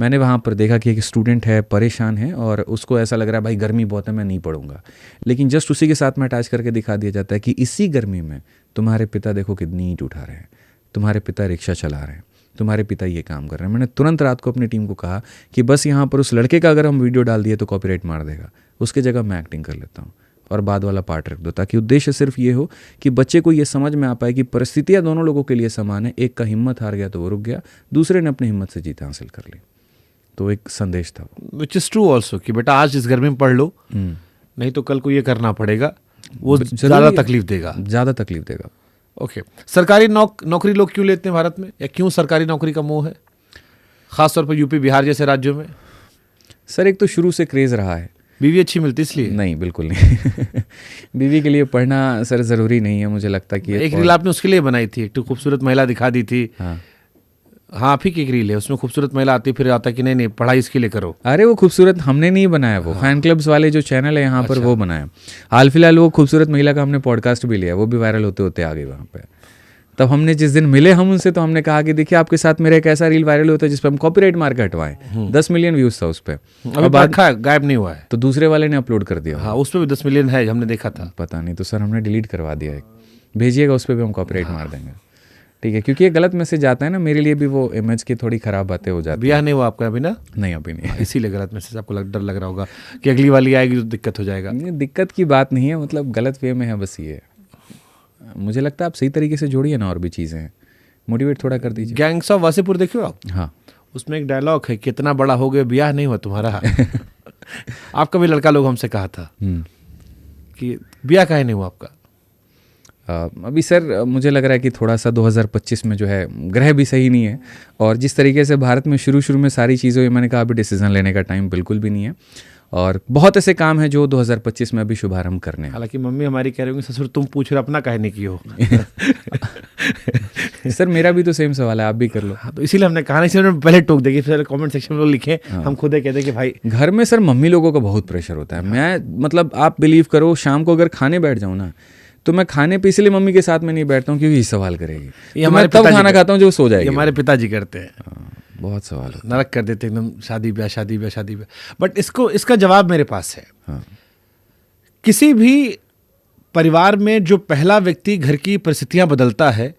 मैंने वहाँ पर देखा कि एक स्टूडेंट है, परेशान है, और उसको ऐसा लग रहा है भाई गर्मी बहुत है, मैं नहीं पढ़ूंगा। लेकिन जस्ट उसी के साथ में अटैच करके दिखा दिया जाता है कि इसी गर्मी में तुम्हारे पिता देखो कितनी ईंट उठा रहे हैं, तुम्हारे पिता रिक्शा चला रहे हैं, तुम्हारे पिता ये काम कर रहे हैं। मैंने तुरंत रात को अपनी टीम को कहा कि बस यहाँ पर उस लड़के का अगर हम वीडियो डाल दिए तो कॉपीराइट मार देगा, उसकी जगह मैं एक्टिंग कर लेता हूँ और बाद वाला पार्ट रख दो, ताकि उद्देश्य सिर्फ ये हो कि बच्चे को ये समझ में आ पाए कि परिस्थितियाँ दोनों लोगों के लिए समान है। एक का हिम्मत हार गया तो वो रुक गया, दूसरे ने अपनी हिम्मत से जीत हासिल कर ली। तो एक संदेश था वो। विच इज ट्रू ऑल्सो कि बेटा आज इस गर्मी में पढ़ लो, नहीं तो कल को ये करना पड़ेगा, वो ज़्यादा तकलीफ देगा। ज़्यादा तकलीफ देगा। ओके, सरकारी नौकरी लोग क्यों लेते हैं भारत में, या क्यों सरकारी नौकरी का मोह है, खासतौर पर यूपी बिहार जैसे राज्यों में? सर एक तो शुरू से क्रेज़ रहा है। बीवी अच्छी मिलती इसलिए? नहीं, बिल्कुल नहीं। बीवी के लिए पढ़ना सर ज़रूरी नहीं है, मुझे लगता कि एक रील आपने उसके लिए बनाई थी, एक तो खूबसूरत महिला दिखा दी थी। हाँ हाँ, आप ही की एक रील है, उसमें खूबसूरत महिला आती, फिर आता कि नहीं नहीं पढ़ाई इसके लिए करो। अरे वो खूबसूरत हमने नहीं बनाया, वो फैन क्लब्स वाले जो चैनल है यहाँ पर वो बनाया। हाल फिलहाल वो खूबसूरत महिला का हमने पॉडकास्ट भी लिया, वो भी वायरल होते होते आ गई वहाँ पे। तब हमने जिस दिन मिले हम उनसे, तो हमने कहा कि देखिए आपके साथ मेरा एक ऐसा रील वायरल होता है जिस पर हम कॉपीराइट मार के हटवाएं। 10 मिलियन व्यूज़ था उस पर, अभी बाद गायब नहीं हुआ है। तो दूसरे वाले ने अपलोड कर दिया। हाँ, उस पर भी 10 मिलियन है, हमने देखा था। पता नहीं, तो सर हमने डिलीट करवा दिया है। भेजिएगा, उस पर भी हम कॉपीराइट मार देंगे, ठीक है? क्योंकि ये गलत मैसेज आता है ना, मेरे लिए भी वो इमेज की थोड़ी खराब बातें हो जाती है। ब्याह नहीं हुआ आपका अभी ना? नहीं, अभी नहीं। इसीलिए गलत मैसेज आपको डर लग रहा होगा कि अगली वाली आएगी तो दिक्कत हो जाएगा। नहीं, दिक्कत की बात नहीं है, मतलब गलत वे में है बस ये। मुझे लगता है आप सही तरीके से जोड़िए ना, और भी चीज़ें हैं, मोटिवेट थोड़ा कर दीजिए। गैंग्स ऑफ वासेपुर देखिए आप? हाँ, उसमें एक डायलॉग है, कितना बड़ा हो गया ब्याह नहीं हुआ तुम्हारा। आपका भी लड़का लोग हमसे कहा था कि ब्याह काहे नहीं हुआ आपका? अभी सर मुझे लग रहा है कि थोड़ा सा 2025 में जो है ग्रह भी सही नहीं है, और जिस तरीके से भारत में शुरू में सारी चीज़ें हुई, मैंने कहा अभी डिसीजन लेने का टाइम बिल्कुल भी नहीं है, और बहुत ऐसे काम हैं जो 2025 में अभी शुभारंभ करने हैं। हालांकि मम्मी हमारी कह रही होंगी ससुर तुम पूछ रहे अपना काहे नहीं की हो। सर मेरा भी तो सेम सवाल है, आप भी कर लो। तो इसीलिए हमने कहा नहीं, पहले टोक देगी, फिर कमेंट सेक्शन में लोग लिखें, हम खुद ही कहते कि भाई घर में सर मम्मी लोगों का बहुत प्रेशर होता है। मैं मतलब आप बिलीव करो, शाम को अगर खाने बैठ जाऊँ ना, तो मैं खाने पे इसलिए मम्मी के साथ में नहीं बैठता हूँ क्योंकि ये सवाल करेगी, तो मैं तब खाना खाता हूँ जो सो जाएगी। हमारे पिताजी करते हैं, बहुत सवाल होता नरक कर देते एकदम, शादी ब्याह शादी ब्याह शादी ब्याह। बट इसका जवाब मेरे पास है। हाँ। किसी भी परिवार में जो पहला व्यक्ति घर की परिस्थितियां बदलता है,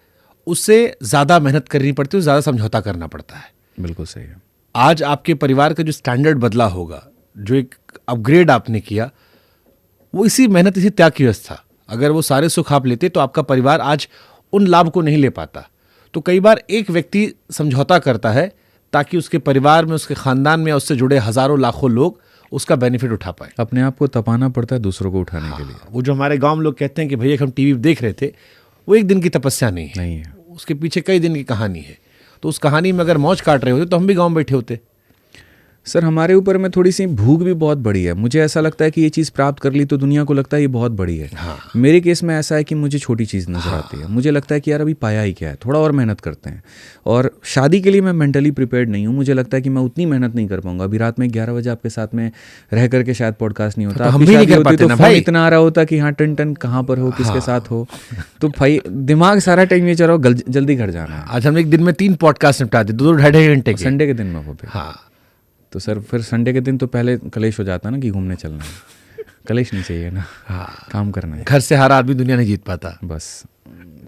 उसे ज़्यादा मेहनत करनी पड़ती है, ज़्यादा समझौता करना पड़ता है। बिल्कुल सही है। आज आपके परिवार का जो स्टैंडर्ड बदला होगा, जो एक अपग्रेड आपने किया, वो इसी मेहनत, इसी त्याग की वजह से था। अगर वो सारे सुख आप लेते तो आपका परिवार आज उन लाभ को नहीं ले पाता। तो कई बार एक व्यक्ति समझौता करता है ताकि उसके परिवार में, उसके खानदान में, उससे जुड़े हजारों लाखों लोग उसका बेनिफिट उठा पाए। अपने आप को तपाना पड़ता है दूसरों को उठाने के लिए। वो जो हमारे गांव में लोग कहते हैं कि भैया हम टीवी देख रहे थे, वो एक दिन की तपस्या नहीं है, उसके पीछे कई दिन की कहानी है। तो उस कहानी में अगर मौज काट रहे होते तो हम भी गाँव में बैठे होते। सर हमारे ऊपर में थोड़ी सी भूख भी बहुत बड़ी है। मुझे ऐसा लगता है कि ये चीज़ प्राप्त कर ली तो दुनिया को लगता है ये बहुत बड़ी है। मेरे केस में ऐसा है कि मुझे छोटी चीज़ नज़र आती है। मुझे लगता है कि यार अभी पाया ही क्या है, थोड़ा और मेहनत करते हैं। और शादी के लिए मैं मेंटली प्रिपेयर्ड नहीं हूँ। मुझे लगता है कि मैं उतनी मेहनत नहीं कर पाऊंगा। अभी रात में 11 बजे आपके साथ में रह करके शायद पॉडकास्ट नहीं होता। तो हम भी नहीं कर पाते ना भाई। इतना आ रहा होता कि हाँ टन टन कहाँ पर हो, किसके साथ हो, तो भाई दिमाग सारा टाइम ये चल रहा हो जल्दी घर जाना है। आज हम एक दिन में 3 पॉडकास्ट निपटाते, 2-2.5 घंटे के। संडे के दिन में हो गए। हाँ, तो सर फिर संडे के दिन तो पहले कलेश हो जाता ना कि घूमने चलना है। कलेश नहीं चाहिए ना, काम करना है। घर से हारा आदमी दुनिया नहीं जीत पाता। बस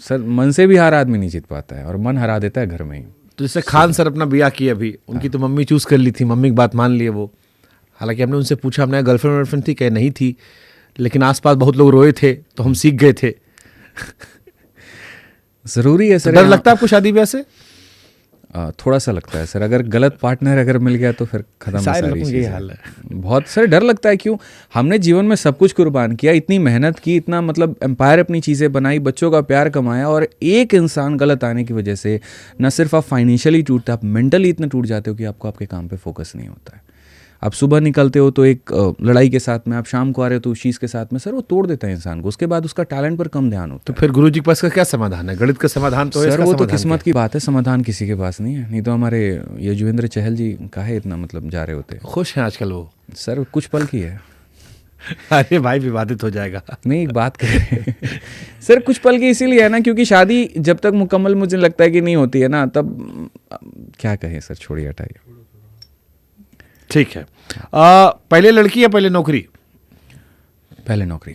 सर मन से भी हारा आदमी नहीं जीत पाता है, और मन हरा देता है घर में ही। तो जैसे खान सर अपना ब्याह किया अभी, उनकी तो मम्मी चूज कर ली थी, मम्मी की बात मान लिए वो। हालांकि हमने उनसे पूछा, हमने गर्लफ्रेंड वर्लफ्रेंड थी, कहे नहीं थी, लेकिन आसपास बहुत लोग रोए थे तो हम सीख गए थे। जरूरी है सर। डर लगता है आपको शादी ब्याह से? थोड़ा सा लगता है सर। अगर गलत पार्टनर अगर मिल गया तो फिर खत्म सारी चीज़। हाल है बहुत सर डर लगता है। क्यों? हमने जीवन में सब कुछ कुर्बान किया, इतनी मेहनत की, इतना मतलब एम्पायर अपनी चीज़ें बनाई, बच्चों का प्यार कमाया, और एक इंसान गलत आने की वजह से न सिर्फ आप फाइनेंशियली टूटते, आप मेंटली इतने टूट जाते हो कि आपको आपके काम पे फोकस नहीं होता है। आप सुबह निकलते हो तो एक लड़ाई के साथ में, आप शाम को आ रहे हो तो उस चीज़ के साथ में, सर वो तोड़ देता है इंसान को। उसके बाद उसका टैलेंट पर कम ध्यान होता है। तो फिर गुरुजी के पास का क्या समाधान है? गणित का समाधान तो है, सर वो तो किस्मत की बात है, समाधान किसी के पास नहीं है। नहीं तो हमारे यजुवेंद्र चहल जी काहे इतना मतलब जा रहे होते। खुश हैं आजकल वो? सर कुछ पल की है। अरे भाई विवादित हो जाएगा। नहीं एक बात करें सर, कुछ पल की इसीलिए है ना क्योंकि शादी जब तक मुकम्मल मुझे लगता है कि नहीं होती है ना, तब क्या कहें सर, छोड़िए हटाइए। ठीक है। पहले लड़की या पहले नौकरी? पहले नौकरी।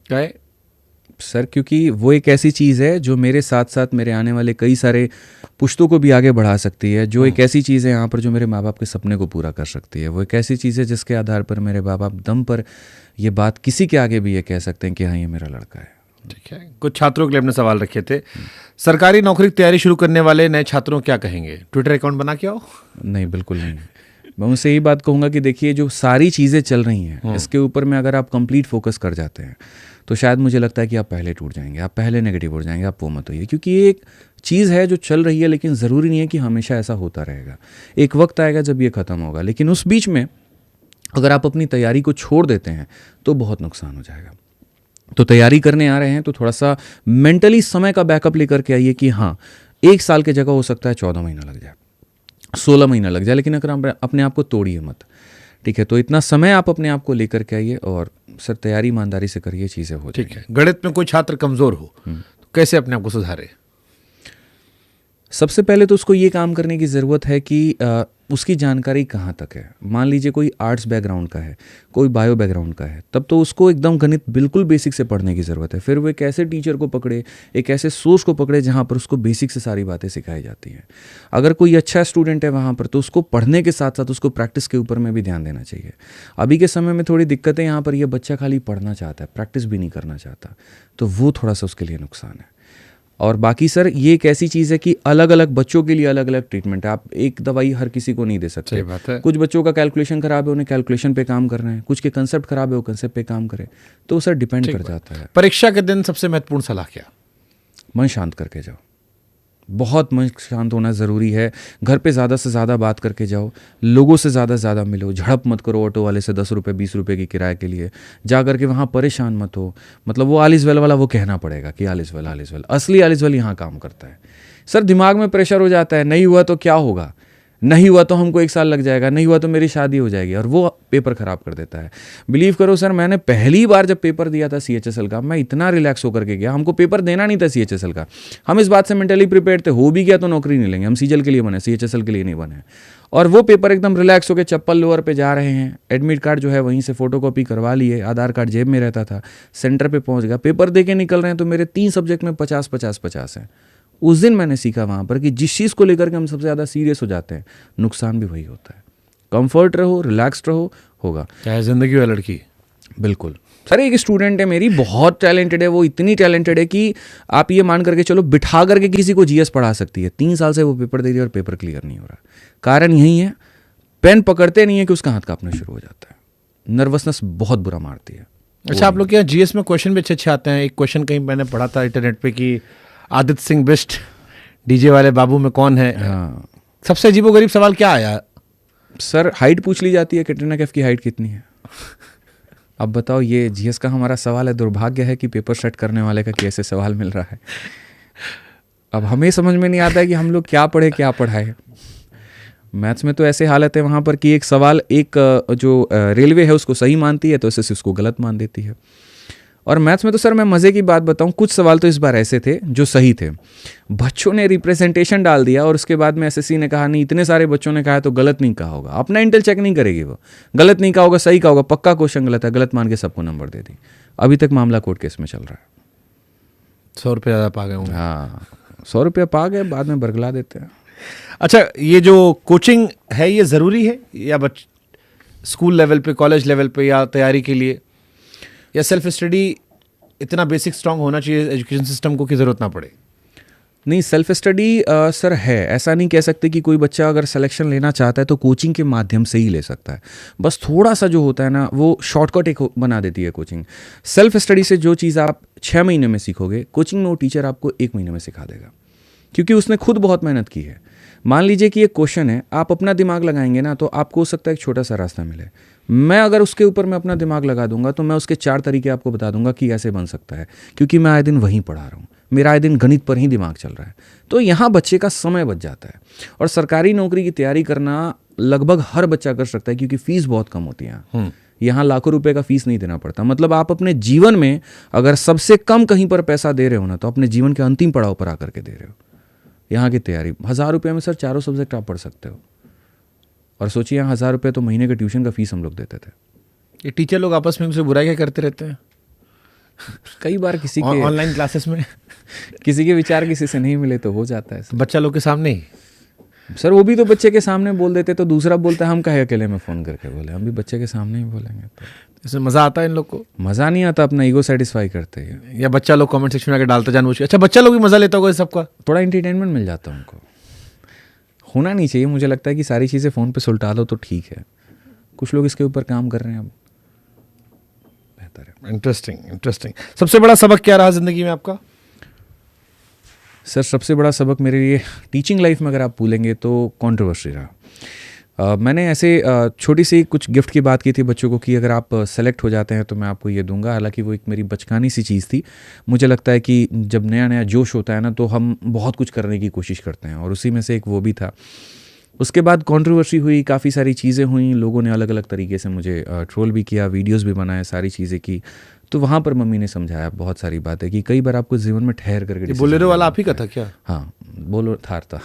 क्या है सर? क्योंकि वो एक ऐसी चीज़ है जो मेरे साथ साथ मेरे आने वाले कई सारे पुश्तों को भी आगे बढ़ा सकती है। जो एक ऐसी चीज़ है यहाँ पर जो मेरे माँ बाप के सपने को पूरा कर सकती है। वो एक ऐसी चीज़ है जिसके आधार पर मेरे माँ बाप दम पर ये बात किसी के आगे भी ये कह सकते हैं कि हाँ ये मेरा लड़का है। ठीक है। कुछ छात्रों के लिए अपने सवाल रखे थे। सरकारी नौकरी की तैयारी शुरू करने वाले नए छात्रों क्या कहेंगे? ट्विटर अकाउंट बना के आओ? नहीं, बिल्कुल नहीं। मैं उनसे यही बात कहूँगा कि देखिए जो सारी चीज़ें चल रही हैं इसके ऊपर में अगर आप कंप्लीट फोकस कर जाते हैं तो शायद मुझे लगता है कि आप पहले टूट जाएंगे, आप पहले नेगेटिव हो जाएंगे। आप वो मत होइए, क्योंकि ये एक चीज़ है जो चल रही है, लेकिन ज़रूरी नहीं है कि हमेशा ऐसा होता रहेगा। एक वक्त आएगा जब ये ख़त्म होगा, लेकिन उस बीच में अगर आप अपनी तैयारी को छोड़ देते हैं तो बहुत नुकसान हो जाएगा। तो तैयारी करने आ रहे हैं तो थोड़ा सा मेंटली समय का बैकअप लेकर के आइए कि हाँ 1 साल की जगह हो सकता है 14 महीना लग जाए, 16 महीना लग जाए, लेकिन अगर आप अपने आप को तोड़िए मत। ठीक है, तो इतना समय आप अपने आप को लेकर के आइए और सर तैयारी ईमानदारी से करिए, चीज़ें हो जाएंगी। ठीक है। गणित में कोई छात्र कमज़ोर हो तो कैसे अपने आप को सुधारे? सबसे पहले तो उसको ये काम करने की ज़रूरत है कि उसकी जानकारी कहाँ तक है। मान लीजिए कोई आर्ट्स बैकग्राउंड का है, कोई बायो बैकग्राउंड का है, तब तो उसको एकदम गणित बिल्कुल बेसिक से पढ़ने की ज़रूरत है। फिर वो एक ऐसे टीचर को पकड़े, एक ऐसे सोर्स को पकड़े जहाँ पर उसको बेसिक से सारी बातें सिखाई जाती हैं। अगर कोई अच्छा स्टूडेंट है वहाँ पर तो उसको पढ़ने के साथ साथ उसको प्रैक्टिस के ऊपर में भी ध्यान देना चाहिए। अभी के समय में थोड़ी दिक्कत है यहाँ पर, यह बच्चा खाली पढ़ना चाहता है, प्रैक्टिस भी नहीं करना चाहता, तो वो थोड़ा सा उसके लिए नुकसान है। और बाकी सर ये एक ऐसी चीज़ है कि अलग अलग बच्चों के लिए अलग अलग ट्रीटमेंट है। आप एक दवाई हर किसी को नहीं दे सकते। सही बात है। कुछ बच्चों का कैलकुलेशन खराब है, उन्हें कैलकुलेशन पे काम करना है, कुछ के कंसेप्ट खराब है, वो कंसेप्ट पे काम करे, तो सर डिपेंड कर जाता है। परीक्षा के दिन सबसे महत्वपूर्ण सलाह क्या? मन शांत करके जाओ, बहुत मन शांत होना ज़रूरी है। घर पे ज़्यादा से ज़्यादा बात करके जाओ, लोगों से ज़्यादा मिलो, झड़प मत करो ऑटो वाले से 10 रुपये 20 रुपये की किराए के लिए। जा करके वहाँ परेशान मत हो। मतलब वो आलिस वेल वाला वो कहना पड़ेगा कि आलिस वेल असली आलिस वेल यहाँ काम करता है। सर दिमाग में प्रेशर हो जाता है, नहीं हुआ तो क्या होगा, नहीं हुआ तो हमको 1 साल लग जाएगा, नहीं हुआ तो मेरी शादी हो जाएगी, और वो पेपर ख़राब कर देता है। बिलीव करो सर, मैंने पहली बार जब पेपर दिया था CHSL का, मैं इतना रिलैक्स होकर के गया। हमको पेपर देना नहीं था CHSL का, हम इस बात से मेंटली प्रिपेयर थे, हो भी गया तो नौकरी नहीं लेंगे, हम सीजल के लिए बने, CHSL के लिए नहीं बने। और वो पेपर एकदम रिलैक्स होकर चप्पल लोअर पे जा रहे हैं, एडमिट कार्ड जो है वहीं से फोटोकॉपी करवा लिए, आधार कार्ड जेब में रहता था, सेंटर पर पहुँच गया, पेपर दे के निकल रहे हैं तो मेरे 3 सब्जेक्ट में 50-50-50 हैं। उस दिन मैंने सीखा वहाँ पर कि जिस चीज़ को लेकर के हम सबसे ज़्यादा सीरियस हो जाते हैं, नुकसान भी वही होता है। कंफर्ट रहो, रिलैक्स्ड रहो, होगा। चाहे जिंदगी हो लड़की। बिल्कुल सर, एक स्टूडेंट है मेरी, बहुत टैलेंटेड है, वो इतनी टैलेंटेड है कि आप ये मान करके चलो बिठा करके किसी को GS पढ़ा सकती है। 3 साल से वो पेपर दे रही है और पेपर क्लियर नहीं हो रहा। कारण यही है, पेन पकड़ते नहीं है कि उसका हाथ कांपना शुरू हो जाता है, नर्वसनेस बहुत बुरा मारती है। अच्छा, आप लोग के यहाँ GS में क्वेश्चन भी अच्छे आते हैं। एक क्वेश्चन कहीं मैंने पढ़ा था इंटरनेट पे कि आदित्य सिंह बिष्ट डीजे वाले बाबू में कौन है? हाँ, सबसे अजीबोगरीब सवाल क्या आया? सर हाइट पूछ ली जाती है, कैटरीना कैफ की हाइट कितनी है? अब बताओ, ये जीएस का हमारा सवाल है। दुर्भाग्य है कि पेपर सेट करने वाले का कैसे सवाल मिल रहा है। अब हमें समझ में नहीं आता है कि हम लोग क्या पढ़े क्या पढ़ाए। मैथ्स में तो ऐसे हालत है वहाँ पर कि एक सवाल एक जो रेलवे है उसको सही मानती है तो एसएससी उसको गलत मान देती है। और मैथ्स में तो सर मैं मज़े की बात बताऊं, कुछ सवाल तो इस बार ऐसे थे जो सही थे, बच्चों ने रिप्रेजेंटेशन डाल दिया और उसके बाद में एसएससी ने कहा नहीं, इतने सारे बच्चों ने कहा तो गलत नहीं कहा होगा। अपना इंटेल चेक नहीं करेगी वो, गलत नहीं कहा होगा सही कहा होगा, पक्का क्वेश्चन गलत है, गलत मान के सबको नंबर दे दी। अभी तक मामला कोर्ट केस में चल रहा है। 100 रुपये ज़्यादा पा गए होंगे। हाँ, 100 रुपये पा गए, बाद में बरगला देते हैं। अच्छा, ये जो कोचिंग है ये ज़रूरी है या स्कूल लेवल पे, कॉलेज लेवल पे, या तैयारी के लिए, या सेल्फ स्टडी इतना बेसिक स्ट्रांग होना चाहिए एजुकेशन सिस्टम को कि ज़रूरत ना पड़े? नहीं, सेल्फ स्टडी सर है, ऐसा नहीं कह सकते कि कोई बच्चा अगर सिलेक्शन लेना चाहता है तो कोचिंग के माध्यम से ही ले सकता है। बस थोड़ा सा जो होता है ना वो शॉर्टकट एक बना देती है कोचिंग। सेल्फ स्टडी से जो चीज़ आप 6 महीने में सीखोगे, कोचिंग में वो टीचर आपको 1 महीने में सिखा देगा, क्योंकि उसने खुद बहुत मेहनत की है। मान लीजिए कि एक क्वेश्चन है, आप अपना दिमाग लगाएंगे ना तो आपको हो सकता है एक छोटा सा रास्ता मिले। मैं अगर उसके ऊपर मैं अपना दिमाग लगा दूंगा तो मैं उसके 4 तरीके आपको बता दूंगा कि ऐसे बन सकता है, क्योंकि मैं आए दिन वहीं पढ़ा रहा हूँ, मेरा आए दिन गणित पर ही दिमाग चल रहा है। तो यहाँ बच्चे का समय बच जाता है। और सरकारी नौकरी की तैयारी करना लगभग हर बच्चा कर सकता है, क्योंकि फीस बहुत कम होती है। यहाँ लाखों रुपए का फीस नहीं देना पड़ता। मतलब आप अपने जीवन में अगर सबसे कम कहीं पर पैसा दे रहे हो ना, तो अपने जीवन के अंतिम पड़ाव पर आकर के दे रहे हो। यहाँ की तैयारी 1000 रुपये में सर 4 सब्जेक्ट आप पढ़ सकते हो। और सोचिए, यहाँ 1000 रुपये तो महीने के ट्यूशन का फीस हम लोग देते थे। ये टीचर लोग आपस में उनसे बुराई क्या करते रहते हैं? कई बार किसी के ऑनलाइन क्लासेस में किसी के विचार किसी से नहीं मिले तो हो जाता है सर। बच्चा लोग के सामने ही सर, वो भी तो बच्चे के सामने बोल देते, तो दूसरा बोलता है हम कहे अकेले में फ़ोन करके बोले, हम भी बच्चे के सामने ही बोलेंगे। तो इसमें मज़ा आता है इन लोग को? मज़ा नहीं आता, अपना ईगो सेटिस्फाई करते हैं। या बच्चा लोग कमेंट सेक्शन में आके डालता जानबूझ के? अच्छा, बच्चा लोग भी मज़ा लेता होगा इस सबका? थोड़ा इंटरटेनमेंट मिल जाता है उनको। होना नहीं चाहिए, मुझे लगता है कि सारी चीज़ें फ़ोन पे सुलटा दो तो ठीक है। कुछ लोग इसके ऊपर काम कर रहे हैं, अब बेहतर है। इंटरेस्टिंग। सबसे बड़ा सबक क्या रहा ज़िंदगी में आपका? सर, सबसे बड़ा सबक मेरे लिए टीचिंग लाइफ में अगर आप भूलेंगे तो कंट्रोवर्सी रहा। मैंने ऐसे छोटी सी कुछ गिफ्ट की बात की थी बच्चों को कि अगर आप सेलेक्ट हो जाते हैं तो मैं आपको ये दूंगा। हालांकि वो एक मेरी बचकानी सी चीज़ थी। मुझे लगता है कि जब नया नया जोश होता है ना तो हम बहुत कुछ करने की कोशिश करते हैं, और उसी में से एक वो भी था। उसके बाद कंट्रोवर्सी हुई, काफ़ी सारी चीज़ें हुई, लोगों ने अलग अलग तरीके से मुझे ट्रोल भी किया, वीडियोज़ भी बनाए, सारी चीज़ें की। तो वहाँ पर मम्मी ने समझाया बहुत सारी बातें कि कई बार आपको जीवन में ठहर करके। बोलेरो वाला आप ही का था क्या? हाँ, बोलो थार था।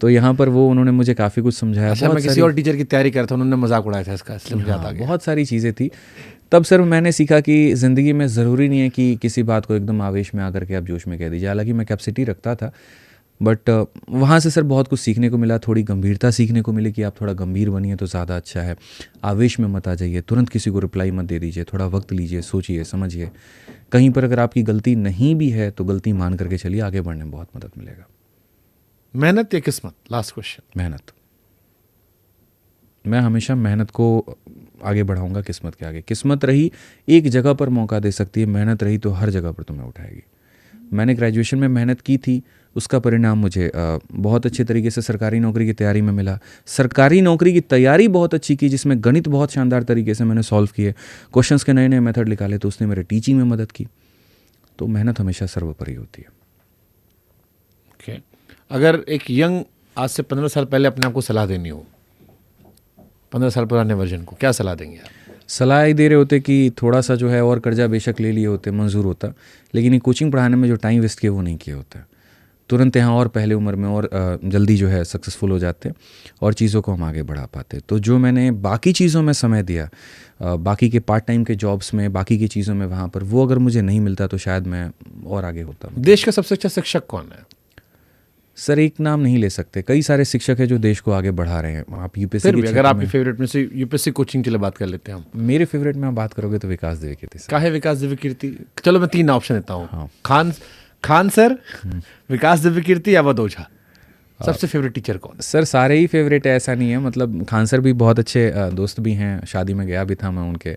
तो यहाँ पर वो उन्होंने मुझे काफ़ी कुछ समझाया। अच्छा, मैं किसी और टीचर की तैयारी कर रहा था, उन्होंने मजाक उड़ाया था इसका, इसलिए मुझे याद आ गया। बहुत सारी चीज़ें थी। तब सर मैंने सीखा कि ज़िंदगी में ज़रूरी नहीं है कि किसी बात को एकदम आवेश में आकर के आप जोश में कह दीजिए। हालांकि मैं कैपेसिटी रखता था, बट वहाँ से सर बहुत कुछ सीखने को मिला। थोड़ी गंभीरता सीखने को मिली कि आप थोड़ा गंभीर बनिए तो ज़्यादा अच्छा है। आवेश में मत आ जाइए, तुरंत किसी को रिप्लाई मत दे दीजिए, थोड़ा वक्त लीजिए, सोचिए, समझिए। कहीं पर अगर आपकी गलती नहीं भी है तो गलती मान करके चलिए, आगे बढ़ने में बहुत मदद मिलेगा। मेहनत या किस्मत? Last question. मेहनत। मैं हमेशा मेहनत को आगे बढ़ाऊंगा किस्मत के आगे। किस्मत रही एक जगह पर मौका दे सकती है, मेहनत रही तो हर जगह पर तुम्हें उठाएगी। मैंने ग्रेजुएशन में मेहनत की थी, उसका परिणाम मुझे बहुत अच्छे तरीके से सरकारी नौकरी की तैयारी में मिला। सरकारी नौकरी की तैयारी बहुत अच्छी की, जिसमें गणित बहुत शानदार तरीके से मैंने सॉल्व किए, क्वेश्चंस के नए नए मेथड निकाले, तो उसने मेरे टीचिंग में मदद की। तो मेहनत हमेशा सर्वोपरि होती है। ओके, अगर एक यंग आज से 15 साल पहले अपने आप को सलाह देनी हो, 15 साल पुराने वर्जन को, क्या सलाह देंगे आप? सलाह ही दे रहे होते कि थोड़ा सा जो है और कर्जा बेशक ले लिए होते, मंजूर होता, लेकिन ये कोचिंग पढ़ाने में जो टाइम वेस्ट किया वो नहीं किया होता। तुरंत यहाँ और पहले उम्र में और जल्दी जो है सक्सेसफुल हो जाते और चीज़ों को हम आगे बढ़ा पाते। तो जो मैंने बाकी चीज़ों में समय दिया, बाकी के पार्ट टाइम के जॉब्स में, बाकी की चीज़ों में, वहाँ पर वो अगर मुझे नहीं मिलता तो शायद मैं और आगे होता। देश का सबसे अच्छा शिक्षक कौन है? सर, एक नाम नहीं ले सकते, कई सारे शिक्षक हैं जो देश को आगे बढ़ा रहे हैं। आप यूपीएससी, अगर आपके फेवरेट में से यूपीएससी कोचिंग के लिए बात कर लेते हैं हम। मेरे फेवरेट में आप बात करोगे तो विकास दिव्य कीर्ति। क्या है विकास दिव्य कीर्ति? चलो मैं 3 ऑप्शन देता हूँ। हाँ। खान सर, विकास दिव्य कीर्ति या अवध ओझा? सबसे फेवरेट टीचर कौन? सर सारे ही फेवरेट है, ऐसा नहीं है, मतलब खान सर भी बहुत अच्छे दोस्त भी हैं, शादी में गया भी था मैं उनके।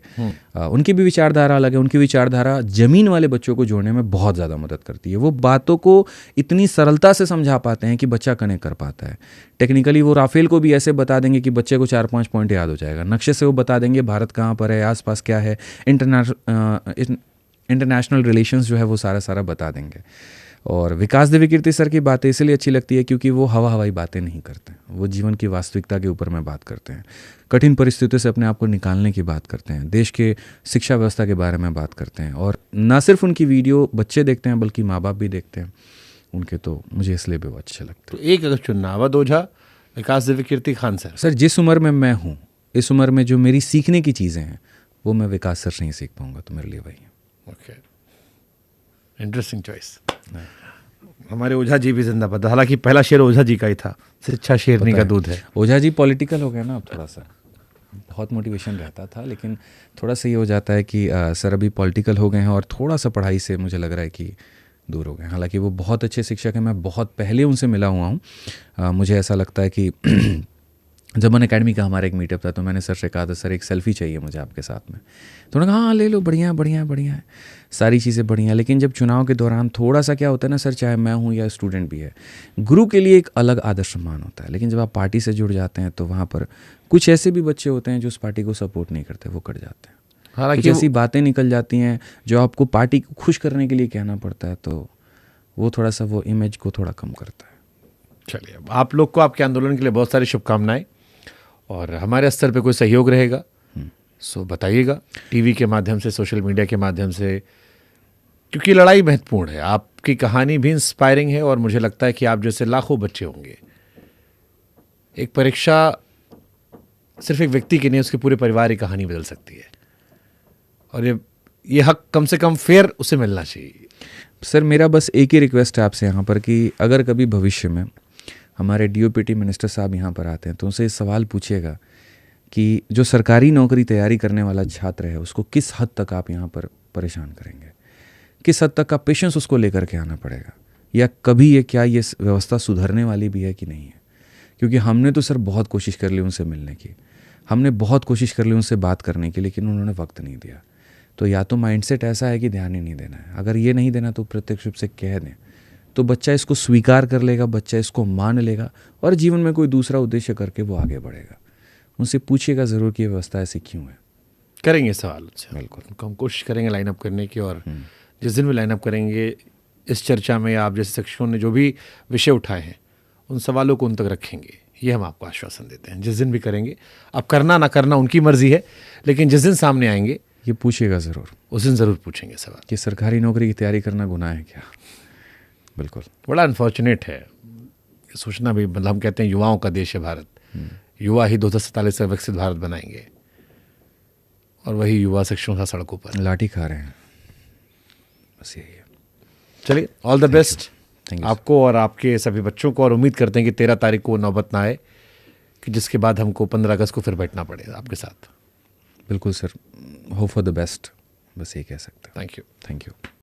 उनकी भी विचारधारा अलग है। उनकी विचारधारा ज़मीन वाले बच्चों को जोड़ने में बहुत ज़्यादा मदद करती है। वो बातों को इतनी सरलता से समझा पाते हैं कि बच्चा कनेक्ट कर पाता है। टेक्निकली वो राफेल को भी ऐसे बता देंगे कि बच्चे को 4-5 पॉइंट याद हो जाएगा। नक्शे से वो बता देंगे भारत कहाँ पर है, आसपास क्या है, इंटरनेशनल रिलेशंस जो है वो सारा बता देंगे। और विकास देवीकीर्ति सर की बातें इसलिए अच्छी लगती है क्योंकि वो हवाई बातें नहीं करते, वो जीवन की वास्तविकता के ऊपर में बात करते हैं, कठिन परिस्थितियों से अपने आप को निकालने की बात करते हैं, देश के शिक्षा व्यवस्था के बारे में बात करते हैं। और ना सिर्फ उनकी वीडियो बच्चे देखते हैं बल्कि माँ बाप भी देखते हैं उनके, तो मुझे इसलिए भी वो अच्छे लगते हैं। तो एक अगर चुनना, अवध ओझा, विकास देवीकीर्ति, खान सर। सर जिस उम्र में मैं हूँ, इस उम्र में जो मेरी सीखने की चीज़ें हैं वो मैं विकास सर से नहीं सीख पाऊँगा, तो मेरे लिए वही है। Okay, interesting choice. हमारे ओझा जी भी जिंदाबाद। हालांकि पहला शेर ओझा जी का ही था, शिक्षा शेरनी का दूध है। ओझा जी पॉलिटिकल हो गया ना अब थोड़ा सा, बहुत मोटिवेशन रहता था लेकिन थोड़ा सा ये हो जाता है कि सर अभी पॉलिटिकल हो गए हैं और थोड़ा सा पढ़ाई से मुझे लग रहा है कि दूर हो गए। हालांकि वो बहुत अच्छे शिक्षक हैं, मैं बहुत पहले उनसे मिला हुआ हूँ। मुझे ऐसा लगता है कि जब अन अकेडमी का हमारा एक मीटअप था तो मैंने सर से कहा था, सर एक सेल्फी चाहिए मुझे आपके साथ में। तो उन्होंने कहा हाँ ले लो, बढ़िया है, सारी चीज़ें बढ़िया। लेकिन जब चुनाव के दौरान थोड़ा सा क्या होता है ना सर, चाहे मैं हूँ या स्टूडेंट भी है, गुरु के लिए एक अलग आदर सम्मान होता है। लेकिन जब आप पार्टी से जुड़ जाते हैं तो वहाँ पर कुछ ऐसे भी बच्चे होते हैं जो उस पार्टी को सपोर्ट नहीं करते, वो कट जाते हैं। हालांकि ऐसी बातें निकल जाती हैं जो आपको पार्टी को खुश करने के लिए कहना पड़ता है, तो वो थोड़ा सा वो इमेज को थोड़ा कम करता है। चलिए, आप लोग को आपके आंदोलन के लिए बहुत सारी शुभकामनाएं, और हमारे स्तर पे कोई सहयोग रहेगा सो बताइएगा, टीवी के माध्यम से, सोशल मीडिया के माध्यम से, क्योंकि लड़ाई महत्वपूर्ण है। आपकी कहानी भी इंस्पायरिंग है और मुझे लगता है कि आप जैसे लाखों बच्चे होंगे, एक परीक्षा सिर्फ एक व्यक्ति की नहीं, उसके पूरे परिवार की कहानी बदल सकती है। और ये हक कम से कम फेयर उसे मिलना चाहिए। सर मेरा बस एक ही रिक्वेस्ट है आपसे यहाँ पर कि अगर कभी भविष्य में हमारे डीओपीटी मिनिस्टर साहब यहाँ पर आते हैं तो उनसे सवाल पूछिएगा कि जो सरकारी नौकरी तैयारी करने वाला छात्र है उसको किस हद तक आप यहाँ पर परेशान करेंगे, किस हद तक का पेशेंस उसको लेकर के आना पड़ेगा, या कभी ये क्या ये व्यवस्था सुधरने वाली भी है कि नहीं है। क्योंकि हमने तो सर बहुत कोशिश कर ली उनसे मिलने की, हमने बहुत कोशिश कर ली उनसे बात करने की, लेकिन उन्होंने वक्त नहीं दिया। तो या तो माइंडसेट ऐसा है कि ध्यान ही नहीं देना है, अगर ये नहीं देना तो प्रत्यक्ष रूप से कह दें तो बच्चा इसको स्वीकार कर लेगा, बच्चा इसको मान लेगा और जीवन में कोई दूसरा उद्देश्य करके वो आगे बढ़ेगा। उनसे पूछिएगा ज़रूर कि ये व्यवस्था ऐसी क्यों है। करेंगे सवाल उनसे, बिल्कुल हम कोशिश करेंगे लाइन अप करने की, और जिस दिन भी लाइन अप करेंगे इस चर्चा में आप जैसे शिक्षकों ने जो भी विषय उठाए हैं उन सवालों को उन तक रखेंगे, ये हम आपको आश्वासन देते हैं। जिस दिन भी करेंगे, अब करना ना करना उनकी मर्जी है, लेकिन जिस दिन सामने आएंगे ये पूछिएगा ज़रूर, उस दिन ज़रूर पूछेंगे सवाल कि सरकारी नौकरी की तैयारी करना गुनाह है क्या। बिल्कुल, बड़ा अनफॉर्चुनेट है सोचना भी, मतलब हम कहते हैं युवाओं का देश है भारत, युवा ही 2047 तक विकसित भारत बनाएंगे, और वही युवा शिक्षकों का सड़कों पर लाठी खा रहे हैं, बस यही है। चलिए, ऑल द बेस्ट आपको और आपके सभी बच्चों को, और उम्मीद करते हैं कि 13 तारीख को नौबत ना आए कि जिसके बाद हमको 15 अगस्त को फिर बैठना पड़े आपके साथ। बिल्कुल sir, hope for the best, बस ये कह सकते हैं। Thank you. Thank you.